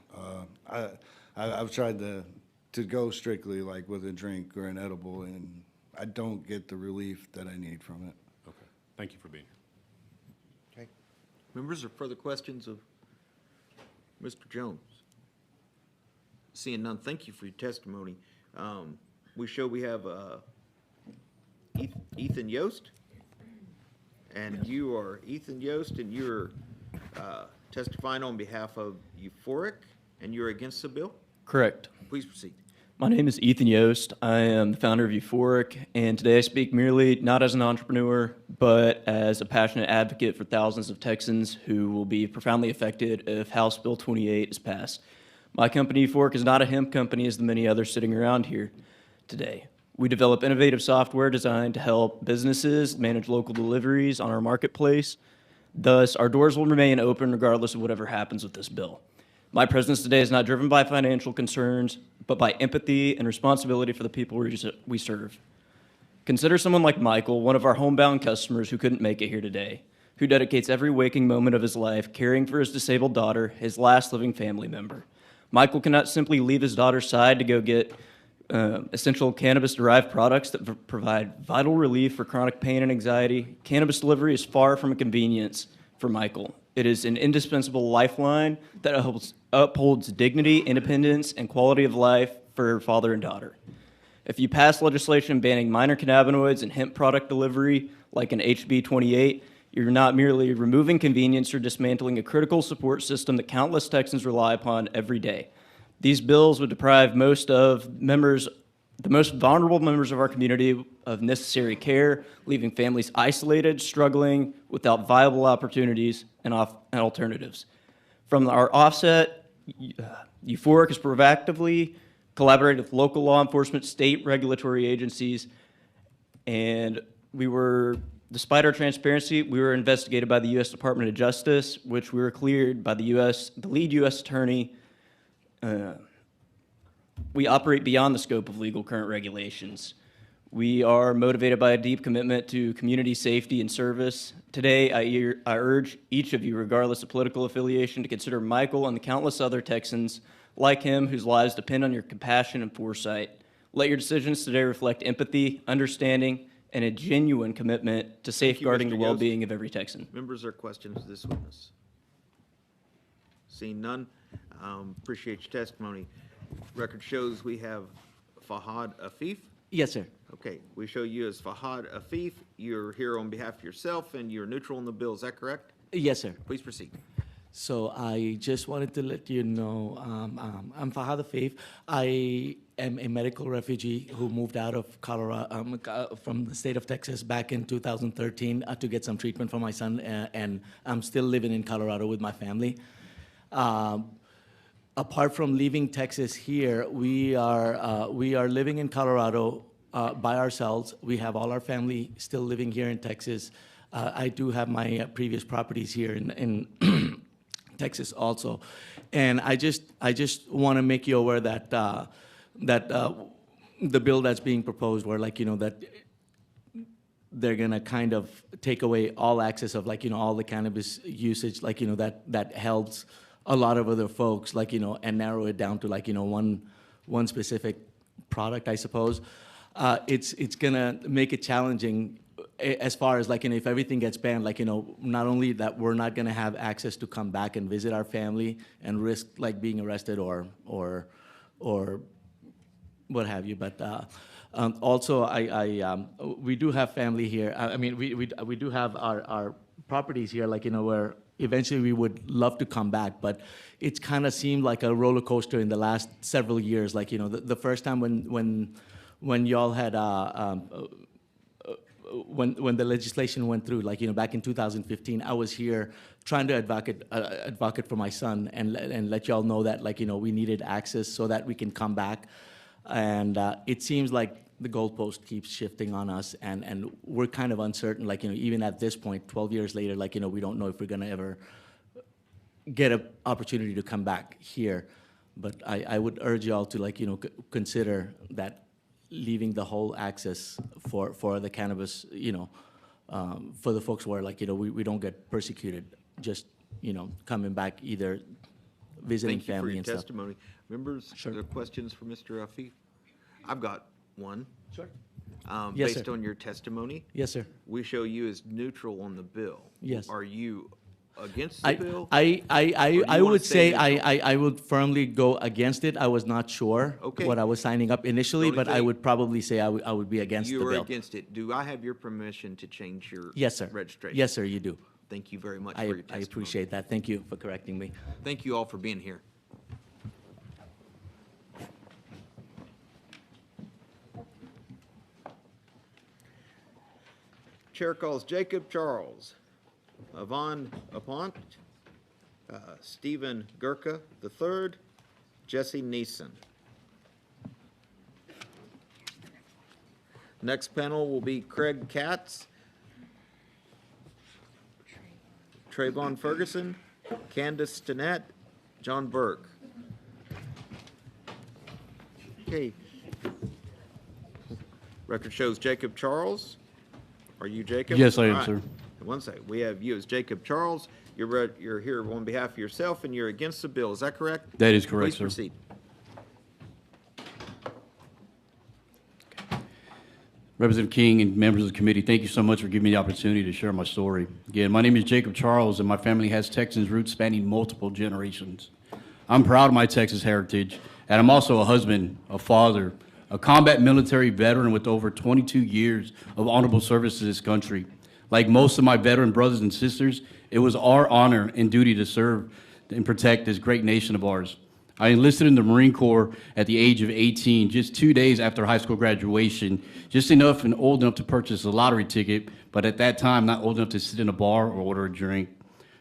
I've tried to go strictly like with a drink or an edible, and I don't get the relief that I need from it. Okay. Thank you for being here. Okay. Members, are further questions of Mr. Jones? Seeing none, thank you for your testimony. We have Ethan Yost, and you are Ethan Yost, and you're testifying on behalf of Euphoric, and you're against the bill? Correct. Please proceed. My name is Ethan Yost. I am the founder of Euphoric, and today I speak merely not as an entrepreneur, but as a passionate advocate for thousands of Texans who will be profoundly affected if House Bill 28 is passed. My company, Euphoric, is not a hemp company as the many others sitting around here today. We develop innovative software designed to help businesses manage local deliveries on our marketplace. Thus, our doors will remain open regardless of whatever happens with this bill. My presence today is not driven by financial concerns, but by empathy and responsibility for the people we serve. Consider someone like Michael, one of our homebound customers who couldn't make it here today, who dedicates every waking moment of his life caring for his disabled daughter, his last living family member. Michael cannot simply leave his daughter's side to go get essential cannabis-derived products that provide vital relief for chronic pain and anxiety. Cannabis delivery is far from a convenience for Michael. It is an indispensable lifeline that upholds dignity, independence, and quality of life for father and daughter. If you pass legislation banning minor cannabinoids and hemp product delivery, like an HB 28, you're not merely removing convenience, you're dismantling a critical support system that countless Texans rely upon every day. These bills would deprive the most vulnerable members of our community of necessary care, leaving families isolated, struggling, without viable opportunities and alternatives. From our offset, Euphoric has proactively collaborated with local law enforcement, state regulatory agencies, and despite our transparency, we were investigated by the U.S. Department of Justice, which we were cleared by the lead U.S. attorney. We operate beyond the scope of legal current regulations. We are motivated by a deep commitment to community safety and service. Today, I urge each of you, regardless of political affiliation, to consider Michael and the countless other Texans like him whose lives depend on your compassion and foresight. Let your decisions today reflect empathy, understanding, and a genuine commitment to safeguarding the well-being of every Texan. Members, are questions of this witness? Seeing none, appreciate your testimony. Record shows we have Fahad Afif. Yes, sir. Okay, we show you as Fahad Afif. You're here on behalf of yourself, and you're neutral in the bill. Is that correct? Yes, sir. Please proceed. So I just wanted to let you know, I'm Fahad Afif. I am a medical refugee who moved out of Colorado, from the state of Texas back in 2013 to get some treatment for my son, and I'm still living in Colorado with my family. apart from leaving Texas here, we are living in Colorado by ourselves. We have all our family still living here in Texas. I do have my previous properties here in Texas also, and I just want to make you aware that the bill that's being proposed, where that they're gonna kind of take away all access of all the cannabis usage, that helps a lot of other folks, and narrow it down to one specific product, I suppose. It's gonna make it challenging as far as if everything gets banned, not only that we're not gonna have access to come back and visit our family and risk being arrested or what have you, but also we do have family here. I mean, we do have our properties here, where eventually we would love to come back, but it's kind of seemed like a roller coaster in the last several years. The first time when y'all had when the legislation went through, back in 2015, I was here trying to advocate for my son and let y'all know that we needed access so that we can come back. And it seems like the goalpost keeps shifting on us, and we're kind of uncertain. Even at this point, 12 years later, we don't know if we're gonna ever get an opportunity to come back here. But I would urge y'all to consider that, leaving the whole access for the cannabis, for the folks where we don't get persecuted, just coming back, either visiting family and stuff. Thank you for your testimony. Members, Sure. there are questions for Mr. Afif? I've got one. Sure. Yes, Based sir. on your testimony, Yes, sir. we show you as neutral on the bill. Yes. Are you against the bill? I wanna would stay say I would firmly go against it. I was not sure Okay. what I was signing up initially, Only but I thing- would probably say I would be against the You are bill. against it. Do I have your permission to change your Yes, sir. registration? Yes, sir, you do. Thank you very much for your I testimony. appreciate that. Thank you for correcting me. Thank you all for being here. Chair calls Jacob Charles, Yvonne Apont, Stephen Gurka III, Jesse Neeson. Next panel will be Craig Katz, Trayvon Ferguson, Candace Stinnett, John Burke. Okay. Record shows Jacob Charles. Are you Jacob? Yes, I am, All right. sir. One second. We have you as Jacob Charles. You're here on behalf of yourself, and you're against the bill. Is that correct? That is correct, Please sir. proceed. Representative King and members of the committee, thank you so much for giving me the opportunity to share my story. Again, my name is Jacob Charles, and my family has Texan roots spanning multiple generations. I'm proud of my Texas heritage, and I'm also a husband, a father, a combat military veteran with over 22 years of honorable service to this country. Like most of my veteran brothers and sisters, it was our honor and duty to serve and protect this great nation of ours. I enlisted in the Marine Corps at the age of 18, just 2 days after high school graduation, just enough and old enough to purchase a lottery ticket, but at that time not old enough to sit in a bar or order a drink.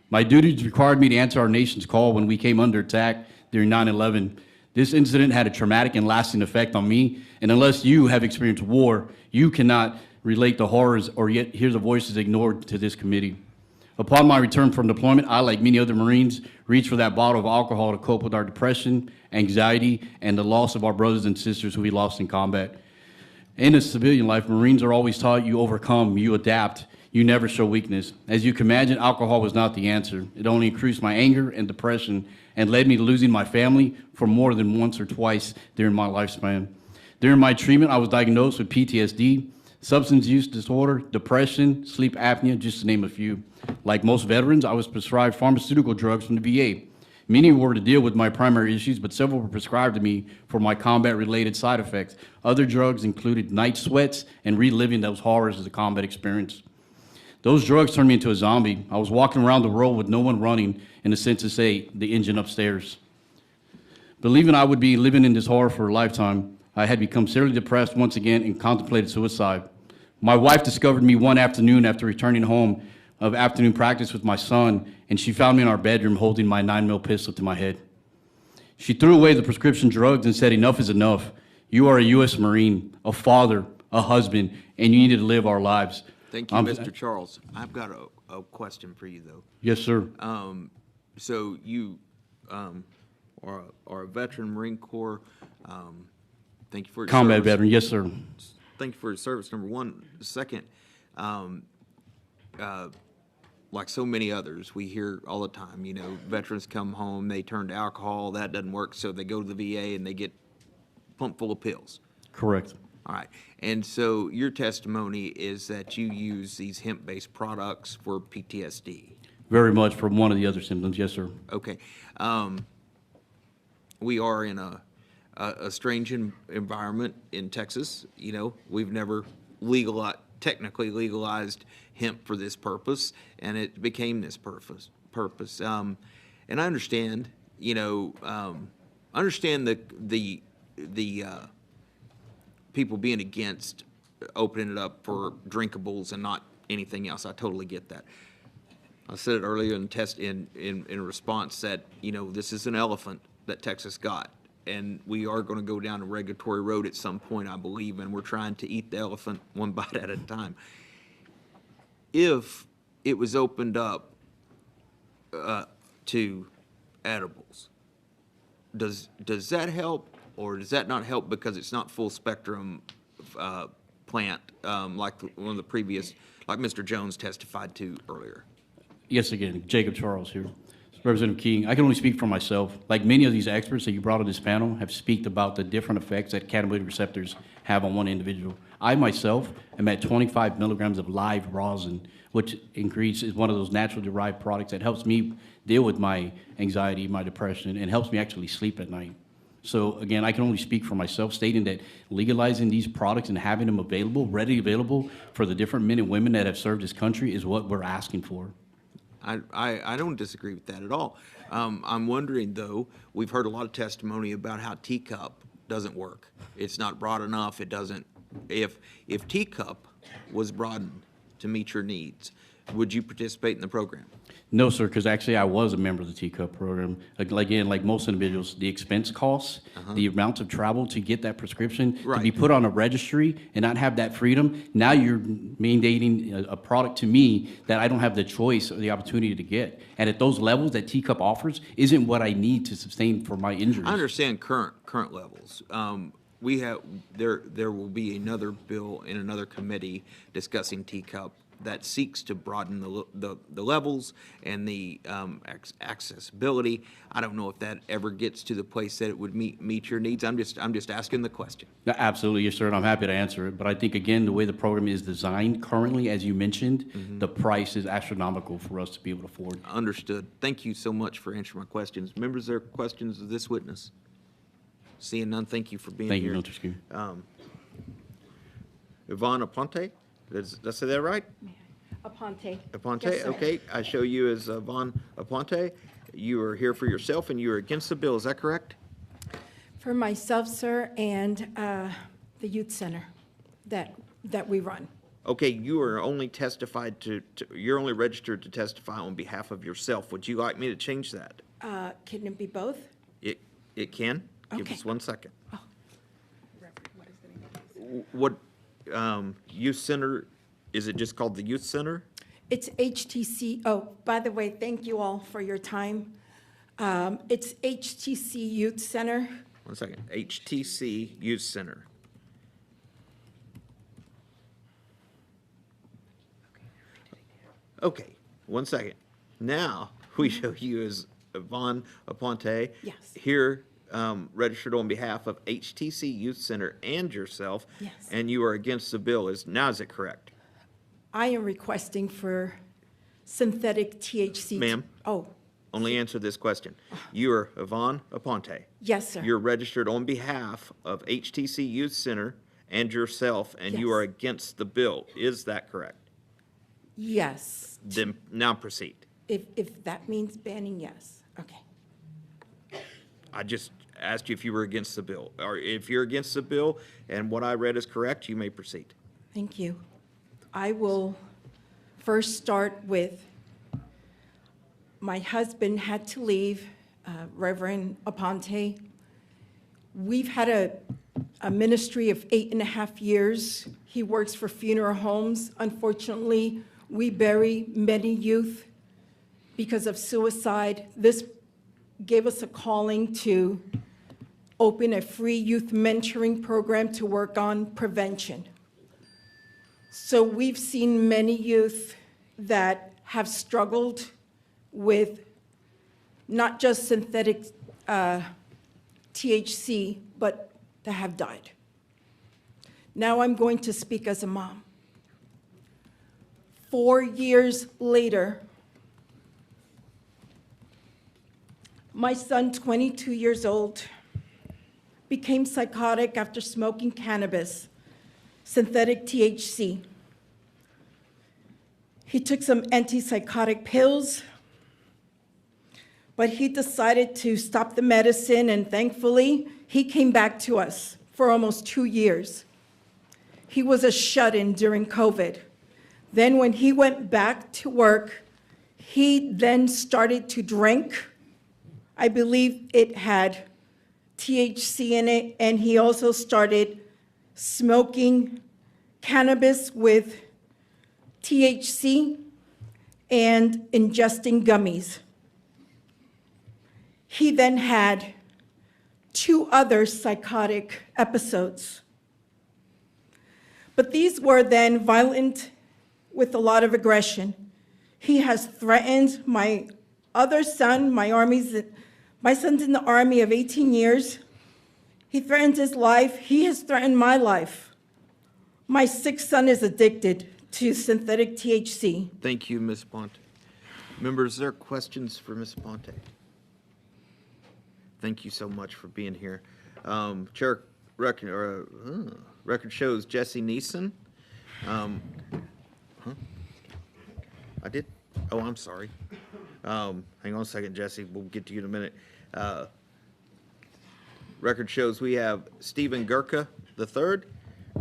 My duties required me to answer our nation's call when we came under attack during 9/11. This incident had a traumatic and lasting effect on me, and unless you have experienced war, you cannot relate the horrors or yet hear the voices ignored to this committee. Upon my return from deployment, I, like many other Marines, reached for that bottle of alcohol to cope with our depression, anxiety, and the loss of our brothers and sisters who we lost in combat. In a civilian life, Marines are always taught you overcome, you adapt, you never show weakness. As you can imagine, alcohol was not the answer. It only increased my anger and depression and led me to losing my family for more than once or twice during my lifespan. During my treatment, I was diagnosed with PTSD, substance use disorder, depression, sleep apnea, just to name a few. Like most veterans, I was prescribed pharmaceutical drugs from the VA. Many were to deal with my primary issues, but several were prescribed to me for my combat-related side effects. Other drugs included night sweats and reliving those horrors of the combat experience. Those drugs turned me into a zombie. I was walking around the world with no one running, in a sense to say, the engine upstairs. Believing I would be living in this horror for a lifetime, I had become seriously depressed once again and contemplated suicide. My wife discovered me one afternoon after returning home of afternoon practice with my son, and she found me in our bedroom holding my 9mm pistol to my head. She threw away the prescription drugs and said, enough is enough. You are a U.S. Marine, a father, a husband, and you need to live our lives. Thank you, Mr. Charles. I've got a question for you, though. Yes, sir. So you are a veteran Marine Corps. Thank you for your Combat service. veteran, yes, sir. Thank you for your service, number one. Second, like so many others, we hear all the time, you know, veterans come home, they turn to alcohol, that doesn't work, so they go to the VA and they get pumped full of pills. Correct. All right. And so your testimony is that you use these hemp-based products for PTSD. Very much for one of the other symptoms, yes, sir. Okay. We are in a strange environment in Texas. You know, we've never technically legalized hemp for this purpose, and it became this purpose. And I understand, you know, the people being against opening it up for drinkables and not anything else. I totally get that. I said it earlier in response that, you know, this is an elephant that Texas got, and we are going to go down a regulatory road at some point, I believe, and we're trying to eat the elephant one bite at a time. If it was opened up to edibles, does that help, or does that not help because it's not full spectrum plant like one of the previous, like Mr. Jones testified to earlier? Yes, again, Jacob Charles here. Representative King, I can only speak for myself. Like many of these experts that you brought on this panel have speak about the different effects that cannabinoid receptors have on one individual. I myself am at 25 milligrams of live rosin, which is one of those natural derived products that helps me deal with my anxiety, my depression, and helps me actually sleep at night. So again, I can only speak for myself, stating that legalizing these products and having them available, readily available for the different men and women that have served this country is what we're asking for. I don't disagree with that at all. I'm wondering, though, we've heard a lot of testimony about how teacup doesn't work. It's not broad enough. It doesn't. If teacup was broadened to meet your needs, would you participate in the program? No, sir, because actually I was a member of the Teacup program. Again, like most individuals, the expense costs, the amount of travel to get that prescription, to be put on a registry and not have that freedom, now you're mandating a product to me that I don't have the choice or the opportunity to get. And at those levels that Teacup offers isn't what I need to sustain for my injuries. I understand current levels. There will be another bill in another committee discussing teacup that seeks to broaden the levels and the accessibility. I don't know if that ever gets to the place that it would meet your needs. I'm just asking the question. Absolutely, yes, sir, and I'm happy to answer it. But I think, again, the way the program is designed currently, as you mentioned, the price is astronomical for us to be able to afford. Understood. Thank you so much for answering my questions. Members, there are questions of this witness? Seeing none, thank you for being here. Thank you, Mr. Skew. Yvonne Aponte, did I say that right? Aponte. Aponte, Yes, sir. okay. I show you as Yvonne Aponte. You are here for yourself and you are against the bill, is that correct? For myself, sir, and the youth center that we run. Okay, you are only you're only registered to testify on behalf of yourself. Would you like me to change that? Can it be both? It can? Give Okay. us 1 second. What youth center, is it just called the youth center? It's HTC. Oh, by the way, thank you all for your time. It's HTC Youth Center. 1 second, HTC Youth Center. Okay, 1 second. Now, we show you as Yvonne Aponte. Yes. Here, registered on behalf of HTC Youth Center and yourself. Yes. And you are against the bill. Is it correct? I am requesting for synthetic THC. Ma'am? Oh, Only answer this question. You are Yvonne Aponte. yes, sir. You're registered on behalf of HTC Youth Center and yourself, and you Yes. are against the bill. Is that correct? Yes. Then now proceed. If that means banning, yes. Okay. I just asked you if you were against the bill. Or if you're against the bill and what I read is correct, you may proceed. Thank you. I will first start with my husband had to leave Reverend Aponte. We've had a ministry of 8.5 years. He works for funeral homes. Unfortunately, we bury many youth because of suicide. This gave us a calling to open a free youth mentoring program to work on prevention. So we've seen many youth that have struggled with not just synthetic THC, but that have died. Now I'm going to speak as a mom. 4 years later, my son, 22 years old, became psychotic after smoking cannabis, synthetic THC. He took some antipsychotic pills, but he decided to stop the medicine, and thankfully, he came back to us for almost 2 years. He was a shut-in during COVID. Then when he went back to work, he then started to drink. I believe it had THC in it, and he also started smoking cannabis with THC and ingesting gummies. He then had 2 other psychotic episodes. But these were then violent with a lot of aggression. He has threatened my other son, my son's in the Army of 18 years. He threatened his life. He has threatened my life. My 6th son is addicted to synthetic THC. Thank you, Ms. Ponte. Members, there are questions for Ms. Ponte. Thank you so much for being here. Chair, record shows Jesse Neeson. I did? Oh, I'm sorry. Hang on a second, Jesse. We'll get to you in a minute. Record shows we have Stephen Gurka III.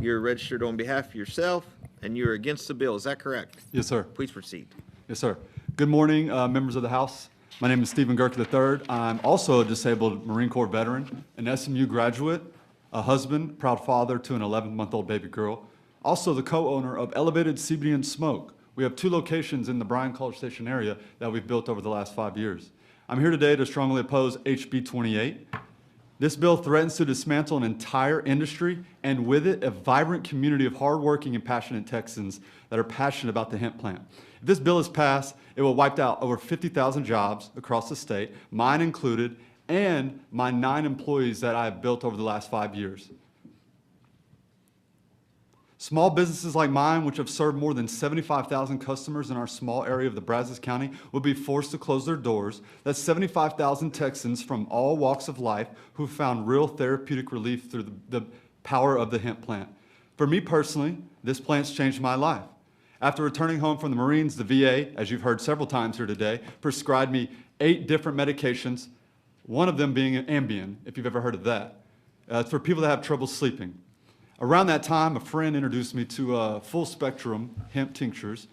You're registered on behalf of yourself, and you're against the bill. Is that correct? Yes, sir. Please proceed. Yes, sir. Good morning, members of the House. My name is Stephen Gurka III. I'm also a disabled Marine Corps veteran, an SMU graduate, a husband, proud father to an 11-month-old baby girl, also the co-owner of Elevated CBD and Smoke. We have 2 locations in the Bryan College Station area that we've built over the last 5 years. I'm here today to strongly oppose HB 28. This bill threatens to dismantle an entire industry and with it a vibrant community of hardworking and passionate Texans that are passionate about the hemp plant. If this bill is passed, it will wipe out over 50,000 jobs across the state, mine included, and my 9 employees that I have built over the last 5 years. Small businesses like mine, which have served more than 75,000 customers in our small area of the Brazos County, will be forced to close their doors. That's 75,000 Texans from all walks of life who found real therapeutic relief through the power of the hemp plant. For me personally, this plant's changed my life. After returning home from the Marines, the VA, as you've heard several times here today, prescribed me 8 different medications, one of them being Ambien, if you've ever heard of that. It's for people that have trouble sleeping. Around that time, a friend introduced me to full spectrum hemp tinctures,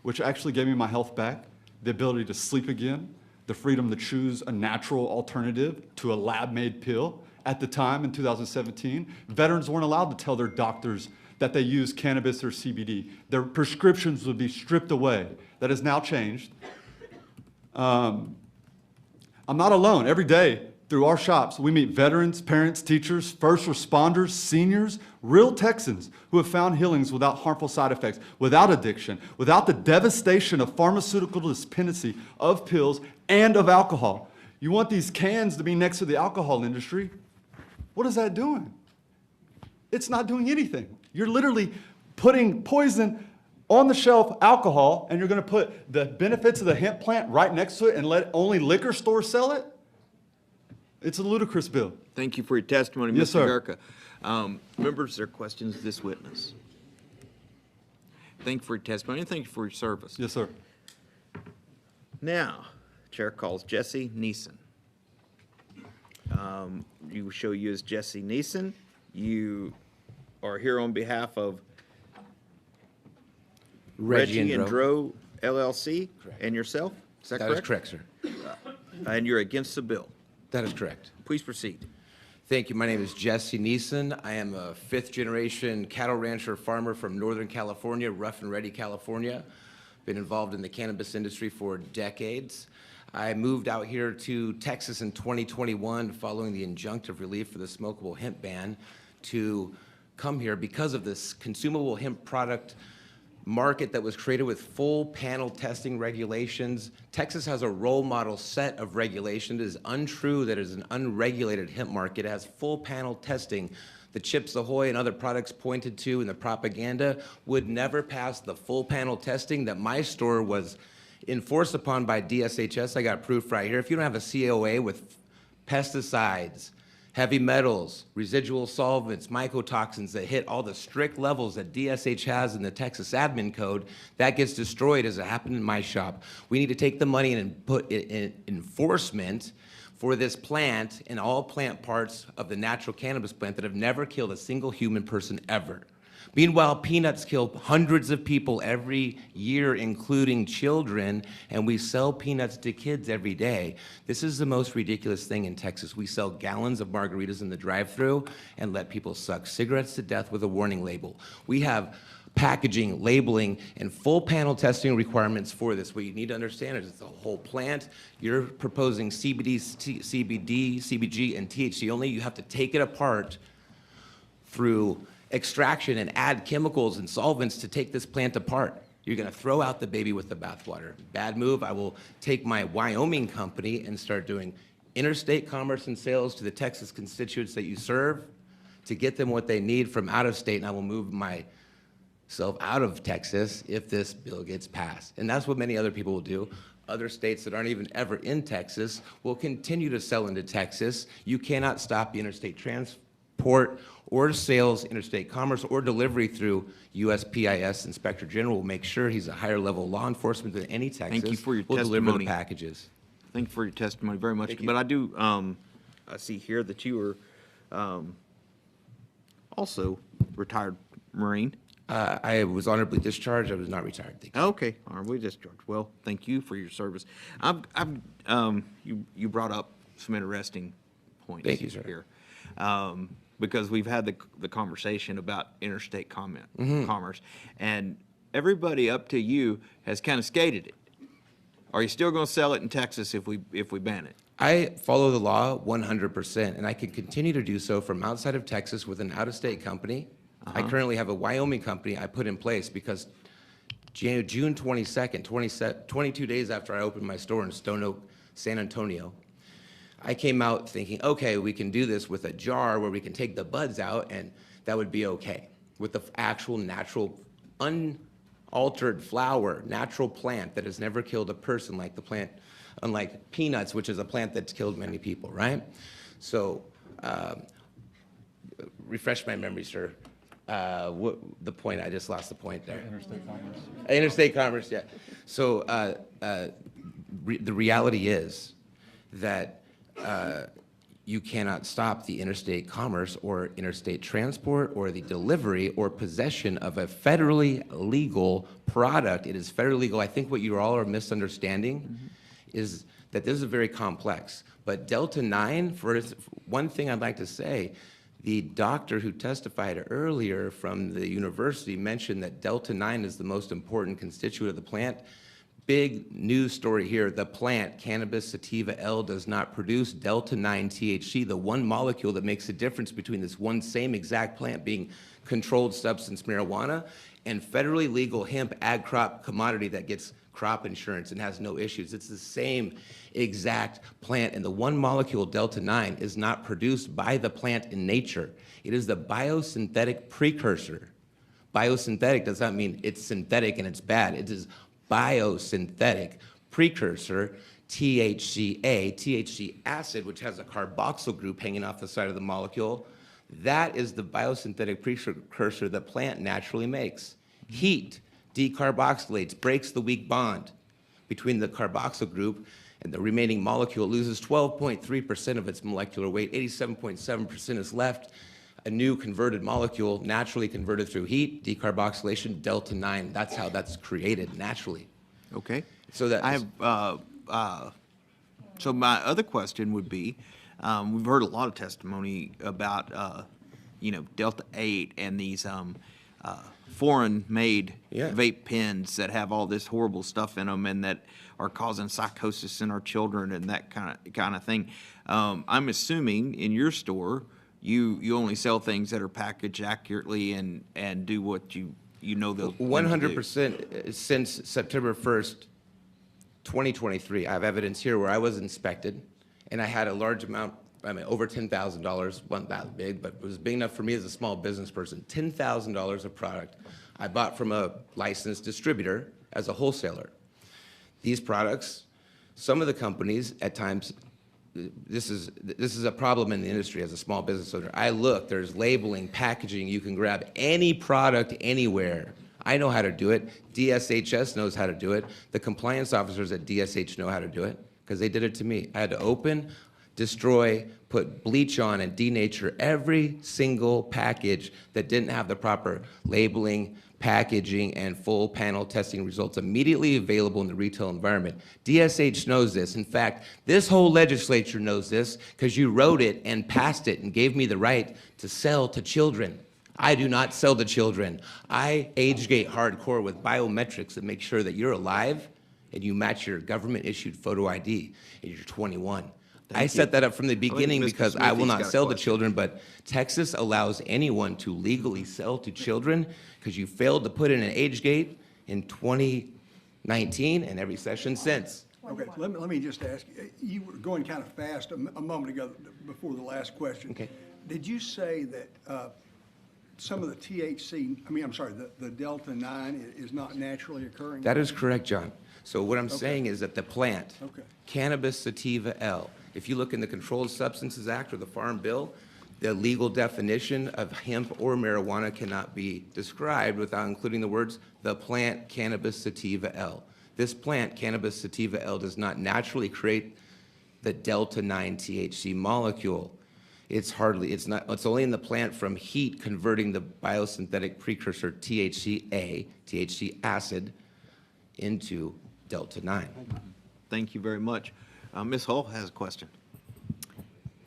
which actually gave me my health back, the ability to sleep again, the freedom to choose a natural alternative to a lab-made pill. At the time, in 2017, veterans weren't allowed to tell their doctors that they use cannabis or CBD. Their prescriptions would be stripped away. That has now changed. I'm not alone. Every day, through our shops, we meet veterans, parents, teachers, first responders, seniors, real Texans who have found healings without harmful side effects, without addiction, without the devastation of pharmaceutical dependency of pills and of alcohol. You want these cans to be next to the alcohol industry? What is that doing? It's not doing anything. You're literally putting poison on the shelf, alcohol, and you're going to put the benefits of the hemp plant right next to it and let only liquor stores sell it? It's a ludicrous bill. Thank you for your testimony, Yes, Mr. sir. Gurka. Members, there are questions of this witness. Thank you for your testimony and thank you for your service. Yes, sir. Now, Chair calls Jesse Neeson. You will show you as Jesse Neeson. You are here on behalf of Reggie and LLC and yourself. Is that correct? That is correct, sir. And you're against the bill. That is correct. Please proceed. Thank you. My name is Jesse Neeson. I am a fifth-generation cattle rancher farmer from Northern California, Rough and Ready, California. Been involved in the cannabis industry for decades. I moved out here to Texas in 2021 following the injunctive relief for the smokable hemp ban to come here because of this consumable hemp product market that was created with full panel testing regulations. Texas has a role model set of regulations. It is untrue that it is an unregulated hemp market. It has full panel testing. The Chips Ahoy and other products pointed to in the propaganda would never pass the full panel testing that my store was enforced upon by DSHS. I got proof right here. If you don't have a COA with pesticides, heavy metals, residual solvents, mycotoxins that hit all the strict levels that DSH has in the Texas admin code, that gets destroyed as it happened in my shop. We need to take the money and put it in enforcement for this plant and all plant parts of the natural cannabis plant that have never killed a single human person ever. Meanwhile, peanuts kill hundreds of people every year, including children, and we sell peanuts to kids every day. This is the most ridiculous thing in Texas. We sell gallons of margaritas in the drive-thru and let people suck cigarettes to death with a warning label. We have packaging, labeling, and full panel testing requirements for this. What you need to understand is it's a whole plant. You're proposing CBD, CBD, CBG, and THC only. You have to take it apart through extraction and add chemicals and solvents to take this plant apart. You're gonna throw out the baby with the bathwater. Bad move. I will take my Wyoming company and start doing interstate commerce and sales to the Texas constituents that you serve to get them what they need from out of state, and I will move myself out of Texas if this bill gets passed. And that's what many other people will do. Other states that aren't even ever in Texas will continue to sell into Texas. You cannot stop the interstate transport or sales, interstate commerce, or delivery through USPIS. Inspector General will make sure he's a higher level law enforcement than any Texas. Thank you for your will testimony. deliver the packages. Thank you for your testimony very much. Thank you. But I do, I see here that you were also retired Marine. I was honorably discharged. I was not retired. Thank you. Okay, honorably discharged. Well, thank you for your service. You brought up some interesting points. Thank you, sir. Here. Because we've had the conversation about interstate commerce, and everybody up to you has kind of skated it. Are you still going to sell it in Texas if we ban it? I follow the law 100%, and I can continue to do so from outside of Texas with an out-of-state company. I currently have a Wyoming company I put in place because June 22nd, 22 days after I opened my store in Stone Oak, San Antonio, I came out thinking, okay, we can do this with a jar where we can take the buds out, and that would be okay. With the actual natural, unaltered flower, natural plant that has never killed a person like the plant, unlike peanuts, which is a plant that's killed many people, right? So, refresh my memory, sir. What the point? I just lost the point there. Interstate commerce. Interstate commerce, yeah. So the reality is that you cannot stop the interstate commerce or interstate transport or the delivery or possession of a federally legal product. It is federally legal. I think what you all are misunderstanding is that this is very complex. But Delta 9, for one thing I'd like to say, the doctor who testified earlier from the university mentioned that Delta 9 is the most important constituent of the plant. Big news story here. The plant, cannabis sativa L, does not produce Delta 9 THC, the one molecule that makes the difference between this one same exact plant being controlled substance marijuana and federally legal hemp ag crop commodity that gets crop insurance and has no issues. It's the same exact plant, and the one molecule, Delta 9, is not produced by the plant in nature. It is the biosynthetic precursor. Biosynthetic does not mean it's synthetic and it's bad. It is biosynthetic precursor, THCA, THC acid, which has a carboxyl group hanging off the side of the molecule. That is the biosynthetic precursor the plant naturally makes. Heat decarboxylates, breaks the weak bond between the carboxyl group and the remaining molecule. It loses 12.3% of its molecular weight, 87.7% is left. A new converted molecule, naturally converted through heat, decarboxylation, Delta 9. That's how that's created naturally. Okay. So that I have. So my other question would be, We've heard a lot of testimony about, Delta 8 and these foreign-made vape pens that have all this horrible stuff in them and that are causing psychosis in our children and that kind of thing. I'm assuming in your store, you only sell things that are packaged accurately and do what you know they'll 100% since September 1st, 2023, I have evidence here where I was inspected and I had a large amount, over $10,000, wasn't that big, but it was big enough for me as a small business person, $10,000 of product I bought from a licensed distributor as a wholesaler. These products, some of the companies at times, this is a problem in the industry as a small business owner. I look, there's labeling, packaging, you can grab any product anywhere. I know how to do it. DSHS knows how to do it. The compliance officers at DSH know how to do it because they did it to me. I had to open, destroy, put bleach on, and denature every single package that didn't have the proper labeling, packaging, and full panel testing results immediately available in the retail environment. DSH knows this. In fact, this whole legislature knows this because you wrote it and passed it and gave me the right to sell to children. I do not sell to children. I age-gate hardcore with biometrics that make sure that you're alive and you match your government-issued photo ID and you're 21. I set that up from the beginning because I will not sell to children, but Texas allows anyone to legally sell to children because you failed to put in an age gate in 2019 and every session since. Okay, let me just ask you were going kind of fast a moment ago before the last question. Okay. Did you say that some of the THC, the Delta 9 is not naturally occurring? That is correct, John. So what I'm saying is that the plant, cannabis sativa L, if you look in the Controlled Substances Act or the Farm Bill, the legal definition of hemp or marijuana cannot be described without including the words, the plant cannabis sativa L. This plant, cannabis sativa L, does not naturally create the Delta 9 THC molecule. It's only in the plant from heat converting the biosynthetic precursor THCA, THC acid, into Delta 9. Thank you very much. Ms. Hull has a question.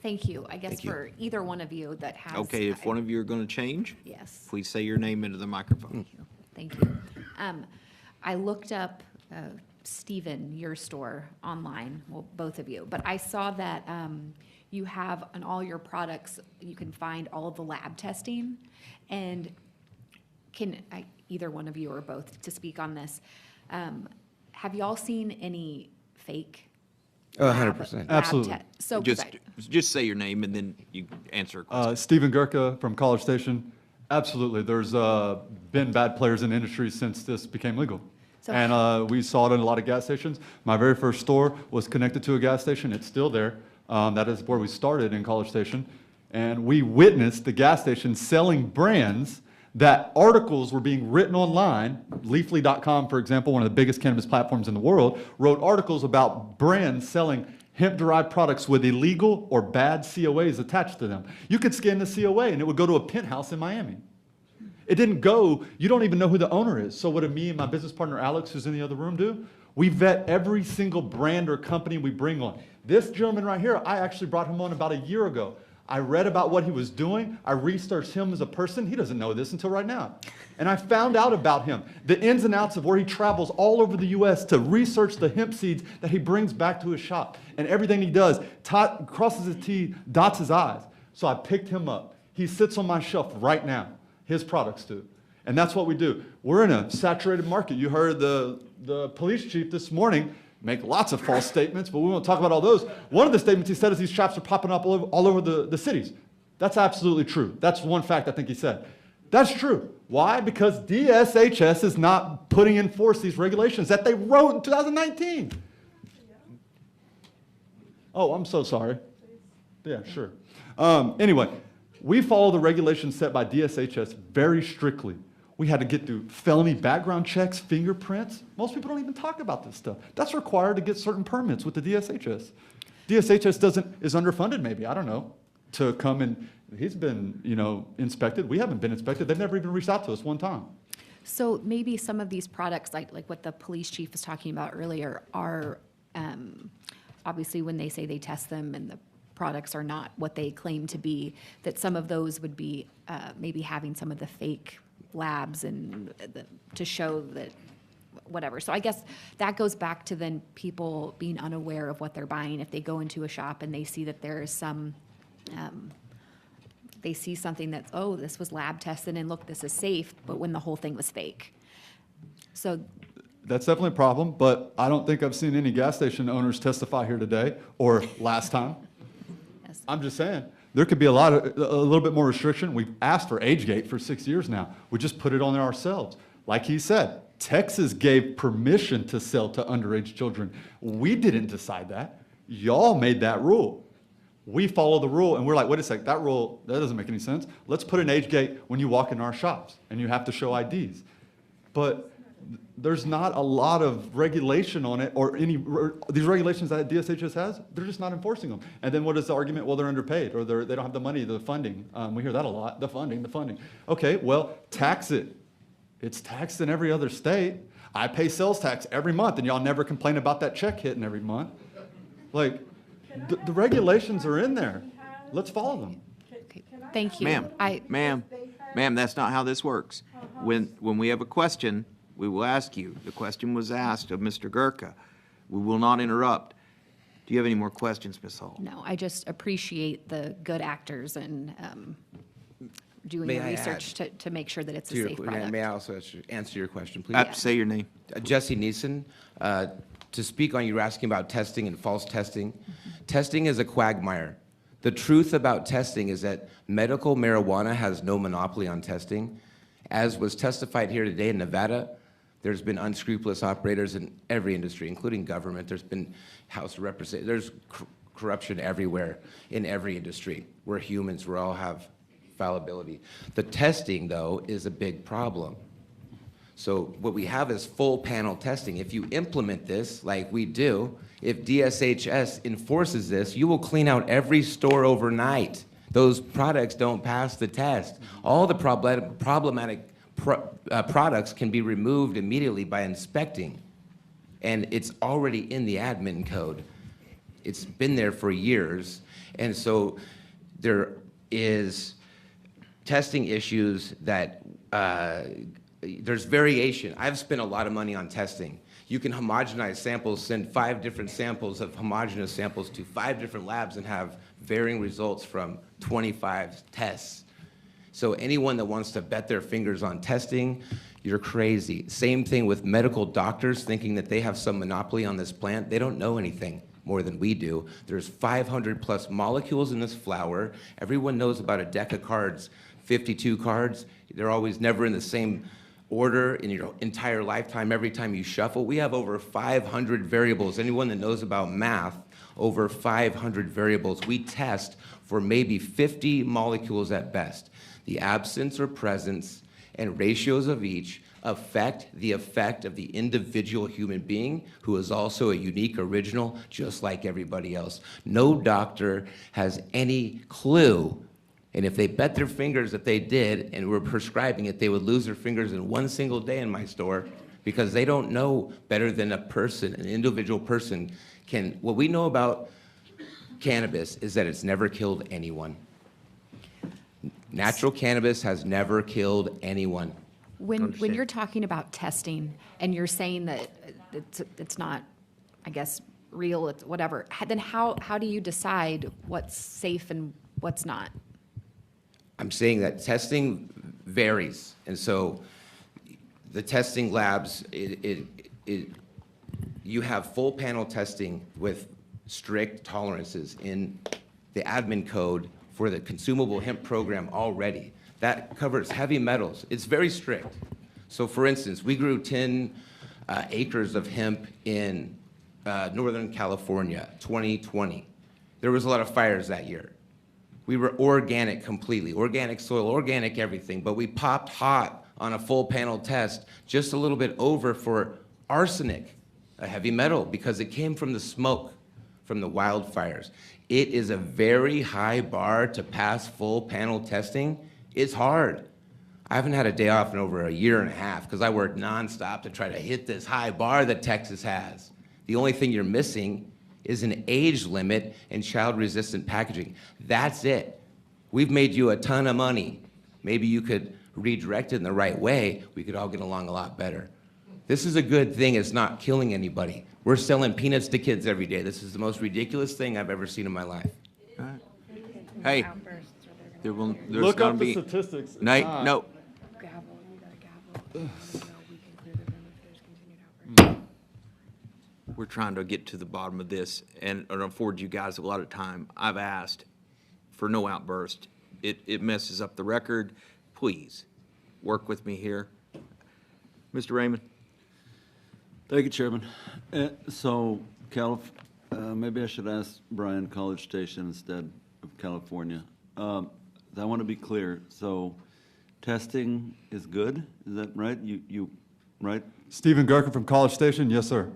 Thank you. I guess for either one of you that has. Okay, if one of you are going to change, yes, please say your name into the microphone. Thank you. I looked up Stephen, your store online, well, both of you, but I saw that you have on all your products, you can find all of the lab testing. And either one of you or both to speak on this, have you all seen any fake? 100%. Absolutely. So just say your name and then you answer a question. Stephen Gurka from College Station. Absolutely. There's been bad players in the industry since this became legal. And we saw it in a lot of gas stations. My very first store was connected to a gas station. It's still there. That is where we started in College Station. And we witnessed the gas station selling brands that articles were being written online. Leafly.com, for example, one of the biggest cannabis platforms in the world, wrote articles about brands selling hemp-derived products with illegal or bad COAs attached to them. You could scan the COA and it would go to a penthouse in Miami. It didn't go, you don't even know who the owner is. So what do me and my business partner Alex, who's in the other room, do? We vet every single brand or company we bring on. This gentleman right here, I actually brought him on about a year ago. I read about what he was doing. I researched him as a person. He doesn't know this until right now. And I found out about him, the ins and outs of where he travels all over the U.S. to research the hemp seeds that he brings back to his shop. And everything he does, crosses his T, dots his I's. So I picked him up. He sits on my shelf right now. His products do. And that's what we do. We're in a saturated market. You heard the police chief this morning make lots of false statements, but we won't talk about all those. One of the statements he said is these shops are popping up all over the cities. That's absolutely true. That's one fact I think he said. That's true. Why? Because DSHS is not putting in force these regulations that they wrote in 2019. Oh, I'm so sorry. Yeah, sure. Anyway, we follow the regulations set by DSHS very strictly. We had to get through felony background checks, fingerprints. Most people don't even talk about this stuff. That's required to get certain permits with the DSHS. DSHS is underfunded maybe, I don't know, to come and, he's been, inspected. We haven't been inspected. They've never even reached out to us one time. So maybe some of these products, like what the police chief was talking about earlier, are obviously when they say they test them and the products are not what they claim to be, that some of those would be maybe having some of the fake labs and to show that whatever. So I guess that goes back to then people being unaware of what they're buying. If they go into a shop and they see that there is some, they see something that's, oh, this was lab tested and look, this is safe, but when the whole thing was fake. So That's definitely a problem, but I don't think I've seen any gas station owners testify here today or last time. I'm just saying, there could be a little bit more restriction. We've asked for age gate for 6 years now. We just put it on there ourselves. Like he said, Texas gave permission to sell to underage children. We didn't decide that. Y'all made that rule. We follow the rule, and we're like, wait a sec, that rule, that doesn't make any sense. Let's put an age gate when you walk in our shops, and you have to show IDs. But there's not a lot of regulation on it, or these regulations that DSHS has, they're just not enforcing them. And then what is the argument? Well, they're underpaid, or they don't have the money, the funding. We hear that a lot, the funding. Okay, well, tax it. It's taxed in every other state. I pay sales tax every month, and y'all never complain about that check hitting every month. Like, the regulations are in there. Let's follow them. thank you. Ma'am, that's not how this works. When we have a question, we will ask you. The question was asked of Mr. Gurka. We will not interrupt. Do you have any more questions, Ms. Hall? No, I just appreciate the good actors and doing the research to make sure that it's a safe product. May I also answer your question, please? Say your name. Jesse Neeson. To speak on, you were asking about testing and false testing. Testing is a quagmire. The truth about testing is that medical marijuana has no monopoly on testing. As was testified here today in Nevada, there's been unscrupulous operators in every industry, including government. There's been House of Representatives. There's corruption everywhere in every industry. We're humans. We all have fallibility. The testing, though, is a big problem. So what we have is full panel testing. If you implement this like we do, if DSHS enforces this, you will clean out every store overnight. Those products don't pass the test. All the problematic products can be removed immediately by inspecting. And it's already in the admin code. It's been there for years. And so there is testing issues that there's variation. I've spent a lot of money on testing. You can homogenize samples, send 5 different samples of homogeneous samples to 5 different labs and have varying results from 25 tests. So anyone that wants to bet their fingers on testing, you're crazy. Same thing with medical doctors thinking that they have some monopoly on this plant. They don't know anything more than we do. There's 500 plus molecules in this flower. Everyone knows about a deck of cards, 52 cards. They're always never in the same order in your entire lifetime. Every time you shuffle, we have over 500 variables. Anyone that knows about math, over 500 variables. We test for maybe 50 molecules at best. The absence or presence and ratios of each affect the effect of the individual human being, who is also a unique original, just like everybody else. No doctor has any clue. And if they bet their fingers that they did and were prescribing it, they would lose their fingers in one single day in my store, because they don't know better than a person, an individual person can. What we know about cannabis is that it's never killed anyone. Natural cannabis has never killed anyone. When you're talking about testing and you're saying that it's not, I guess, real, it's whatever, then how do you decide what's safe and what's not? I'm saying that testing varies. And so the testing labs, you have full panel testing with strict tolerances in the admin code for the consumable hemp program already. That covers heavy metals. It's very strict. So for instance, we grew 10 acres of hemp in Northern California, 2020. There was a lot of fires that year. We were organic completely, organic soil, organic everything, but we popped hot on a full panel test, just a little bit over for arsenic, a heavy metal, because it came from the smoke from the wildfires. It is a very high bar to pass full panel testing. It's hard. I haven't had a day off in over 1.5 years because I worked nonstop to try to hit this high bar that Texas has. The only thing you're missing is an age limit and child-resistant packaging. That's it. We've made you a ton of money. Maybe you could redirect it in the right way. We could all get along a lot better. This is a good thing. It's not killing anybody. We're selling peanuts to kids every day. This is the most ridiculous thing I've ever seen in my life. Hey, there's Look gonna up the be statistics. No. We're trying to get to the bottom of this and afford you guys a lot of time. I've asked for no outburst. It messes up the record. Please, work with me here. Mr. Raymond? Thank you, Chairman. Maybe I should ask Brian College Station instead of California. I want to be clear. So testing is good, is that right? You right? Stephen Gherkin from College Station, yes, sir.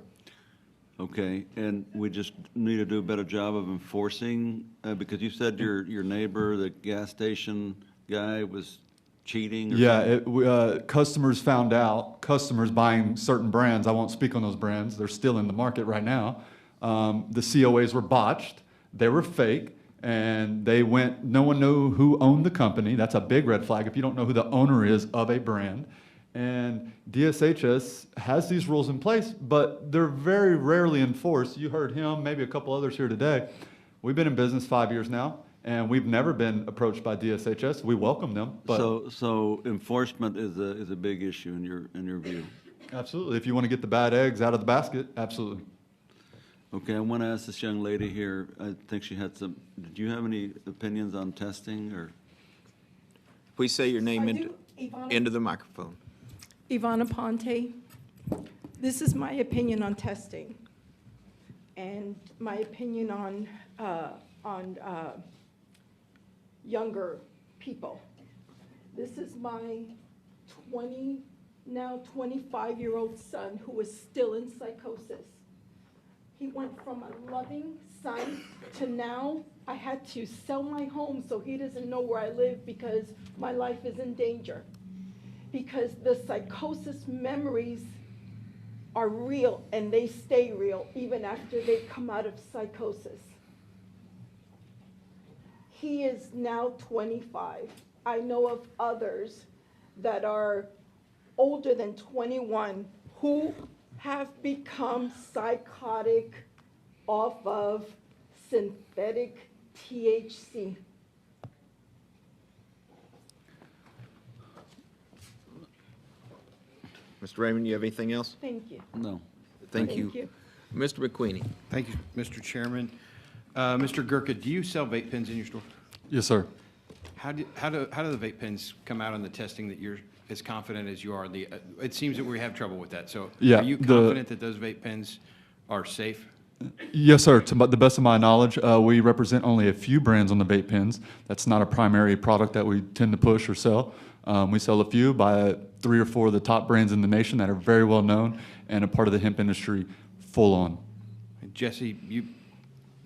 Okay, and we just need to do a better job of enforcing, because you said your neighbor, the gas station guy, was cheating? Or Customers found out, customers buying certain brands, I won't speak on those brands, they're still in the market right now. The COAs were botched, they were fake, and no one knew who owned the company. That's a big red flag if you don't know who the owner is of a brand. And DSHS has these rules in place, but they're very rarely enforced. You heard him, maybe a couple others here today. We've been in business 5 years now, and we've never been approached by DSHS. We welcome them. But so enforcement is a big issue in your view? Absolutely. If you want to get the bad eggs out of the basket, absolutely. Okay, I want to ask this young lady here, I think she had some, did you have any opinions on testing, or? Please say your name into the microphone. Ivana Ponte. This is my opinion on testing and my opinion on younger people. This is my 25-year-old son who is still in psychosis. He went from a loving son to now I had to sell my home so he doesn't know where I live because my life is in danger. Because the psychosis memories are real and they stay real even after they come out of psychosis. He is now 25. I know of others that are older than 21 who have become psychotic off of synthetic THC. Mr. Raymond, you have anything else? Thank you. No. Thank you. Mr. McQueenie. Thank you, Mr. Chairman. Mr. Gurka, do you sell vape pens in your store? Yes, sir. How do the vape pens come out on the testing that you're as confident as you are? It seems that we have trouble with that. So Yeah, are you confident that those vape pens are safe? Yes, sir. To the best of my knowledge, we represent only a few brands on the vape pens. That's not a primary product that we tend to push or sell. We sell a few by 3 or 4 of the top brands in the nation that are very well known and a part of the hemp industry full on. Jesse,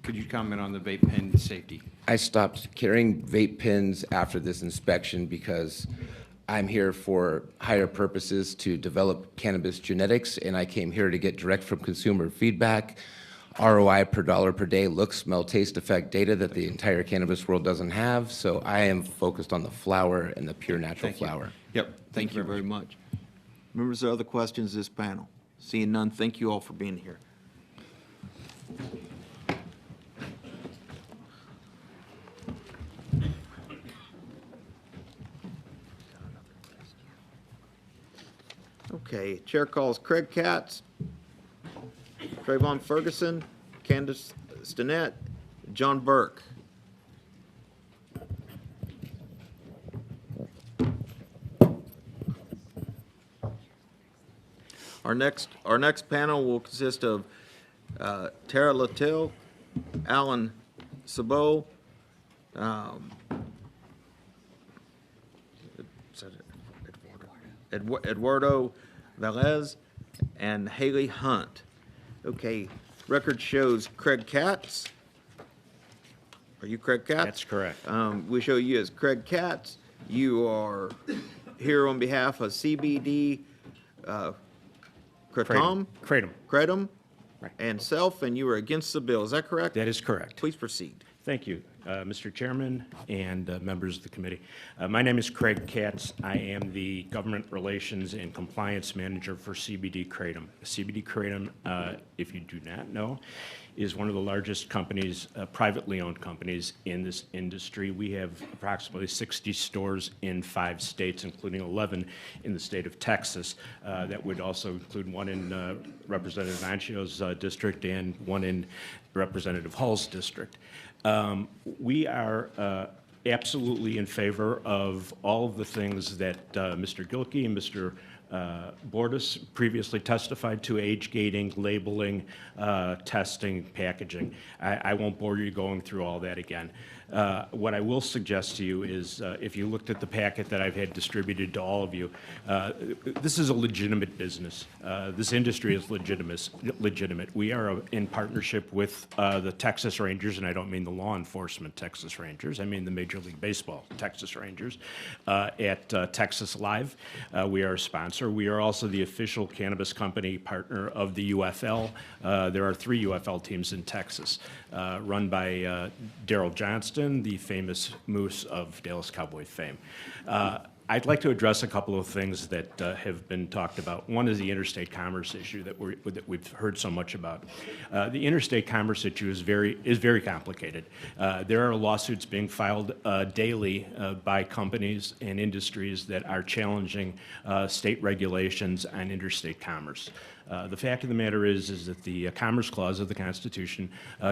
could you comment on the vape pen safety? I stopped carrying vape pens after this inspection because I'm here for higher purposes to develop cannabis genetics, and I came here to get direct from consumer feedback, ROI per dollar per day, look, smell, taste, effect data that the entire cannabis world doesn't have. So I am focused on the flower and the pure natural flower. Yep. Thank you very much. Members, there are other questions this panel? Seeing none, thank you all for being here. Okay, chair calls Craig Katz, Trayvon Ferguson, Candace Stinnett, John Burke. Our next panel will consist of Tara Littell, Alan Sabot, Eduardo Velez, and Haley Hunt. Okay, record shows Craig Katz. Are you Craig Katz? That's correct. We show you as Craig Katz. You are here on behalf of CBD Kratom. and self, and you are against the bill. Is that correct? That is correct. Please proceed. Thank you, Mr. Chairman and members of the committee. My name is Craig Katz. I am the Government Relations and Compliance Manager for CBD Kratom. CBD Kratom, if you do not know, is one of the largest companies, privately owned companies in this industry. We have approximately 60 stores in 5 states, including 11 in the state of Texas. That would also include one in Representative Anchio's district and one in Representative Hall's district. We are absolutely in favor of all of the things that Mr. Gilkey and Mr. Bordas previously testified to: age gating, labeling, testing, packaging. I won't bore you going through all that again. What I will suggest to you is, if you looked at the packet that I've had distributed to all of you, this is a legitimate business. This industry is legitimate. We are in partnership with the Texas Rangers, and I don't mean the law enforcement Texas Rangers. I mean the Major League Baseball Texas Rangers at Texas Live. We are a sponsor. We are also the official cannabis company partner of the UFL. There are 3 UFL teams in Texas, run by Daryl Johnston, the famous Moose of Dallas Cowboy fame. I'd like to address a couple of things that have been talked about. One is the interstate commerce issue that we've heard so much about. The interstate commerce issue is very complicated. There are lawsuits being filed daily by companies and industries that are challenging state regulations on interstate commerce. The fact of the matter is that the Commerce Clause of the Constitution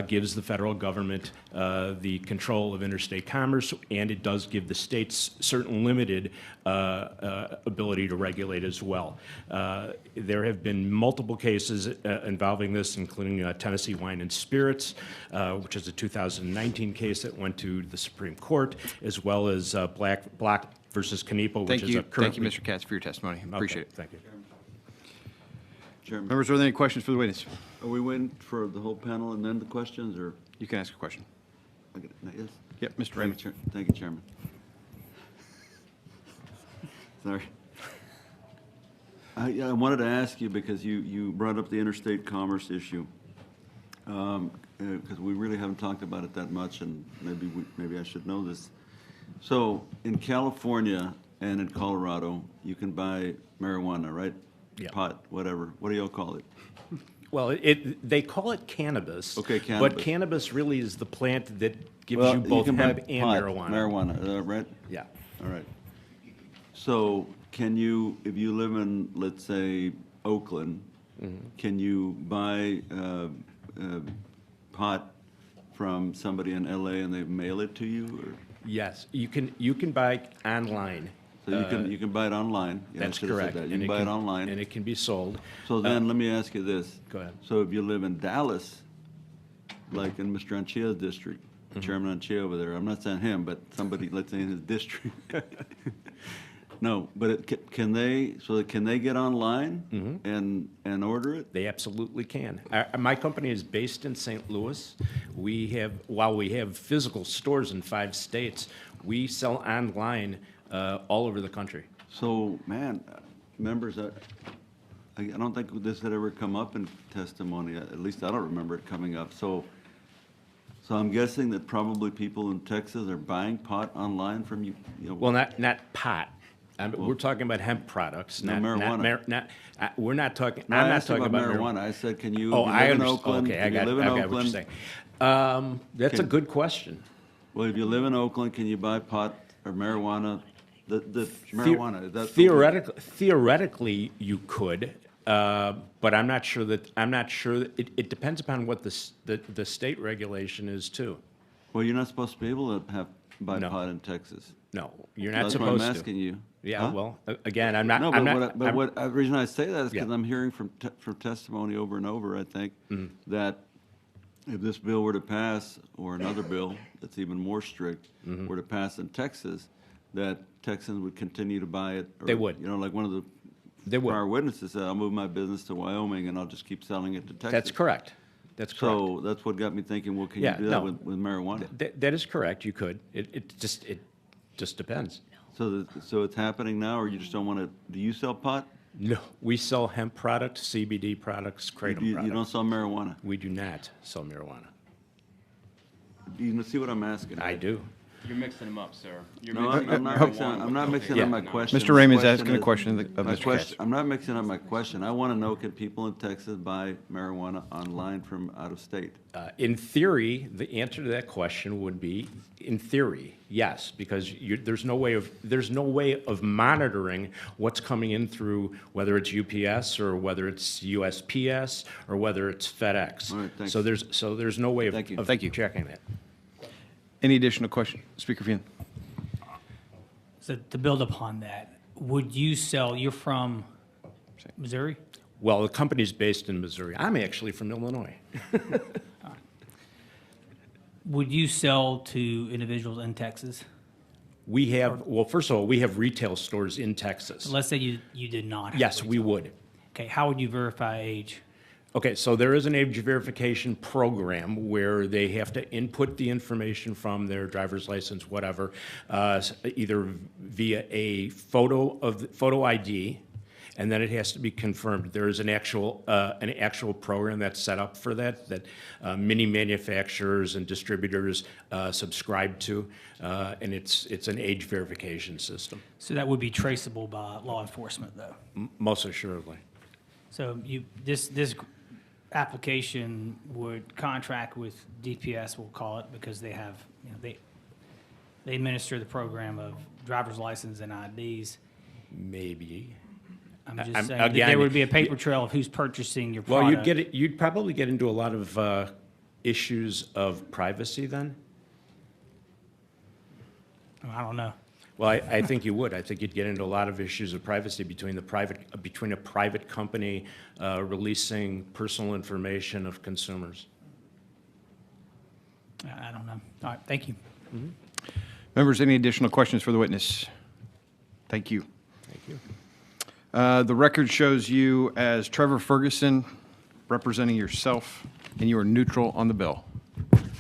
gives the federal government the control of interstate commerce, and it does give the states certain limited ability to regulate as well. There have been multiple cases involving this, including Tennessee Wine and Spirits, which is a 2019 case that went to the Supreme Court, as well as Black versus Canepa, which is a currently... Thank you, Mr. Katz, for your testimony. Appreciate it. Thank you. Chairman. Members, are there any questions for the witness? Are we waiting for the whole panel and then the questions, or? You can ask a question. Okay, yes? Yep, Mr. Raymond. Thank you, Chairman. Sorry. I wanted to ask you, because you brought up the interstate commerce issue, because we really haven't talked about it that much, and maybe I should know this. So in California and in Colorado, you can buy marijuana, right? Yeah. Pot, whatever. What do y'all call it? Well, they call it cannabis. Okay, cannabis. But cannabis really is the plant that gives Well, you both can buy hemp and pot, marijuana. Marijuana, right? Yeah. All right. So can you, if you live in, let's say, Oakland, can you buy pot from somebody in LA and they mail it to you? Or? Yes, you can buy online. So you can buy it online. Yeah, That's I should have said correct. that. You can buy it online. And it can be sold. So then let me ask you this. Go ahead. So if you live in Dallas, like in Mr. Anchio's district, Chairman Anchio over there, I'm not saying him, but somebody, let's say in his district. No, but can they get online and order it? They absolutely can. My company is based in St. Louis. While we have physical stores in 5 states, we sell online all over the country. So, man, members, I don't think this had ever come up in testimony. At least I don't remember it coming up. So I'm guessing that probably people in Texas are buying pot online from you. Well, not pot. We're talking about hemp products, not marijuana. We're not talking. No, I'm I not asked talking about marijuana. I said, can you? Oh, if you I live in understand. Oakland, Okay, if I got you live in what you're Oakland, saying. That's a good question. Well, if you live in Oakland, can you buy pot or marijuana? The marijuana. Is that Theoretically, you could, but I'm not sure that. It depends upon what the state regulation is too. Well, you're not supposed to be able to buy pot in Texas. No, you're not That's supposed why to. I'm asking you. Yeah, Huh? well, again, I'm not. No, but the reason I say that is because Yeah. I'm hearing from testimony over and over, I think, that if this bill were to pass, or another bill that's even more strict were to pass in Texas, that Texans would continue to buy it. Or, They would. You know, like one of the prior witnesses said, I'll move my business to Wyoming and I'll just keep selling it to Texas. That's correct. That's correct. So that's what got me thinking, well, can you do that with marijuana? That is correct. You could. It just depends. So it's happening now, or you just don't want to? Do you sell pot? No, we sell hemp products, CBD products, kratom You products. don't sell marijuana? We do not sell marijuana. Do you see what I'm asking? I do. You're mixing them up, sir. You're No, mixing I'm not mixing, I'm not mixing up my question. Mr. Raymond's My asking a is- question of my Mr. question- I'm not mixing up my question. I want to know, can people in Texas buy marijuana online from out of state? In theory, the answer to that question would be, in theory, yes, because there's no way of monitoring what's coming in through, whether it's UPS or whether it's USPS or whether it's FedEx. All right, thanks. So there's no way of Thank you. checking that. Any additional question? Speaker Fian. So to build upon that, would you sell, you're from Missouri? Well, the company's based in Missouri. I'm actually from Illinois. Would you sell to individuals in Texas? We have, well, first of all, we have retail stores in Texas. Let's say you did not. have Yes, retail. we would. Okay, how would you verify age? Okay, so there is an age verification program where they have to input the information from their driver's license, whatever, either via a photo ID, and then it has to be confirmed. There is an actual program that's set up for that many manufacturers and distributors subscribe to, and it's an age verification system. So that would be traceable by law enforcement, though? Most assuredly. So this application would contract with DPS, we'll call it, because they have, they administer the program of driver's license and IDs. Maybe. I'm just I'm- saying that again, there would be a paper trail of who's purchasing your Well, product. you'd probably get into a lot of issues of privacy then. I don't know. Well, I think you would. I think you'd get into a lot of issues of privacy between a private company releasing personal information of consumers. I don't know. All right, thank you. Members, any additional questions for the witness? Thank you. Thank you. The record shows you as Trevor Ferguson, representing yourself, and you are neutral on the bill.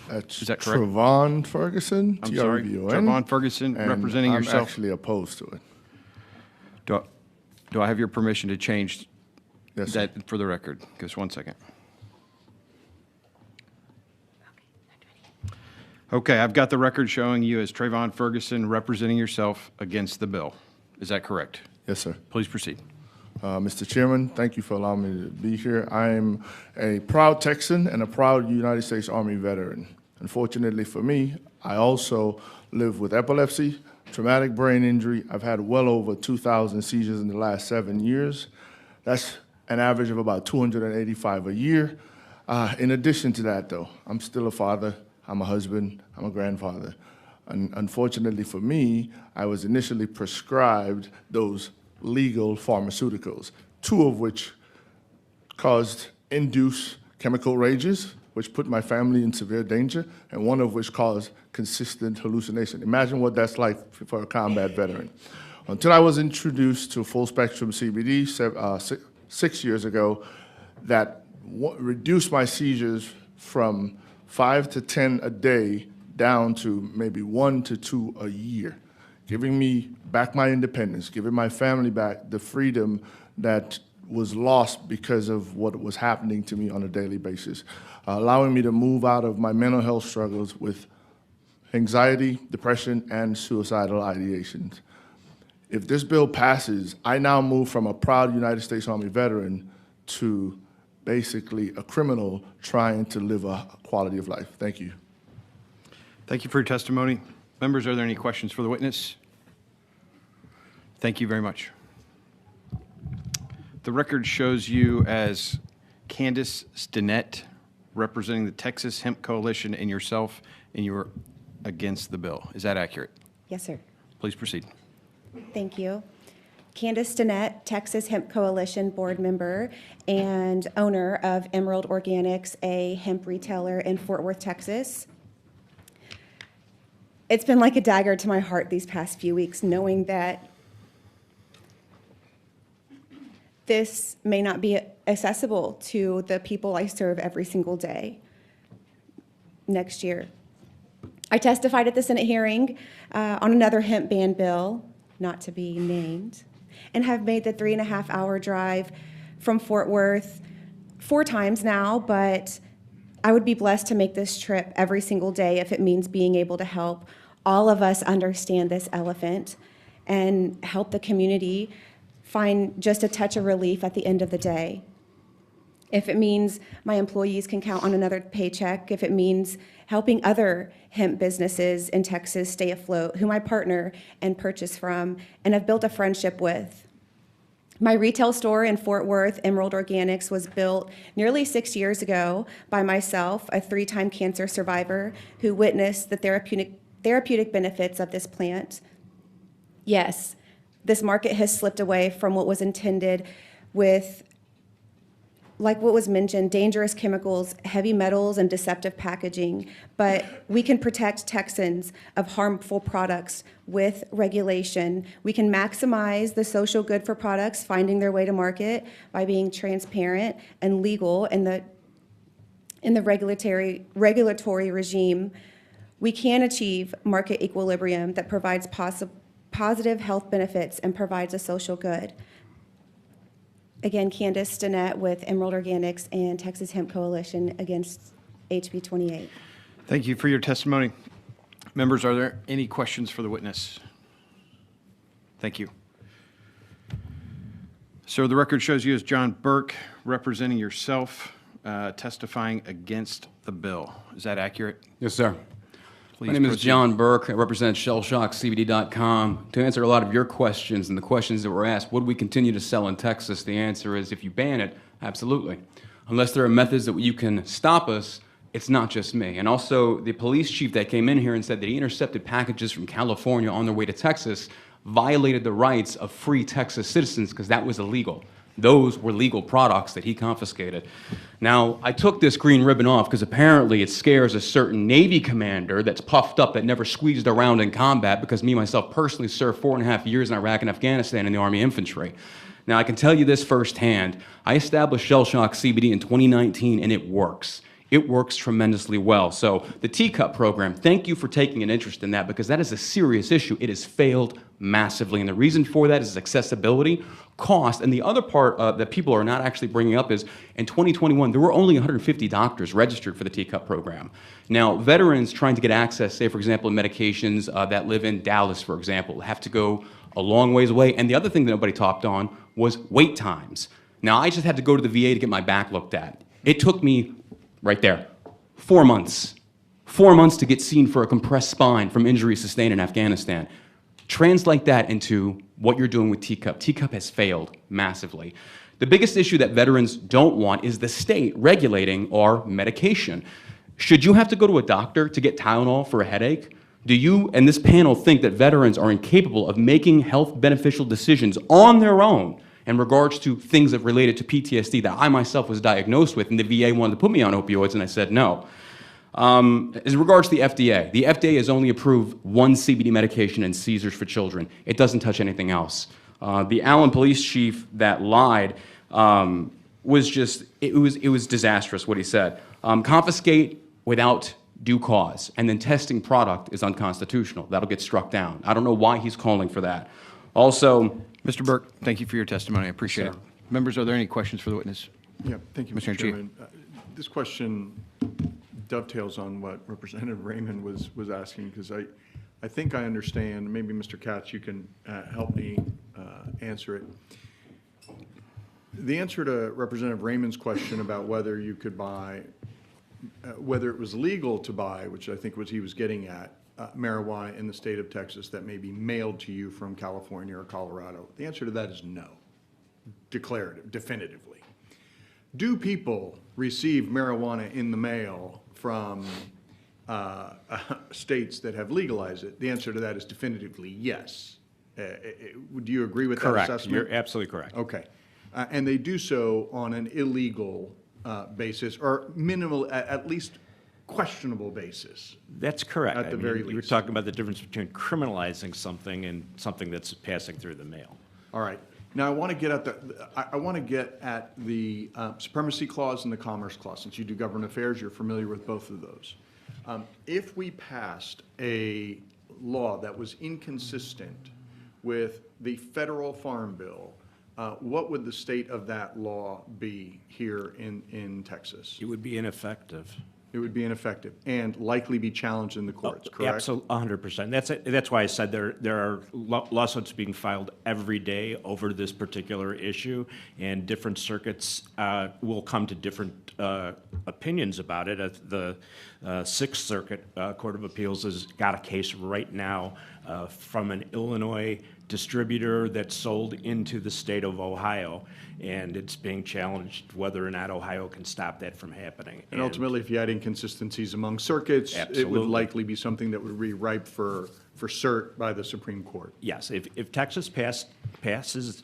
That's Is that correct? Trevon Ferguson, I'm sorry, TRVON. Trevon Ferguson, and representing I'm yourself. actually opposed to it. Do I have your permission to change Yes, sir. that for the record? Just 1 second. Okay, I've got the record showing you as Trevon Ferguson, representing yourself against the bill. Is that correct? Yes, sir. Please proceed. Mr. Chairman, thank you for allowing me to be here. I'm a proud Texan and a proud United States Army veteran. Unfortunately for me, I also live with epilepsy, traumatic brain injury. I've had well over 2,000 seizures in the last 7 years. That's an average of about 285 a year. In addition to that, though, I'm still a father, I'm a husband, I'm a grandfather. Unfortunately for me, I was initially prescribed those legal pharmaceuticals, 2 of which induced chemical rages, which put my family in severe danger, and 1 of which caused consistent hallucination. Imagine what that's like for a combat veteran. Until I was introduced to full-spectrum CBD 6 years ago, that reduced my seizures from 5 to 10 a day down to maybe 1 to 2 a year, giving me back my independence, giving my family back the freedom that was lost because of what was happening to me on a daily basis, allowing me to move out of my mental health struggles with anxiety, depression, and suicidal ideations. If this bill passes, I now move from a proud United States Army veteran to basically a criminal trying to live a quality of life. Thank you. Thank you for your testimony. Members, are there any questions for the witness? Thank you very much. The record shows you as Candace Stinnett, representing the Texas Hemp Coalition, and yourself, and you are against the bill. Is that accurate? Yes, sir. Please proceed. Thank you. Candace Stinnett, Texas Hemp Coalition board member and owner of Emerald Organics, a hemp retailer in Fort Worth, Texas. It's been like a dagger to my heart these past few weeks, knowing that this may not be accessible to the people I serve every single day next year. I testified at the Senate hearing on another hemp ban bill, not to be named, and have made the 3.5-hour drive from Fort Worth 4 times now, but I would be blessed to make this trip every single day if it means being able to help all of us understand this elephant and help the community find just a touch of relief at the end of the day. If it means my employees can count on another paycheck, if it means helping other hemp businesses in Texas stay afloat, whom I partner and purchase from and have built a friendship with. My retail store in Fort Worth, Emerald Organics, was built nearly 6 years ago by myself, a 3-time cancer survivor who witnessed the therapeutic benefits of this plant. Yes, this market has slipped away from what was intended with, like what was mentioned, dangerous chemicals, heavy metals, and deceptive packaging. But we can protect Texans of harmful products with regulation. We can maximize the social good for products finding their way to market by being transparent and legal in the regulatory regime. We can achieve market equilibrium that provides positive health benefits and provides a social good. Again, Candace Stinnett with Emerald Organics and Texas Hemp Coalition against HB 28. Thank you for your testimony. Members, are there any questions for the witness? Thank you. So the record shows you as John Burke, representing yourself, testifying against the bill. Is that accurate? Yes, sir. Please My name is proceed. John Burke. I represent ShellshockCBD.com. To answer a lot of your questions and the questions that were asked, would we continue to sell in Texas? The answer is, if you ban it, absolutely. Unless there are methods that you can stop us, it's not just me. And also, the police chief that came in here and said that he intercepted packages from California on their way to Texas violated the rights of free Texas citizens because that was illegal. Those were legal products that he confiscated. Now, I took this green ribbon off because apparently it scares a certain Navy commander that's puffed up that never squeezed around in combat, because me, myself, personally served 4.5 years in Iraq and Afghanistan in the Army Infantry. Now, I can tell you this firsthand. I established Shell Shock CBD in 2019, and it works. It works tremendously well. So the Teacup program, thank you for taking an interest in that, because that is a serious issue. It has failed massively, and the reason for that is accessibility, cost, and the other part that people are not actually bringing up is in 2021, there were only 150 doctors registered for the Teacup program. Now, veterans trying to get access, say, for example, medications that live in Dallas, for example, have to go a long ways away. And the other thing that nobody talked on was wait times. Now, I just had to go to the VA to get my back looked at. It took me, right there, 4 months. 4 months to get seen for a compressed spine from injuries sustained in Afghanistan. Translate that into what you're doing with Teacup. Teacup has failed massively. The biggest issue that veterans don't want is the state regulating our medication. Should you have to go to a doctor to get Tylenol for a headache? Do you and this panel think that veterans are incapable of making health beneficial decisions on their own in regards to things that related to PTSD that I myself was diagnosed with, and the VA wanted to put me on opioids, and I said no? As regards to the FDA has only approved one CBD medication in seizures for children. It doesn't touch anything else. The Allen police chief that lied was just, it was disastrous what he said. Confiscate without due cause, and then testing product is unconstitutional. That'll get struck down. I don't know why he's calling for that. Also, Mr. Burke, thank you for your testimony. I appreciate it. Members, are there any questions for the witness? Yeah, thank you, Mr. Mr. Chief. Chairman. This question dovetails on what Representative Raymond was asking, because I think I understand. Maybe Mr. Katz, you can help me answer it. The answer to Representative Raymond's question about whether you could buy, whether it was legal to buy, which I think was he was getting at, marijuana in the state of Texas that may be mailed to you from California or Colorado. The answer to that is no, definitively. Do people receive marijuana in the mail from states that have legalized it? The answer to that is definitively yes. Do you agree with Correct. that assessment? You're absolutely correct. Okay. And they do so on an illegal basis, or minimal, at least questionable basis. That's correct. At the very We're least. talking about the difference between criminalizing something and something that's passing through the mail. All right. Now, I want to get at the supremacy clause and the commerce clause. Since you do government affairs, you're familiar with both of those. If we passed a law that was inconsistent with the federal farm bill, what would the state of that law be here in Texas? It would be ineffective. It would be ineffective and likely be challenged in the courts, correct? Absolutely, 100%. That's why I said there are lawsuits being filed every day over this particular issue, and different circuits will come to different opinions about it. The Sixth Circuit Court of Appeals has got a case right now from an Illinois distributor that sold into the state of Ohio, and it's being challenged whether or not Ohio can stop that from happening. And ultimately, if you had inconsistencies among circuits, it would Absolutely. likely be something that would be ripe for cert by the Supreme Court. Yes, if Texas passes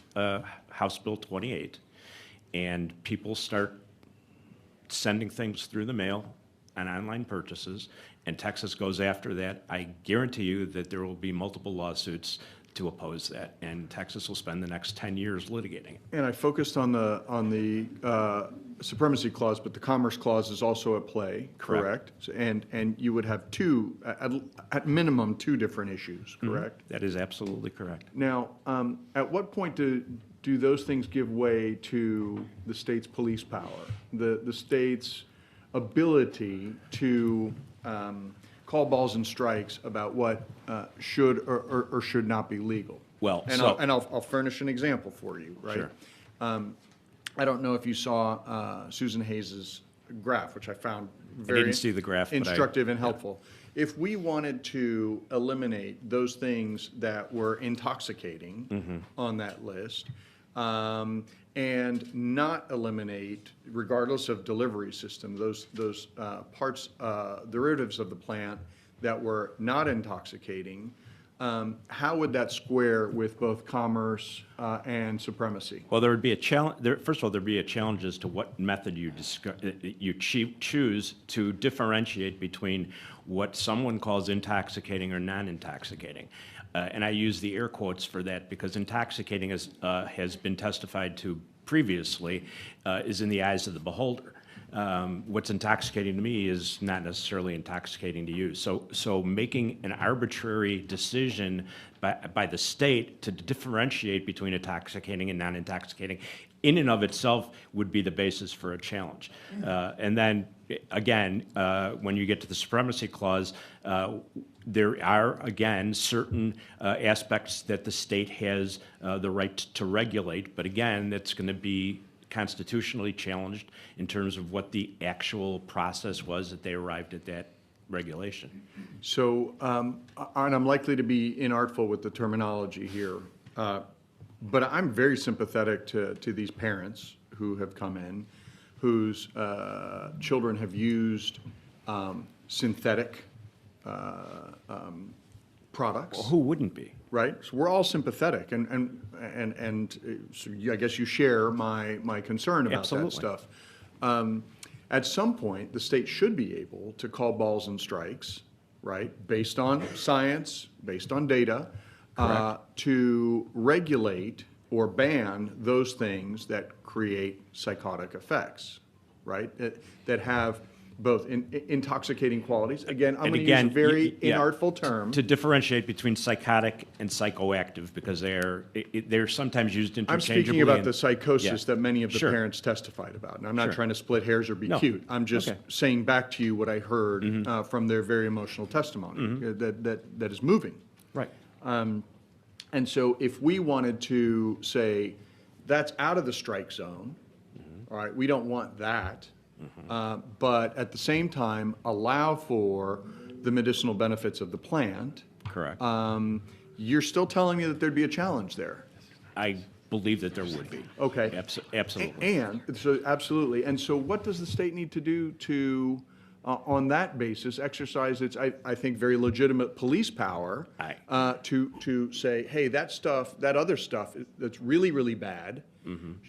House Bill 28 and people start sending things through the mail on online purchases, and Texas goes after that, I guarantee you that there will be multiple lawsuits to oppose that, and Texas will spend the next 10 years litigating. And I focused on the supremacy clause, but the commerce clause is also at play, correct? And you would have two, at minimum, two different issues, correct? That is absolutely correct. Now, at what point do those things give way to the state's police power, the state's ability to call balls and strikes about what should or should not be legal? Well, and so- I'll furnish an example for you, right? Sure. I don't know if you saw Susan Hayes's graph, which I found very didn't see the graph, but I- instructive and helpful. If we wanted to eliminate those things that were intoxicating on that list, and not eliminate, regardless of delivery system, those parts, derivatives of the plant that were not intoxicating, how would that square with both commerce and supremacy? Well, there would be a challenge. First of all, there'd be a challenge as to what method you choose to differentiate between what someone calls intoxicating or non-intoxicating. And I use the air quotes for that because intoxicating has been testified to previously is in the eyes of the beholder. What's intoxicating to me is not necessarily intoxicating to you. So making an arbitrary decision by the state to differentiate between intoxicating and non-intoxicating in and of itself would be the basis for a challenge. And then, again, when you get to the supremacy clause, there are, again, certain aspects that the state has the right to regulate, but again, that's going to be constitutionally challenged in terms of what the actual process was that they arrived at that regulation. So, and I'm likely to be inartful with the terminology here, but I'm very sympathetic to these parents who have come in, whose children have used synthetic products. Well, who wouldn't be? Right? So we're all sympathetic, and so I guess you share my concern about Absolutely. that stuff. At some point, the state should be able to call balls and strikes, right, based on science, based on data, to regulate or ban those things that create psychotic effects, right, that have both intoxicating qualities. Again, I'm going to use a very inartful term. To differentiate between psychotic and psychoactive, because they're sometimes used interchangeably. I'm speaking about the psychosis that many of the Sure. parents testified about. And I'm not Sure. trying to split hairs or be No. cute. I'm just Okay. saying back to you what I heard from their very emotional testimony that is moving. Right. And so if we wanted to say, that's out of the strike zone, all right, we don't want that, but at the same time, allow for the medicinal benefits of the plant. Correct. You're still telling me that there'd be a challenge there. I believe that there would be. Okay. Absolutely. And so absolutely. And so what does the state need to do to, on that basis, exercise its, I think, very legitimate police power to say, hey, that other stuff that's really, really bad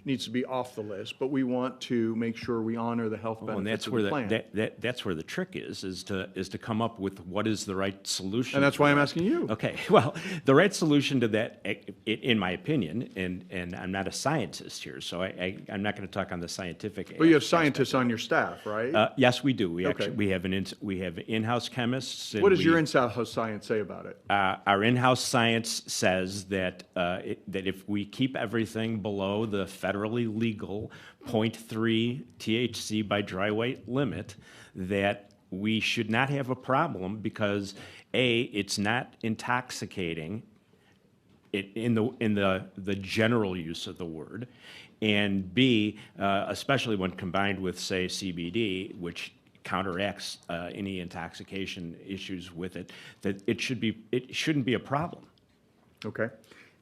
needs to be off the list, but we want to make sure we honor the health benefits And that's of where the plant. that's where the trick is to come up with what is the right solution. And that's for why I'm that. asking you. Okay, well, the right solution to that, in my opinion, and I'm not a scientist here, so I'm not going to talk on the scientific. But you have scientists on your staff, right? Yes, we do. We Okay. we have in-house chemists. And What does your in-house science say about it? Our in-house science says that that if we keep everything below the federally legal 0.3 THC by dry weight limit, that we should not have a problem because A, it's not intoxicating in the general use of the word, and B, especially when combined with, say, CBD, which counteracts any intoxication issues with it, that it shouldn't be a problem. Okay.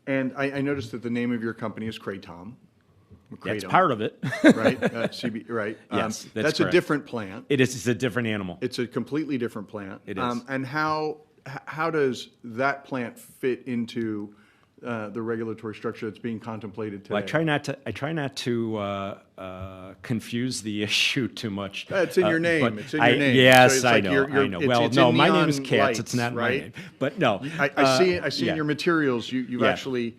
And I noticed that the name of your company is Kratom. That's part of it. Right? CB, right. Yes, that's a correct. different plant. It is. It's a different animal. It's a completely different plant. It is. And how does that plant fit into the regulatory structure that's being contemplated today? Well, I try not to confuse the issue too much. It's in your name. But It's in your name. Yes, So it's I like know. I know. it's Well, in no, my name is neon Katz. lights, It's not my right? name. But no, I see in yeah. your materials you've Yeah. actually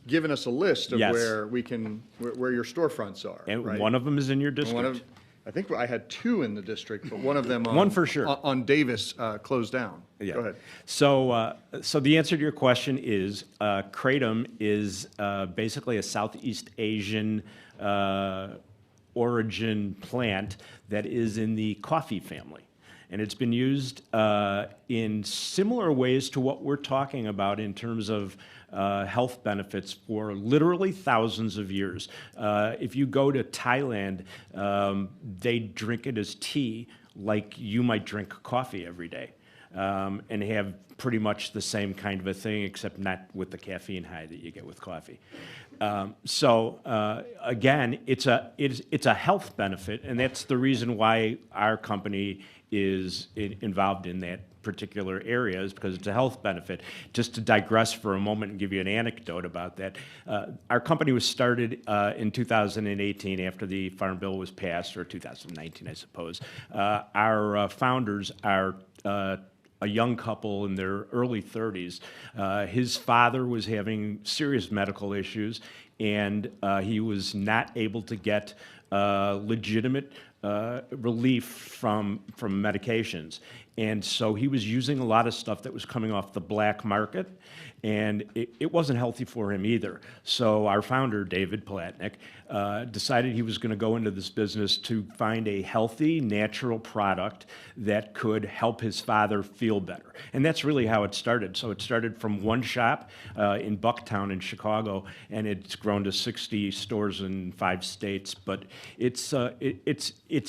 given us a list of Yes. where your storefronts are. And right? one of them is in your And district. I think I had 2 in the district, but one of them One for sure. on Davis closed down. Yeah. Go ahead. So the answer to your question is kratom is basically a Southeast Asian origin plant that is in the coffee family. And it's been used in similar ways to what we're talking about in terms of health benefits for literally thousands of years. If you go to Thailand, they drink it as tea like you might drink coffee every day. And have pretty much the same kind of a thing, except not with the caffeine high that you get with coffee. Again, it's a health benefit, and that's the reason why our company is involved in that particular area, is because it's a health benefit. Just to digress for a moment and give you an anecdote about that, our company was started in 2018 after the Farm Bill was passed, or 2019, I suppose. Our founders are a young couple in their early 30s. His father was having serious medical issues, and he was not able to get legitimate relief from medications. And so he was using a lot of stuff that was coming off the black market, and it wasn't healthy for him either. So our founder, David Palatnik, decided he was going to go into this business to find a healthy, natural product that could help his father feel better. And that's really how it started. So it started from one shop in Bucktown in Chicago, and it's grown to 60 stores in 5 states. But it's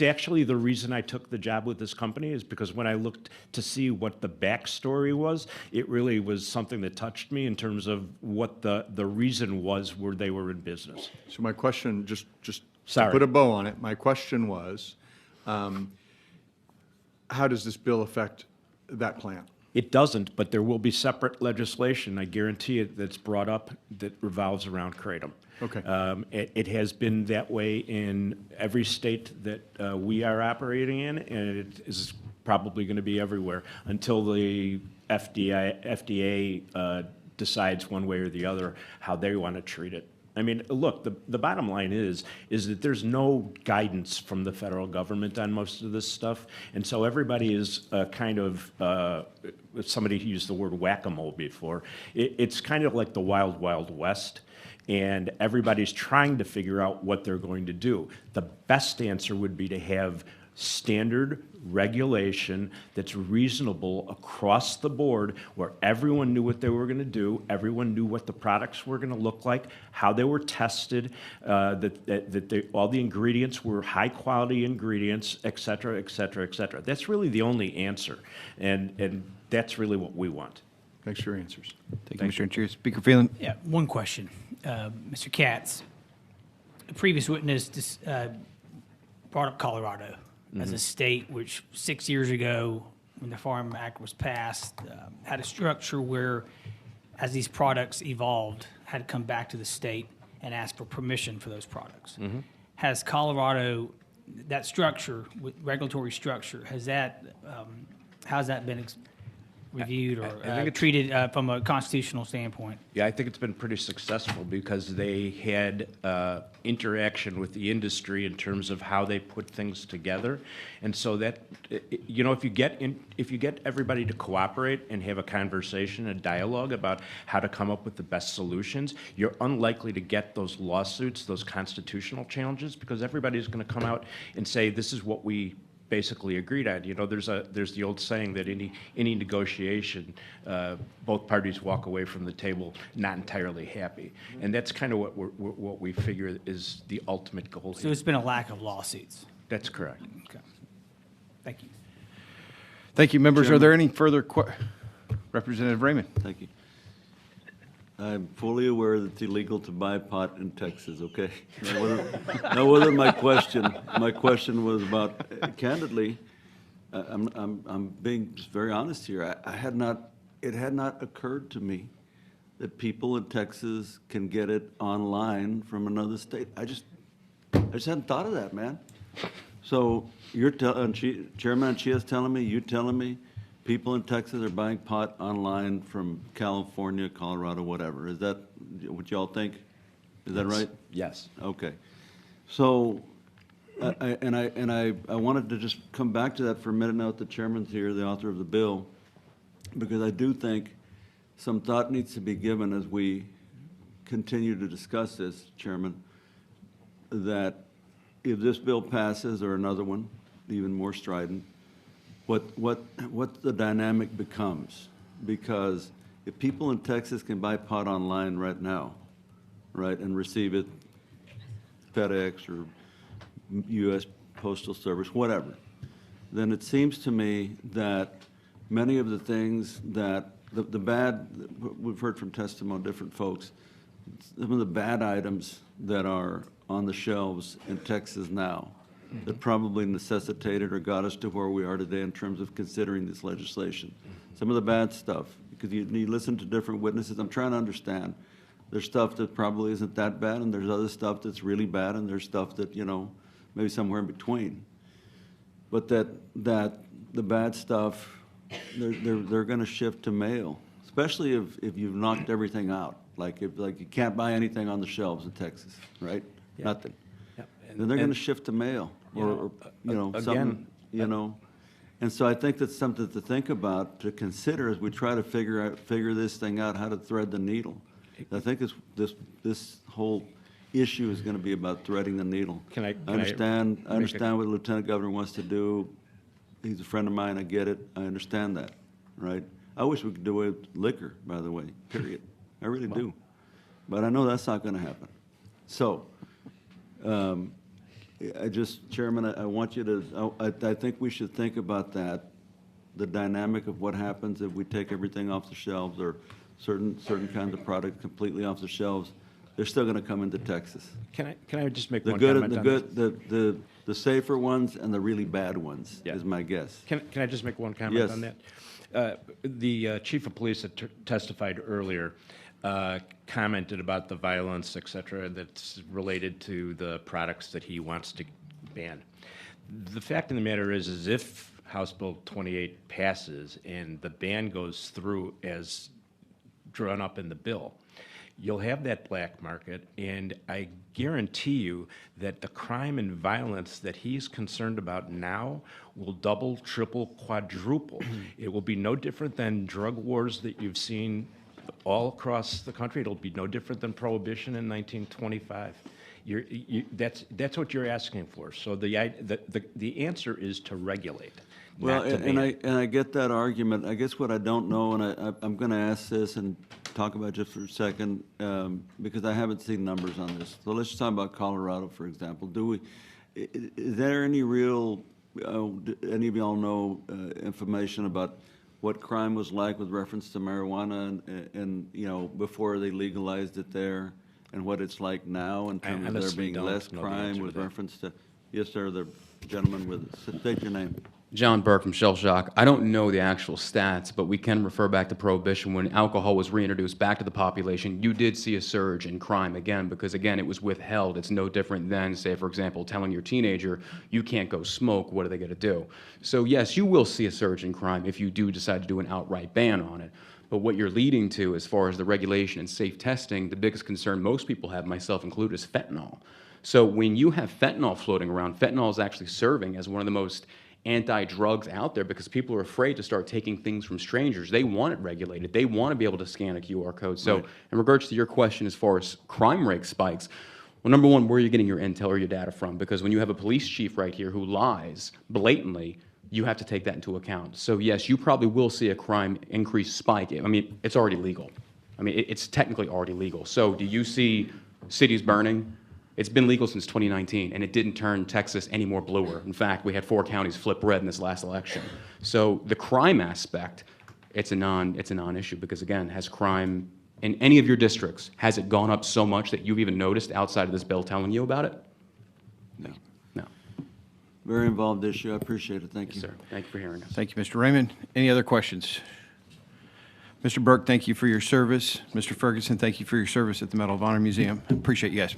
actually the reason I took the job with this company, is because when I looked to see what the backstory was, it really was something that touched me in terms of what the reason was where they were in business. So my question, just Sorry. to put a bow on it, my question was, how does this bill affect that plant? It doesn't, but there will be separate legislation, I guarantee it, that's brought up that revolves around kratom. Okay. It has been that way in every state that we are operating in, and it is probably going to be everywhere until the FDA decides one way or the other how they want to treat it. I mean, look, the bottom line is that there's no guidance from the federal government on most of this stuff, and so everybody is kind of, somebody used the word whack-a-mole before, it's kind of like the wild, wild west, and everybody's trying to figure out what they're going to do. The best answer would be to have standard regulation that's reasonable across the board, where everyone knew what they were going to do, everyone knew what the products were going to look like, how they were tested, that all the ingredients were high-quality ingredients, et cetera, et cetera, et cetera. That's really the only answer, and that's really what we want. Thanks for your answers. Thank you, Mr. Interior. Speaker Phelan. Yeah, one question. Mr. Katz, a previous witness brought up Colorado as a state which 6 years ago, when the Farm Act was passed, had a structure where, as these products evolved, had to come back to the state and ask for permission for those products. Mm-hmm. Has Colorado, that structure, regulatory structure, how's that been reviewed or I think it's- treated from a constitutional standpoint? Yeah, I think it's been pretty successful because they had interaction with the industry in terms of how they put things together. And so that, you know, if you get everybody to cooperate and have a conversation, a dialogue about how to come up with the best solutions, you're unlikely to get those lawsuits, those constitutional challenges, because everybody's going to come out and say, this is what we basically agreed on. You know, there's the old saying that any negotiation, both parties walk away from the table not entirely happy, and that's kind of what we figure is the ultimate goal. So it's been a lack of lawsuits. That's correct. Okay. Thank you. Thank you, members. Are Chairman. there any further Representative Raymond? Thank you. I'm fully aware that it's illegal to buy pot in Texas, okay? That wasn't my question. My question was about, candidly, I'm being just very honest here. It had not occurred to me that people in Texas can get it online from another state. I just hadn't thought of that, man. So you're Chairman Chia's telling me, you telling me, people in Texas are buying pot online from California, Colorado, whatever. Is that what y'all think? Is that right? Yes. Okay. So, I wanted to just come back to that for a minute now that the chairman's here, the author of the bill, because I do think some thought needs to be given as we continue to discuss this, Chairman, that if this bill passes or another one, even more strident, what the dynamic becomes. Because if people in Texas can buy pot online right now, right, and receive it FedEx or U.S. Postal Service, whatever, then it seems to me that many of the things that, the bad, we've heard from testimony, different folks, some of the bad items that are on the shelves in Texas now, that probably necessitated or got us to where we are today in terms of considering this legislation. Some of the bad stuff, because you listen to different witnesses, I'm trying to understand. There's stuff that probably isn't that bad, and there's other stuff that's really bad, and there's stuff that, you know, maybe somewhere in between. But that the bad stuff, they're going to shift to mail, especially if you've knocked everything out. Like you can't buy anything on the shelves in Texas, right? Yeah. Nothing. Yeah. Then they're going to shift to mail, or you know, again, something, you know. And so I think that's something to think about, to consider as we try to figure this thing out, how to thread the needle. I think this whole issue is going to be about threading the needle. I understand what the Lieutenant Governor wants to do. He's a friend of mine. I get it. I understand that, right? I wish we could do away with liquor, by the way, period. I really do. But I know that's not going to happen. So, Chairman, I want you to, I think we should think about that, the dynamic of what happens if we take everything off the shelves, or certain kinds of products completely off the shelves. They're still going to come into Texas. Can I just make one comment on that? The safer ones and the really bad ones is my guess. Can I just make one comment on that? The chief of police that testified earlier commented about the violence, et cetera, that's related to the products that he wants to ban. The fact of the matter is if House Bill 28 passes and the ban goes through as drawn up in the bill, you'll have that black market, and I guarantee you that the crime and violence that he's concerned about now will double, triple, quadruple. It will be no different than drug wars that you've seen all across the country. It'll be no different than Prohibition in 1925. That's what you're asking for. So the answer is to regulate. Well, I get that argument. I guess what I don't know, and I'm going to ask this and talk about it just for a second, because I haven't seen numbers on this. So let's just talk about Colorado, for example. Is there any real, any of y'all know information about what crime was like with reference to marijuana and you know, before they legalized it there, and what it's like now in terms of there being less crime with reference to? Yes, sir. The gentleman with, state your name. John Burke from Shell Shock. I don't know the actual stats, but we can refer back to Prohibition. When alcohol was reintroduced back to the population, you did see a surge in crime again, because again, it was withheld. It's no different than, say, for example, telling your teenager, you can't go smoke, what are they gonna do? So yes, you will see a surge in crime if you do decide to do an outright ban on it. But what you're leading to, as far as the regulation and safe testing, the biggest concern most people have, myself included, is fentanyl. So when you have fentanyl floating around, fentanyl is actually serving as one of the most anti-drugs out there, because people are afraid to start taking things from strangers. They want it regulated. They want to be able to scan a QR code. So in regards to your question as far as crime rate spikes, well, number one, where are you getting your intel or your data from? Because when you have a police chief right here who lies blatantly, you have to take that into account. So yes, you probably will see a crime increase spike. I mean, it's already legal. I mean, it's technically already legal. So do you see cities burning? It's been legal since 2019, and it didn't turn Texas any more bluer. In fact, we had 4 counties flip red in this last election. So the crime aspect, it's a non-issue, because again, has crime in any of your districts, has it gone up so much that you've even noticed outside of this bill telling you about it? No. No. Very involved issue. I appreciate it. Thank you. Yes, sir. Thank you for hearing us. Thank you, Mr. Raymond. Any other questions? Mr. Burke, thank you for your service. Mr. Ferguson, thank you for your service at the Medal of Honor Museum. Appreciate you guys.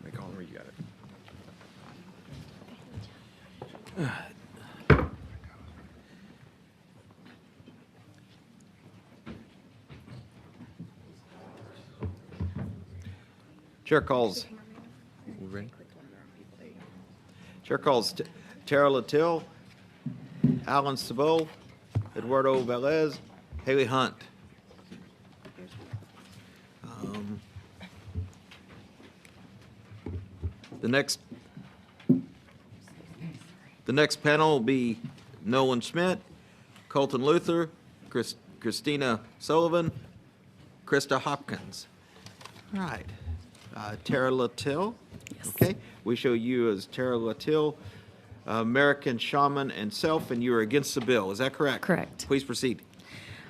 Make all where you got it. Chair calls. Chair calls Tara Latil, Alan Sabot, Eduardo Velez, Haley Hunt. The next panel will be Nolan Schmidt, Colton Luther, Christina Sullivan, Krista Hopkins. All right. Tara Latil. Yes. Okay. We show you as Tara Latil, American Shaman and Self, and you are against the bill. Is that correct? Correct. Please proceed.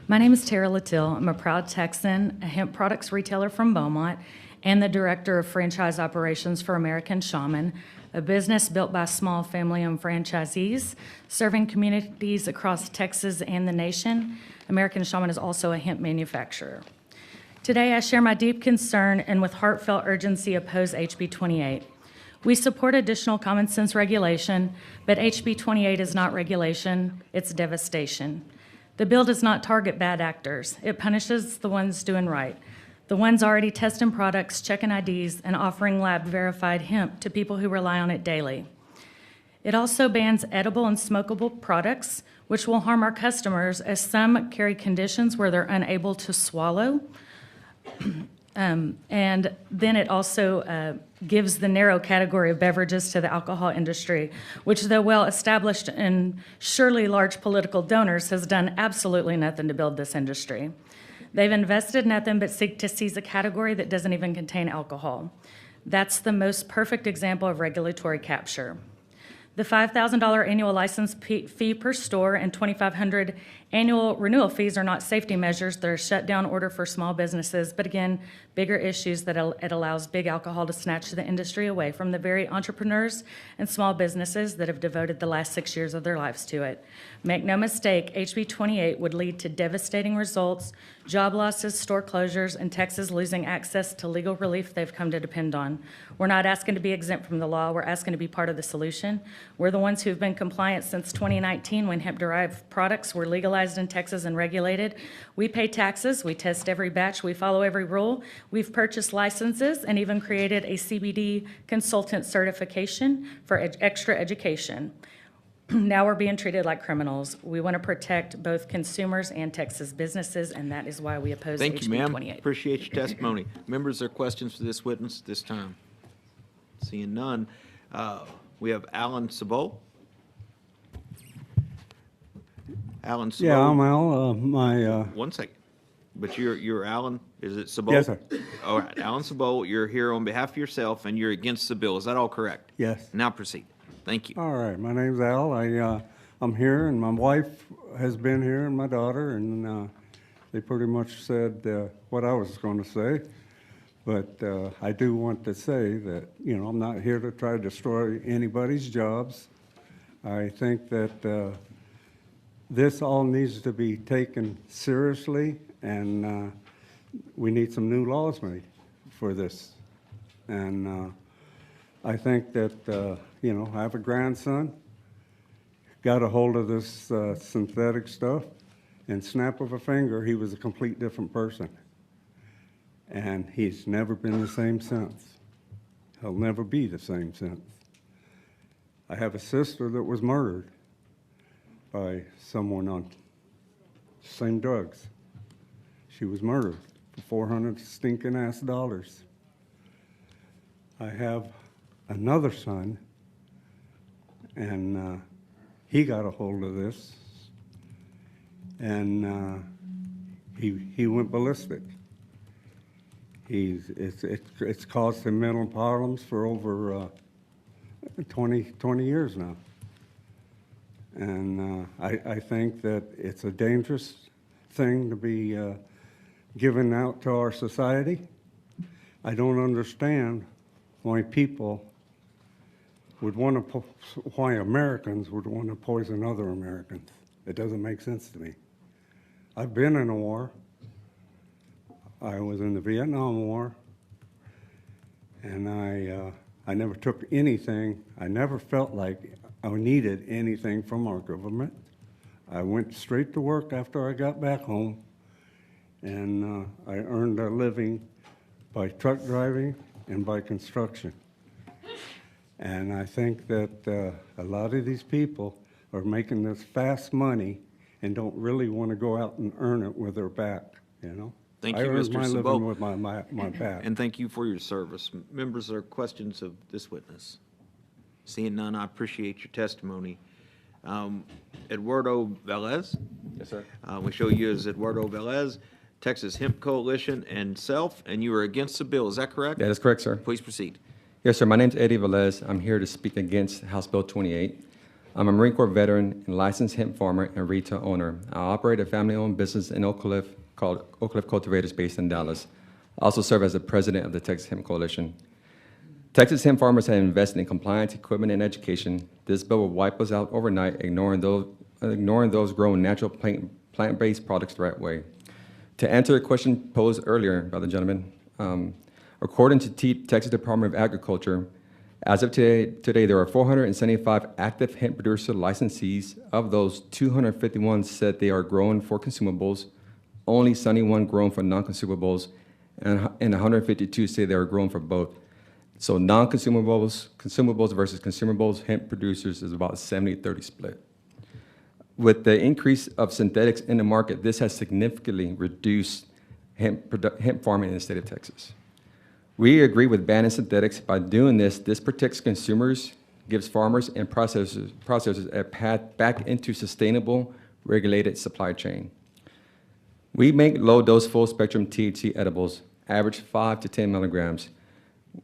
My name is Tara Latil. I'm a proud Texan, a hemp products retailer from Beaumont, and the director of franchise operations for American Shaman, a business built by small family-owned franchisees serving communities across Texas and the nation. American Shaman is also a hemp manufacturer. Today, I share my deep concern and with heartfelt urgency oppose HB 28. We support additional common sense regulation, but HB 28 is not regulation, it's devastation. The bill does not target bad actors. It punishes the ones doing right, the ones already testing products, checking IDs, and offering lab-verified hemp to people who rely on it daily. It also bans edible and smokable products, which will harm our customers, as some carry conditions where they're unable to swallow. And then it also gives the narrow category of beverages to the alcohol industry, which, though well established and surely large political donors, has done absolutely nothing to build this industry. They've invested nothing but seek to seize a category that doesn't even contain alcohol. That's the most perfect example of regulatory capture. The $5,000 annual license fee per store and $2,500 annual renewal fees are not safety measures. They're a shutdown order for small businesses, but again, bigger issues that it allows big alcohol to snatch the industry away from the very entrepreneurs and small businesses that have devoted the last 6 years of their lives to it. Make no mistake, HB 28 would lead to devastating results, job losses, store closures, and Texas losing access to legal relief they've come to depend on. We're not asking to be exempt from the law. We're asking to be part of the solution. We're the ones who've been compliant since 2019 when hemp-derived products were legalized in Texas and regulated. We pay taxes. We test every batch. We follow every rule. We've purchased licenses and even created a CBD consultant certification for extra education. Now we're being treated like criminals. We want to protect both consumers and Texas businesses, and that is why we oppose Thank you, HB ma'am. 28. Appreciate your testimony. Members, there questions for this witness this time? Seeing none. We have Alan Sabot. Alan Sabot. Yeah, I'm Al. One second. But you're Alan, is it Sabot? Yes, sir. All right, Alan Sabot, you're here on behalf of yourself, and you're against the bill. Is that all correct? Yes. Now proceed. Thank you. All right, my name's Al. I'm here, and my wife has been here, and my daughter, and they pretty much said what I was going to say. But I do want to say that, I'm not here to try to destroy anybody's jobs. I think that this all needs to be taken seriously, and we need some new laws made for this. And I think that, you know, I have a grandson, got a hold of this synthetic stuff, and snap of a finger, he was a complete different person. And he's never been the same since. He'll never be the same since. I have a sister that was murdered by someone on same drugs. She was murdered for 400 stinking ass dollars. I have another son, and he got a hold of this, and he went ballistic. It's caused him mental problems for over 20 years now. And I think that it's a dangerous thing to be given out to our society. I don't understand why people would want to, why Americans would want to poison other Americans. It doesn't make sense to me. I've been in a war. I was in the Vietnam War, and I never took anything. I never felt like I needed anything from our government. I went straight to work after I got back home, and I earned a living by truck driving and by construction. And I think that a lot of these people are making this fast money and don't really want to go out and earn it with their back, you know? Thank you, I earned Mr. my living Sabot. with my back. And thank you for your service. Members, are questions of this witness? Seeing none, I appreciate your testimony. Eduardo Velez? Yes, sir. We show you as Eduardo Velez, Texas Hemp Coalition and self, and you are against the bill. Is that correct? That is correct, sir. Please proceed. Yes, sir. My name's Eddie Velez. I'm here to speak against House Bill 28. I'm a Marine Corps veteran and licensed hemp farmer and retail owner. I operate a family-owned business in Oak Cliff called Oak Cliff Cultivators based in Dallas. I also serve as the president of the Texas Hemp Coalition. Texas hemp farmers have invested in compliance, equipment, and education. This bill will wipe us out overnight, ignoring those growing natural plant-based products the right way. To answer the question posed earlier by the gentleman, according to Texas Department of Agriculture, as of today, there are 475 active hemp producer licensees. Of those, 251 said they are grown for consumables, only 71 grown for non-consumables, and 152 say they are grown for both. So non-consumables, consumables versus consumables, hemp producers is about a 70-30 split. With the increase of synthetics in the market, this has significantly reduced hemp farming in the state of Texas. We agree with banning synthetics. By doing this, this protects consumers, gives farmers and processors a path back into sustainable, regulated supply chain. We make low-dose, full-spectrum THC edibles, average 5 to 10 milligrams.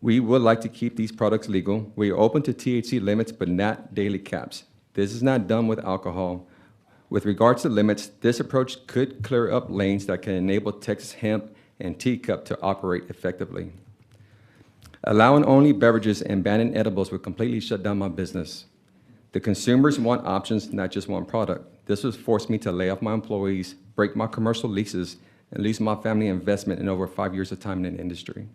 We would like to keep these products legal. We are open to THC limits, but not daily caps. This is not done with alcohol. With regards to limits, this approach could clear up lanes that can enable Texas hemp and teacup to operate effectively. Allowing only beverages and banning edibles would completely shut down my business. The consumers want options, not just one product. This would force me to lay off my employees, break my commercial leases, and lose my family investment in over 5 years of time in the industry.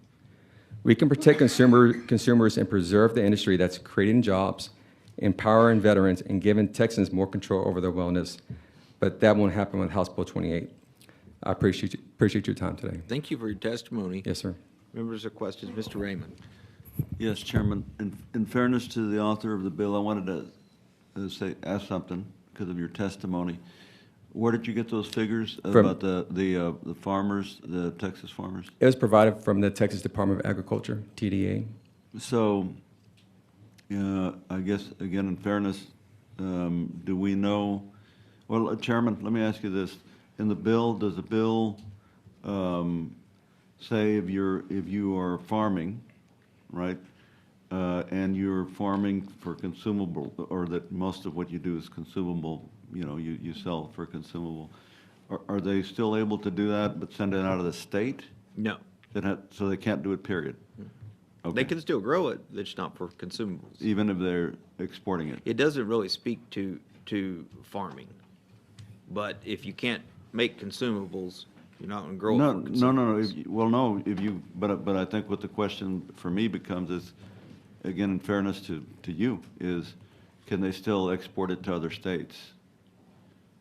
We can protect consumers and preserve the industry that's creating jobs, empowering veterans, and giving Texans more control over their wellness. But that won't happen with House Bill 28. I appreciate your time today. Thank you for your testimony. Yes, sir. Members of questions, Mr. Raymond. Yes, Chairman. In fairness to the author of the bill, I wanted to ask something because of your testimony. Where did you get those figures about the farmers, the Texas farmers? It was provided from the Texas Department of Agriculture, TDA. So, I guess, again, in fairness, do we know, well, Chairman, let me ask you this. In the bill, does the bill say if you are farming, right, and you're farming for consumable, or that most of what you do is consumable, you know, you sell for consumable, are they still able to do that but send it out of the state? No. So they can't do it, period? They can still grow it, it's not for consumables. Even if they're exporting it? It doesn't really speak to farming. But if you can't make consumables, you're not going to grow it for consumables. No. If you, but I think what the question for me becomes is, again, in fairness to you, is can they still export it to other states?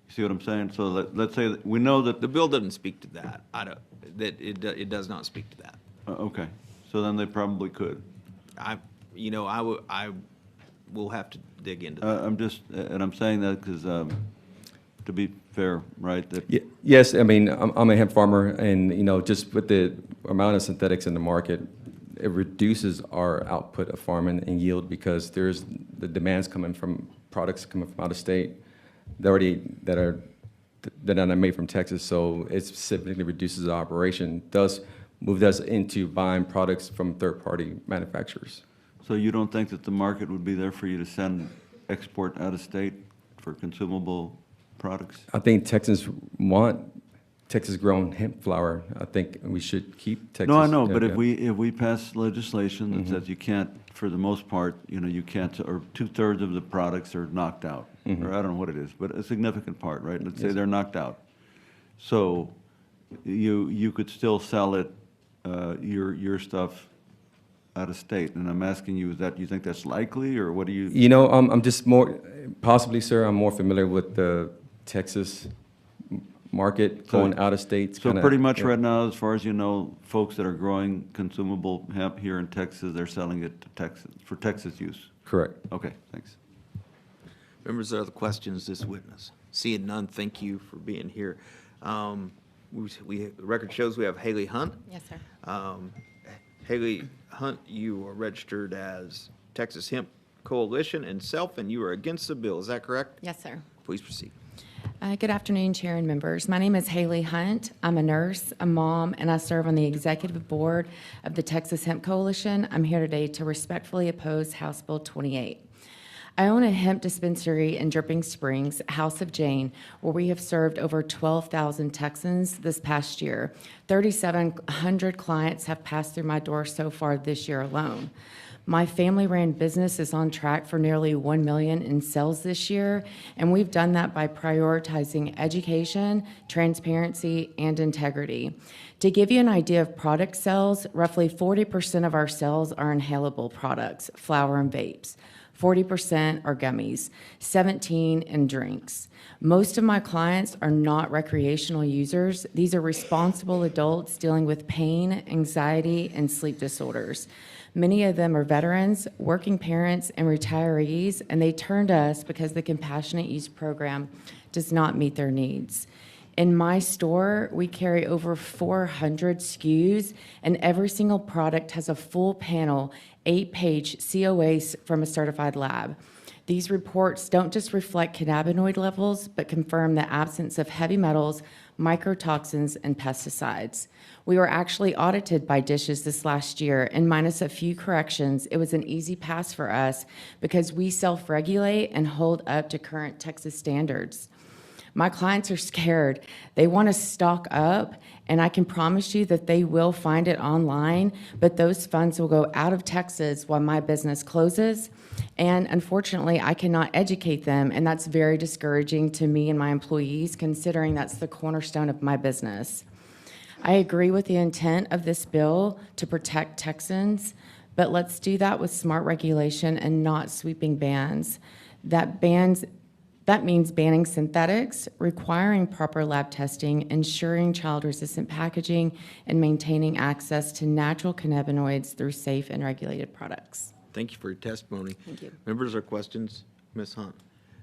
You see what I'm saying? So let's say that we know that The bill doesn't speak to that. It does not speak to that. Okay, so then they probably could. I will have to dig into that. I'm saying that because, to be fair, right? That Yes, I mean, I'm a hemp farmer, and, you know, just with the amount of synthetics in the market, it reduces our output of farming and yield because there's the demands coming from products coming from out of state that are not made from Texas, so it significantly reduces the operation, thus moved us into buying products from third-party manufacturers. So you don't think that the market would be there for you to export out of state for consumable products? I think Texans want Texas-grown hemp flower. I think we should keep Texas. No, I know, but if we pass legislation that says you can't, for the most part, you can't, or 2/3 of the products are knocked out, or I don't know what it is, but a significant part, right? Let's say they're knocked out. So you could still sell it, your stuff out of state, and I'm asking you, you think that's likely, or what do you? You know, I'm just possibly, sir, I'm more familiar with the Texas market going out of states. So pretty much right now, as far as you know, folks that are growing consumable hemp here in Texas, they're selling it to Texas, for Texas use? Correct. Okay, thanks. Members, are the questions this witness? Seeing none, thank you for being here. The record shows we have Haley Hunt. Yes, sir. Haley Hunt, you are registered as Texas Hemp Coalition and Self, and you are against the bill. Is that correct? Yes, sir. Please proceed. Good afternoon, Chair and members. My name is Haley Hunt. I'm a nurse, a mom, and I serve on the executive board of the Texas Hemp Coalition. I'm here today to respectfully oppose House Bill 28. I own a hemp dispensary in Dripping Springs, House of Jane, where we have served over 12,000 Texans this past year. 3,700 clients have passed through my door so far this year alone. My family-ran business is on track for nearly $1 million in sales this year, and we've done that by prioritizing education, transparency, and integrity. To give you an idea of product sales, roughly 40% of our sales are inhalable products, flower and vapes. 40% are gummies, 17% in drinks. Most of my clients are not recreational users. These are responsible adults dealing with pain, anxiety, and sleep disorders. Many of them are veterans, working parents, and retirees, and they turn to us because the compassionate use program does not meet their needs. In my store, we carry over 400 SKUs, and every single product has a full panel, 8-page COAs from a certified lab. These reports don't just reflect cannabinoid levels, but confirm the absence of heavy metals, microtoxins, and pesticides. We were actually audited by Dishes this last year, and minus a few corrections, it was an easy pass for us because we self-regulate and hold up to current Texas standards. My clients are scared. They want to stock up, and I can promise you that they will find it online, but those funds will go out of Texas while my business closes. And unfortunately, I cannot educate them, and that's very discouraging to me and my employees, considering that's the cornerstone of my business. I agree with the intent of this bill to protect Texans, but let's do that with smart regulation and not sweeping bans. That means banning synthetics, requiring proper lab testing, ensuring child-resistant packaging, and maintaining access to natural cannabinoids through safe and regulated products. Thank you for your testimony. Thank you. Members, are questions? Ms. Hunt?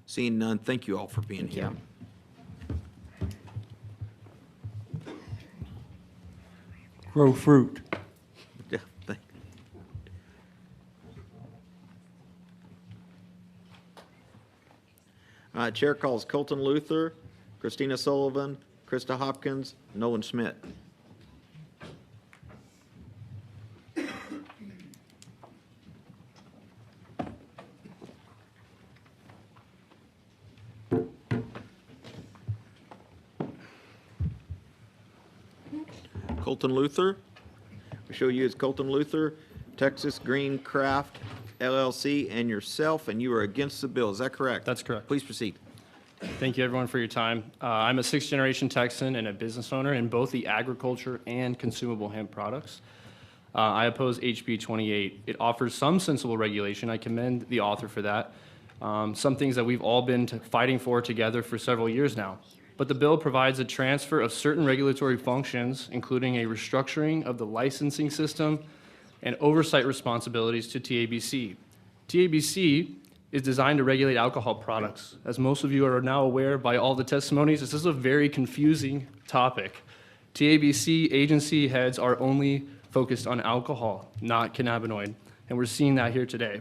Seeing none, thank you all for being here. Grow fruit. Yeah, thank Chair calls Colton Luther, Christina Sullivan, Krista Hopkins, Nolan Schmidt. Colton Luther. We show you as Colton Luther. Texas Green Craft LLC, and yourself, and you are against the bill. Is that correct? That's correct. Please proceed. Thank you, everyone, for your time. I'm a sixth-generation Texan and a business owner in both the agriculture and consumable hemp products. I oppose HB 28. It offers some sensible regulation. I commend the author for that. Some things that we've all been fighting for together for several years now. But the bill provides a transfer of certain regulatory functions, including a restructuring of the licensing system and oversight responsibilities to TABC. TABC is designed to regulate alcohol products. As most of you are now aware by all the testimonies, this is a very confusing topic. TABC agency heads are only focused on alcohol, not cannabinoid, and we're seeing that here today.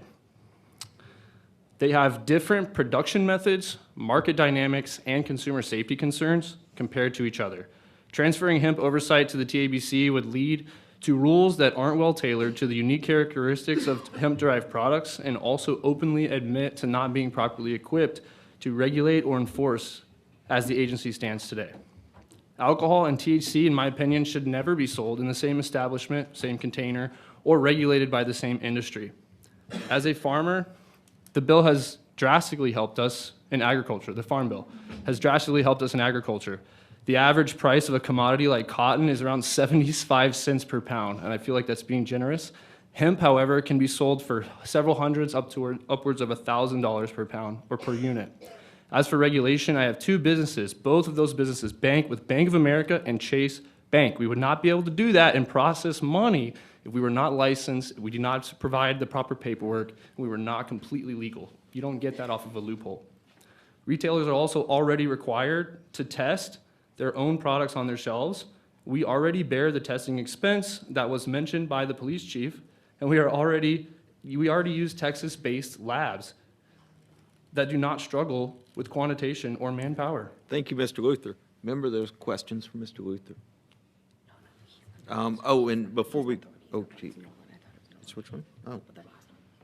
They have different production methods, market dynamics, and consumer safety concerns compared to each other. Transferring hemp oversight to the TABC would lead to rules that aren't well tailored to the unique characteristics of hemp-derived products and also openly admit to not being properly equipped to regulate or enforce as the agency stands today. Alcohol and THC, in my opinion, should never be sold in the same establishment, same container, or regulated by the same industry. As a farmer, the bill has drastically helped us in agriculture. The Farm Bill has drastically helped us in agriculture. The average price of a commodity like cotton is around 75 cents per pound, and I feel like that's being generous. Hemp, however, can be sold for several hundreds upwards of $1,000 per pound or per unit. As for regulation, I have two businesses. Both of those businesses bank with Bank of America and Chase Bank. We would not be able to do that and process money if we were not licensed, if we did not provide the proper paperwork, and we were not completely legal. You don't get that off of a loophole. Retailers are also already required to test their own products on their shelves. We already bear the testing expense that was mentioned by the police chief, and we already use Texas-based labs that do not struggle with quantitation or manpower. Thank you, Mr. Luther. Remember, there's questions for Mr. Luther. Oh, and before we, oh, gee. It's which one? Oh,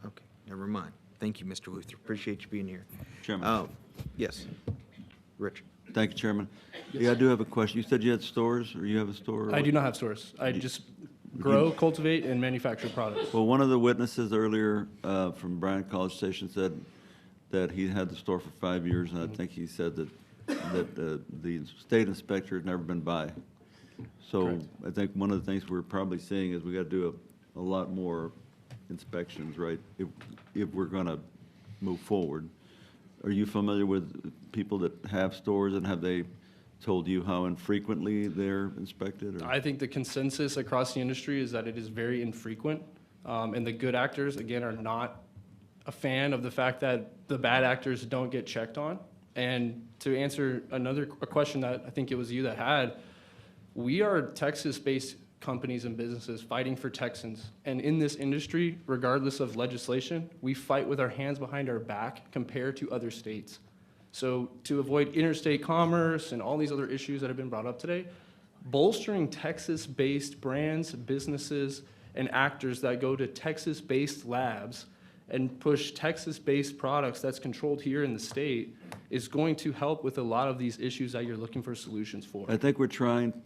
okay, never mind. Thank you, Mr. Luther. Appreciate you being here. Chairman. Yes, Rich. Thank you, Chairman. Yeah, I do have a question. You said you had stores, or you have a store? I do not have stores. I just grow, cultivate, and manufacture products. Well, one of the witnesses earlier from Bryan College Station said that he had the store for 5 years, and I think he said that the state inspector had never been by. So Correct. I think one of the things we're probably seeing is we got to do a lot more inspections, right, if we're going to move forward. Are you familiar with people that have stores, and have they told you how infrequently they're inspected? Or? I think the consensus across the industry is that it is very infrequent, and the good actors, again, are not a fan of the fact that the bad actors don't get checked on. And to answer a question that I think it was you that had, we are Texas-based companies and businesses fighting for Texans. And in this industry, regardless of legislation, we fight with our hands behind our back compared to other states. So to avoid interstate commerce and all these other issues that have been brought up today, bolstering Texas-based brands, businesses, and actors that go to Texas-based labs and push Texas-based products that's controlled here in the state is going to help with a lot of these issues that you're looking for solutions for. I think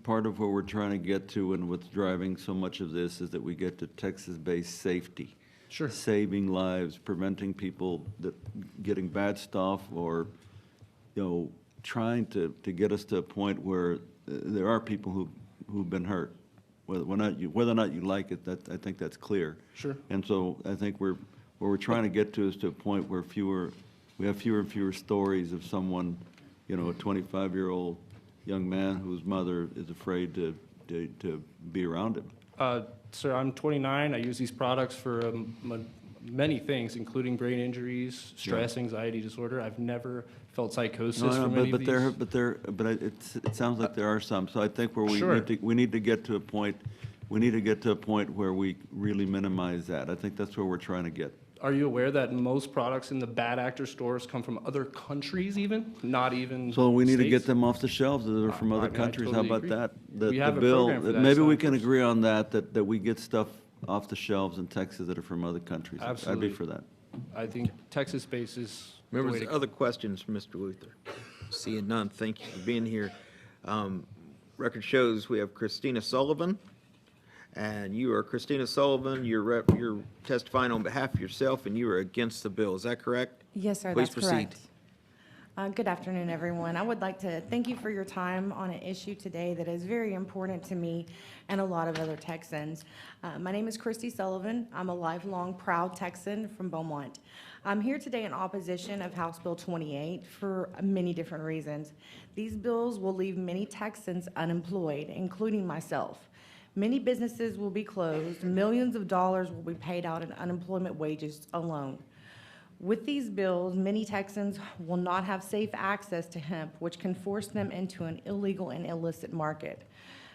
part of what we're trying to get to, and what's driving so much of this, is that we get to Texas-based safety. Sure. Saving lives, preventing people that getting bad stuff, or, trying to get us to a point where there are people who've been hurt. Whether or not you like it, I think that's clear. Sure. And so I think what we're trying to get to is to a point where we have fewer and fewer stories of someone, a 25-year-old young man whose mother is afraid to be around him. Sir, I'm 29. I use these products for many things, including brain injuries, stress, anxiety disorder. I've never felt psychosis from any of these. But it sounds like there are some. So I think where Sure. we need to get to a point. We need to get to a point where we really minimize that. I think that's where we're trying to get. Are you aware that most products in the bad actor stores come from other countries even? Not even So we need to get states? them off the shelves that are from I other mean, I countries. totally How about agree. that? We have the a bill, program for that, maybe so we can first- agree on that we get stuff off the shelves in Texas that are from other countries. Absolutely. I'd be for that. I think Texas base is the Remember, way there's to go. other questions from Mr. Luther. Seeing none, thank you for being here. Record shows we have Christina Sullivan, And you are Christina Sullivan. You're testifying on behalf of yourself, and you are against the bill. Is that correct? Yes, sir, Please that's proceed. correct. Good afternoon, everyone. I would like to thank you for your time on an issue today that is very important to me and a lot of other Texans. My name is Christy Sullivan. I'm a lifelong proud Texan from Beaumont. I'm here today in opposition of House Bill 28 for many different reasons. These bills will leave many Texans unemployed, including myself. Many businesses will be closed. Millions of dollars will be paid out in unemployment wages alone. With these bills, many Texans will not have safe access to hemp, which can force them into an illegal and illicit market,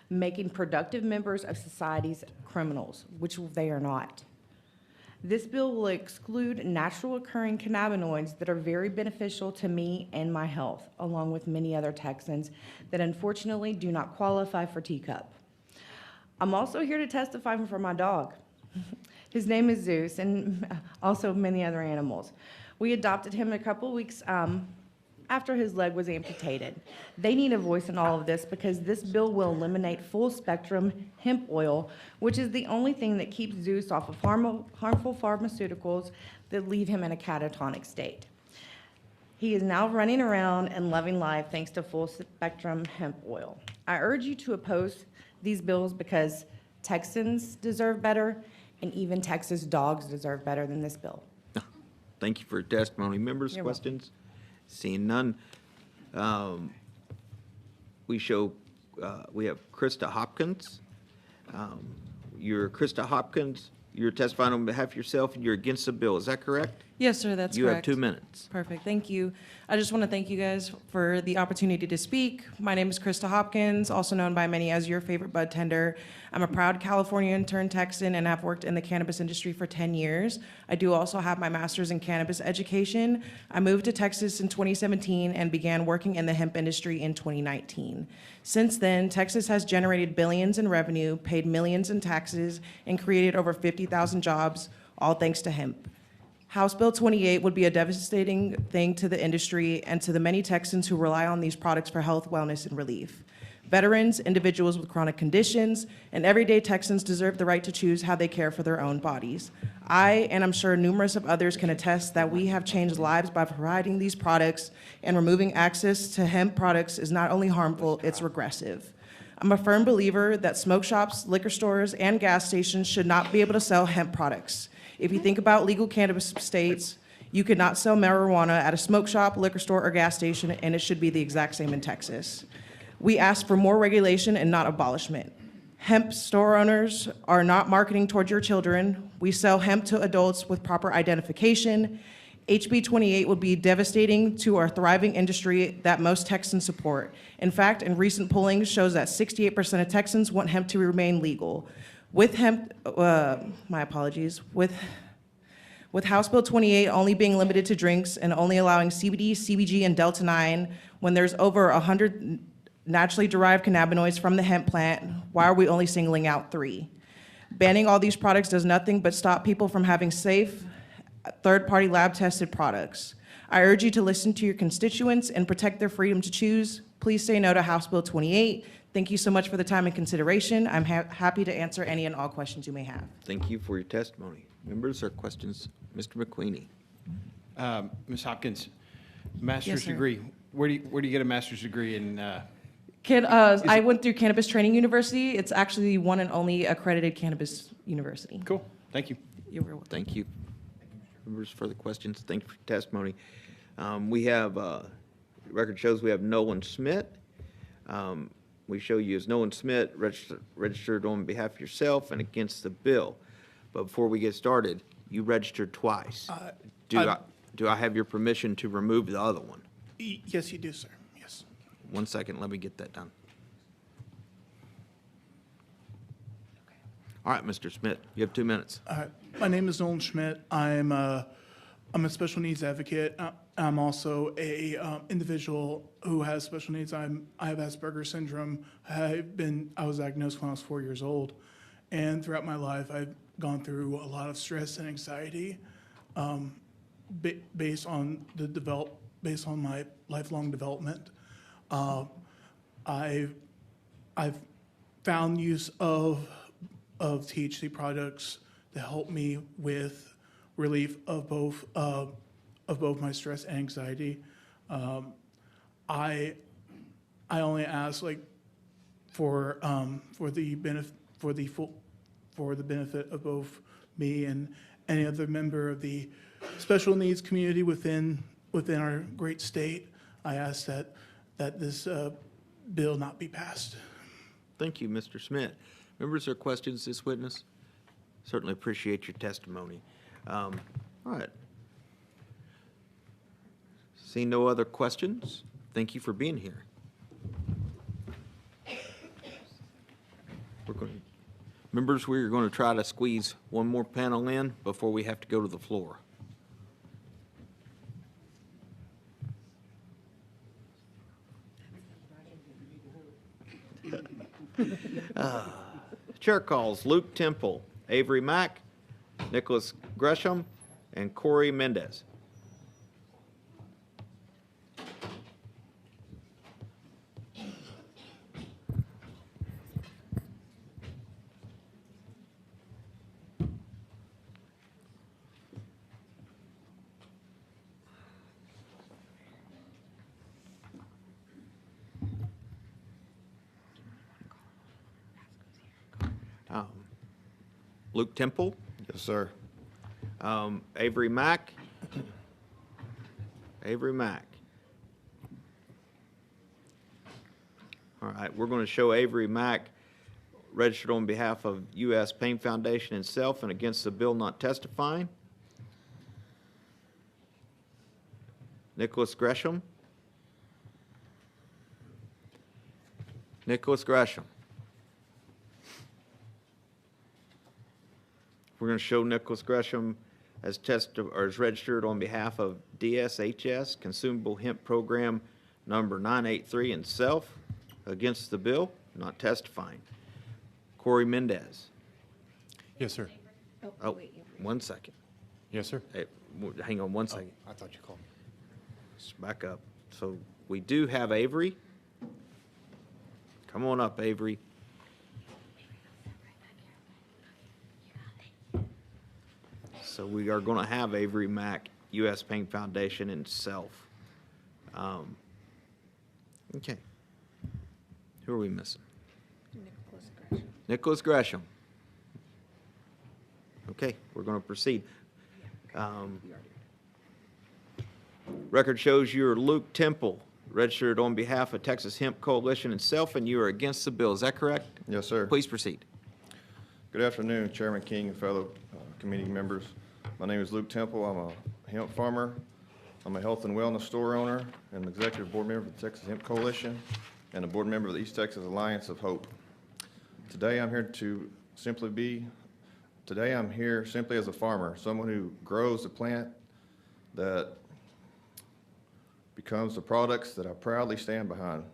making productive members of society's criminals, which they are not. This bill will exclude natural occurring cannabinoids that are very beneficial to me and my health, along with many other Texans that unfortunately do not qualify for teacup. I'm also here to testify for my dog. His name is Zeus, and also many other animals. We adopted him a couple weeks after his leg was amputated. They need a voice in all of this because this bill will eliminate full-spectrum hemp oil, which is the only thing that keeps Zeus off of harmful pharmaceuticals that leave him in a catatonic state. He is now running around and loving life thanks to full-spectrum hemp oil. I urge you to oppose these bills because Texans deserve better, and even Texas dogs deserve better than this bill. Thank you for your testimony. Members, You're questions? Seeing none. We have Krista Hopkins. You're Krista Hopkins. You're testifying on behalf of yourself, and you're against the bill. Is that correct? Yes, sir, that's You have correct. 2 minutes. Perfect, thank you. I just want to thank you guys for the opportunity to speak. My name is Krista Hopkins, also known by many as your favorite bud tender. I'm a proud Californian turned Texan and have worked in the cannabis industry for 10 years. I do also have my master's in cannabis education. I moved to Texas in 2017 and began working in the hemp industry in 2019. Since then, Texas has generated billions in revenue, paid millions in taxes, and created over 50,000 jobs, all thanks to hemp. House Bill 28 would be a devastating thing to the industry and to the many Texans who rely on these products for health, wellness, and relief. Veterans, individuals with chronic conditions, and everyday Texans deserve the right to choose how they care for their own bodies. I, and I'm sure numerous of others, can attest that we have changed lives by providing these products, and removing access to hemp products is not only harmful, it's regressive. I'm a firm believer that smoke shops, liquor stores, and gas stations should not be able to sell hemp products. If you think about legal cannabis states, you could not sell marijuana at a smoke shop, liquor store, or gas station, and it should be the exact same in Texas. We ask for more regulation and not abolishment. Hemp store owners are not marketing toward your children. We sell hemp to adults with proper identification. HB 28 would be devastating to our thriving industry that most Texans support. In fact, in recent polling shows that 68% of Texans want hemp to remain legal. With hemp, my apologies, with House Bill 28 only being limited to drinks and only allowing CBD, CBG, and Delta-9, when there's over 100 naturally derived cannabinoids from the hemp plant, why are we only singling out 3? Banning all these products does nothing but stop people from having safe, third-party lab-tested products. I urge you to listen to your constituents and protect their freedom to choose. Please say no to House Bill 28. Thank you so much for the time and consideration. I'm happy to answer any and all questions you may have. Thank you for your testimony. Members, or questions? Mr. McQueenie. Ms. Hopkins, master's sir. degree. Where do you get a master's degree in? I went through Cannabis Training University. It's actually the one and only accredited cannabis university. Cool, thank you. You're very welcome. Thank you. Members, further questions? Thank you for your testimony. We have, record shows we have Nolan Smith. We show you as Nolan Smith, registered on behalf of yourself and against the bill. But before we get started, you registered twice. Do I have your permission to remove the other one? Yes, you do, sir. Yes. 1 second, let me get that done. All right, Mr. Smith, you have 2 minutes. My name is Nolan Schmidt. I'm a special needs advocate. I'm also a individual who has special needs. I have Asperger's syndrome. I was diagnosed when I was 4 years old, and throughout my life, I've gone through a lot of stress and anxiety, based on my lifelong development. I've found use of THC products to help me with relief of both my stress and anxiety. I only ask for the benefit of both me and any other member of the special needs community within our great state. I ask that this bill not be passed. Thank you, Mr. Schmidt. Members, are questions to this witness? Certainly appreciate your testimony. All right. See no other questions? Thank you for being here. Members, we're going to try to squeeze one more panel in before we have to go to the floor. Chair calls Luke Temple, Avery Mack, Nicholas Gresham, and Corey Mendez. Luke Temple? Yes, sir. Avery Mack? Avery Mack. All right, we're going to show Avery Mack registered on behalf of U.S. Pain Foundation and self and against the bill not testifying. Nicholas Gresham? Nicholas Gresham. We're going to show Nicholas Gresham as registered on behalf of DSHS Consumable Hemp Program number 983 and self against the bill, not testifying. Corey Mendez. Yes, sir. Oh, 1 second. Yes, sir. Hey, hang on 1 second. I thought you called me. Let's back up. So we do have Avery. Come on up, Avery. So we are going to have Avery Mack, U.S. Pain Foundation, and self. Okay. Who are we missing? Nicholas Gresham. Nicholas Gresham. Okay, we're going to proceed. Record shows you're Luke Temple, registered on behalf of Texas Hemp Coalition and self, and you are against the bill. Is that correct? Yes, sir. Please proceed. Good afternoon, Chairman King and fellow committee members. My name is Luke Temple. I'm a hemp farmer. I'm a health and wellness store owner and executive board member of the Texas Hemp Coalition and a board member of the East Texas Alliance of Hope. Today I'm here simply as a farmer, someone who grows the plant that becomes the products that I proudly stand behind.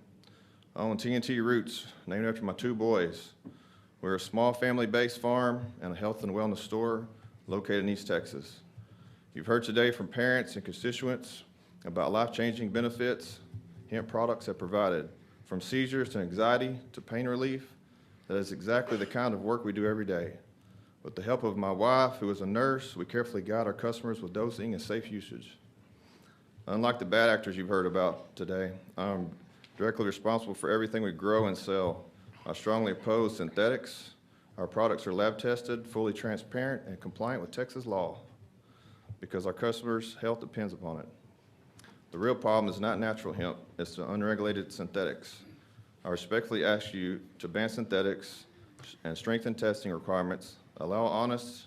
I own TNT Roots, named after my two boys. We're a small family-based farm and a health and wellness store located in East Texas. You've heard today from parents and constituents about life-changing benefits hemp products have provided, from seizures to anxiety to pain relief. That is exactly the kind of work we do every day. With the help of my wife, who is a nurse, we carefully guide our customers with dosing and safe usage. Unlike the bad actors you've heard about today, I'm directly responsible for everything we grow and sell. I strongly oppose synthetics. Our products are lab tested, fully transparent, and compliant with Texas law because our customers' health depends upon it. The real problem is not natural hemp, it's the unregulated synthetics. I respectfully ask you to ban synthetics and strengthen testing requirements, allow honest,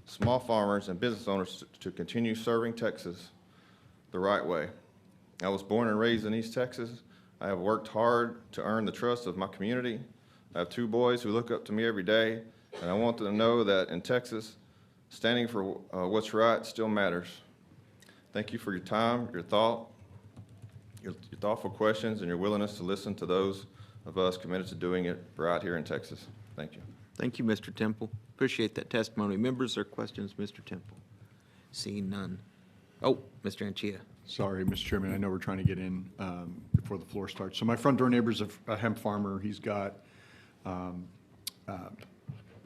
small farmers and business owners to continue serving Texas the right way. I was born and raised in East Texas. I have worked hard to earn the trust of my community. I have two boys who look up to me every day, and I want them to know that in Texas, standing for what's right still matters. Thank you for your time, your thoughtful questions, and your willingness to listen to those of us committed to doing it right here in Texas. Thank you. Thank you, Mr. Temple. Appreciate that testimony. Members, or questions, Mr. Temple? Seeing none. Oh, Mr. Anchia. Sorry, Mr. Chairman, I know we're trying to get in before the floor starts. So my front door neighbor's a hemp farmer. He's got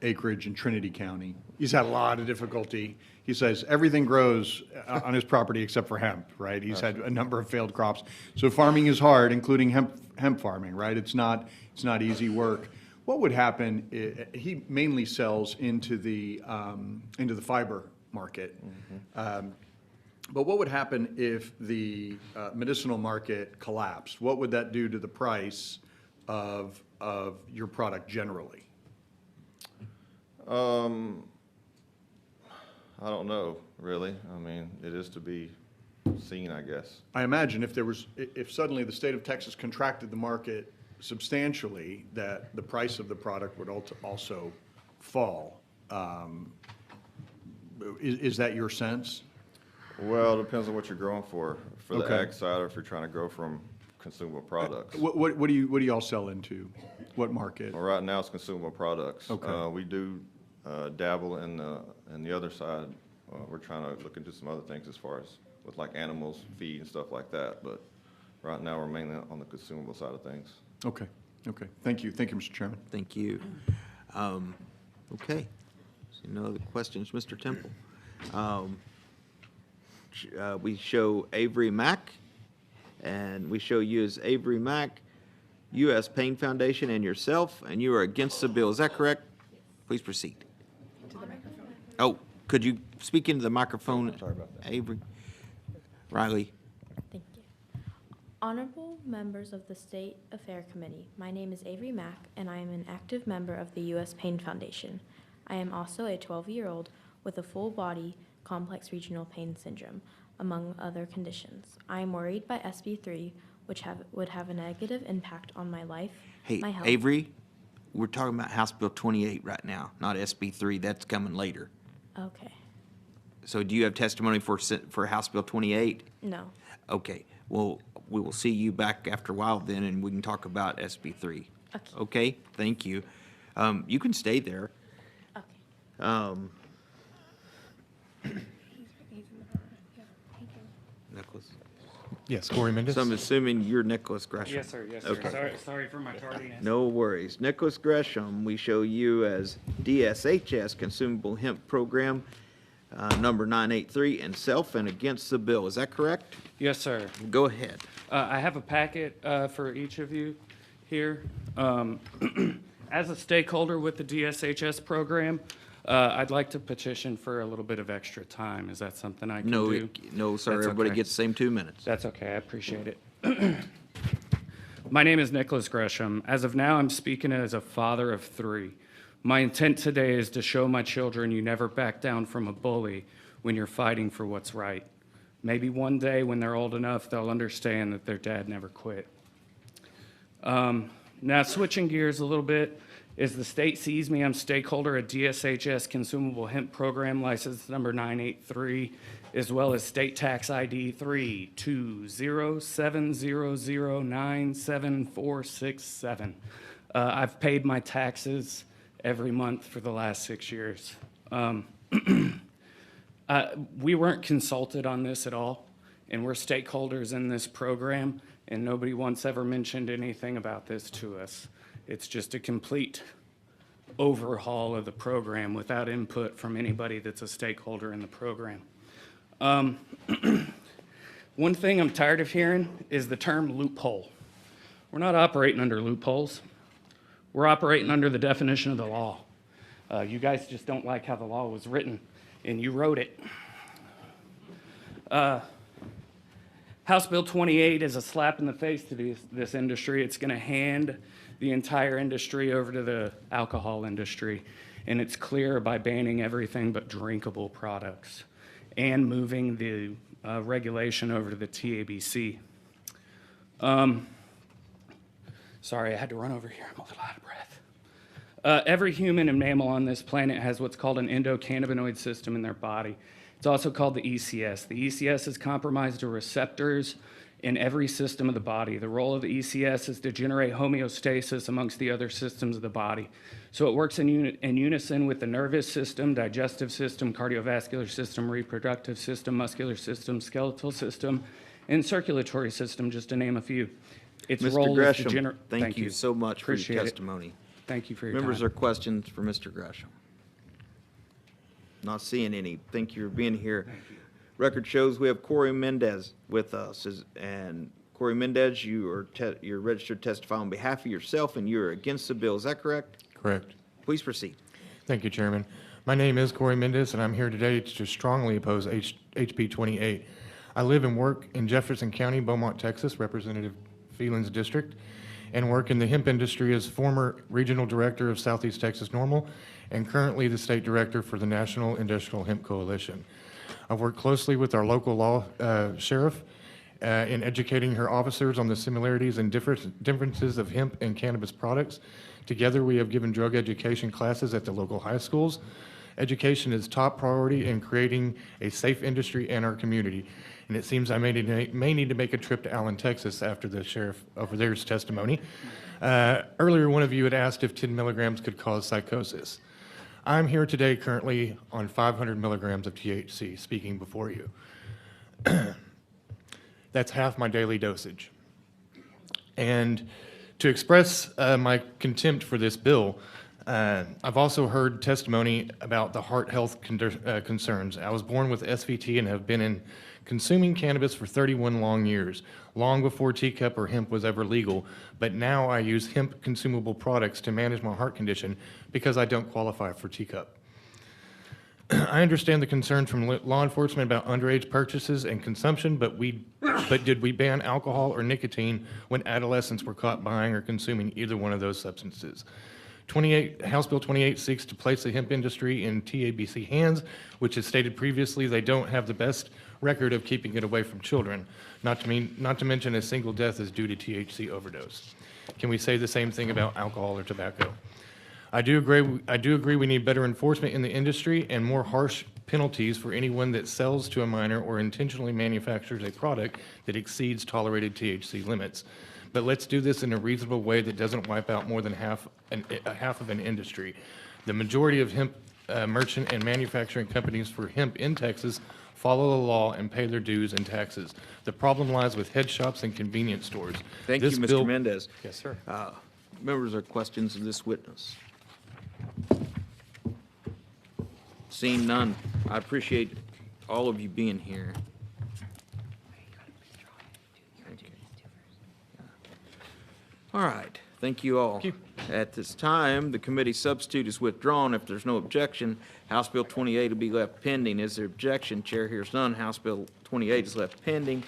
acreage in Trinity County. He's had a lot of difficulty. He says everything grows on his property except for hemp, right? He's had a number of failed crops. So farming is hard, including hemp farming, right? It's not easy work. What would happen? He mainly sells into the fiber market. But what would happen if the medicinal market collapsed? What would that do to the price of your product generally? I don't know, really. I mean, it is to be seen, I guess. I imagine if suddenly the state of Texas contracted the market substantially, that the price of the product would also fall. Is that your sense? Well, it depends on what you're growing for the Okay. ag side, or if you're trying to grow from consumable products. What do you all sell into? What market? Well, right now it's consumable products. Okay. We do dabble in the other side. We're trying to look into some other things as far as with like animals, feed and stuff like that. But right now we're mainly on the consumable side of things. Okay. Okay. Thank you. Thank you, Mr. Chairman. Thank you. Okay. So no other questions, Mr. Temple? We show Avery Mack, and we show you as Avery Mack, U.S. Pain Foundation, and yourself, and you are against the bill. Is that correct? Please proceed. Oh, could you speak into the microphone? Sorry about that. Avery. Riley. Thank you. Honorable members of the State Affair Committee, my name is Avery Mack, and I am an active member of the U.S. Pain Foundation. I am also a 12-year-old with a full-body complex regional pain syndrome, among other conditions. I am worried by SB3, which would have a negative impact on my life, Hey, my health. Avery, we're talking about House Bill 28 right now, not SB3. That's coming later. Okay. So do you have testimony for House Bill 28? No. Okay. Well, we will see you back after a while then, and we can talk about SB3. Okay. Okay? Thank you. You can stay there. Okay. Nicholas? Yes, Corey Mendez. So I'm assuming you're Nicholas Gresham. Yes, sir. Yes, sir. Okay. Sorry for my tardiness. No worries. Nicholas Gresham, we show you as DSHS Consumable Hemp Program, number 983, and self and against the bill. Is that correct? Yes, sir. Go ahead. I have a packet for each of you here. As a stakeholder with the DSHS program, I'd like to petition for a little bit of extra time. Is that something I can do? No, sir. That's Everybody okay. gets the same 2 minutes. That's okay. I appreciate it. My name is Nicholas Gresham. As of now, I'm speaking as a father of 3. My intent today is to show my children you never back down from a bully when you're fighting for what's right. Maybe one day when they're old enough, they'll understand that their dad never quit. Now, switching gears a little bit, as the state sees me, I'm stakeholder at DSHS Consumable Hemp Program, license number 983, as well as state tax ID 32070097467. I've paid my taxes every month for the last 6 years. We weren't consulted on this at all, and we're stakeholders in this program, and nobody once ever mentioned anything about this to us. It's just a complete overhaul of the program without input from anybody that's a stakeholder in the program. One thing I'm tired of hearing is the term loophole. We're not operating under loopholes. We're operating under the definition of the law. You guys just don't like how the law was written, and you wrote it. House Bill 28 is a slap in the face to this industry. It's going to hand the entire industry over to the alcohol industry, and it's clear by banning everything but drinkable products and moving the regulation over to the TABC. Sorry, I had to run over here. I'm a little out of breath. Every human and mammal on this planet has what's called an endocannabinoid system in their body. It's also called the ECS. The ECS is compromised to receptors in every system of the body. The role of the ECS is to generate homeostasis amongst the other systems of the body. So it works in unison with the nervous system, digestive system, cardiovascular system, reproductive system, muscular system, skeletal system, and circulatory system, just to name a few. Its Mr. role Gresham, is to thank you so much for your Appreciate it. testimony. Thank you for your Members time. or questions for Mr. Gresham? Not seeing any. Thank you for being here. Record shows we have Corey Mendez with us. And Corey Mendez, you're registered to testify on behalf of yourself, and you're against the bill. Is that correct? Correct. Please proceed. Thank you, Chairman. My name is Corey Mendez, and I'm here today to strongly oppose HB 28. I live and work in Jefferson County, Beaumont, Texas, Representative Phelan's district, and work in the hemp industry as former regional director of Southeast Texas Normal and currently the state director for the National Industrial Hemp Coalition. I've worked closely with our local law sheriff in educating her officers on the similarities and differences of hemp and cannabis products. Together, we have given drug education classes at the local high schools. Education is top priority in creating a safe industry in our community. And it seems I may need to make a trip to Allen, Texas after the sheriff over there's testimony. Earlier, one of you had asked if 10 milligrams could cause psychosis. I'm here today currently on 500 milligrams of THC, speaking before you. That's half my daily dosage. And to express my contempt for this bill, I've also heard testimony about the heart health concerns. I was born with SVT and have been in consuming cannabis for 31 long years, long before teacup or hemp was ever legal, but now I use hemp consumable products to manage my heart condition because I don't qualify for teacup. I understand the concerns from law enforcement about underage purchases and consumption, but did we ban alcohol or nicotine when adolescents were caught buying or consuming either one of those substances? House Bill 28 seeks to place the hemp industry in TABC hands, which as stated previously, they don't have the best record of keeping it away from children, not to mention a single death is due to THC overdose. Can we say the same thing about alcohol or tobacco? I do agree we need better enforcement in the industry and more harsh penalties for anyone that sells to a minor or intentionally manufactures a product that exceeds tolerated THC limits. But let's do this in a reasonable way that doesn't wipe out more than half of an industry. The majority of hemp merchant and manufacturing companies for hemp in Texas follow the law and pay their dues and taxes. The problem lies with head shops and convenience stores. Thank you, Mr. Mendez. Yes, sir. Members or questions of this witness? Seeing none, I appreciate all of you being here. All right, thank you all. Thank you. At this time, the committee substitute is withdrawn. If there's no objection, House Bill 28 will be left pending. Is there objection? Chair hears none. House Bill 28 is left pending.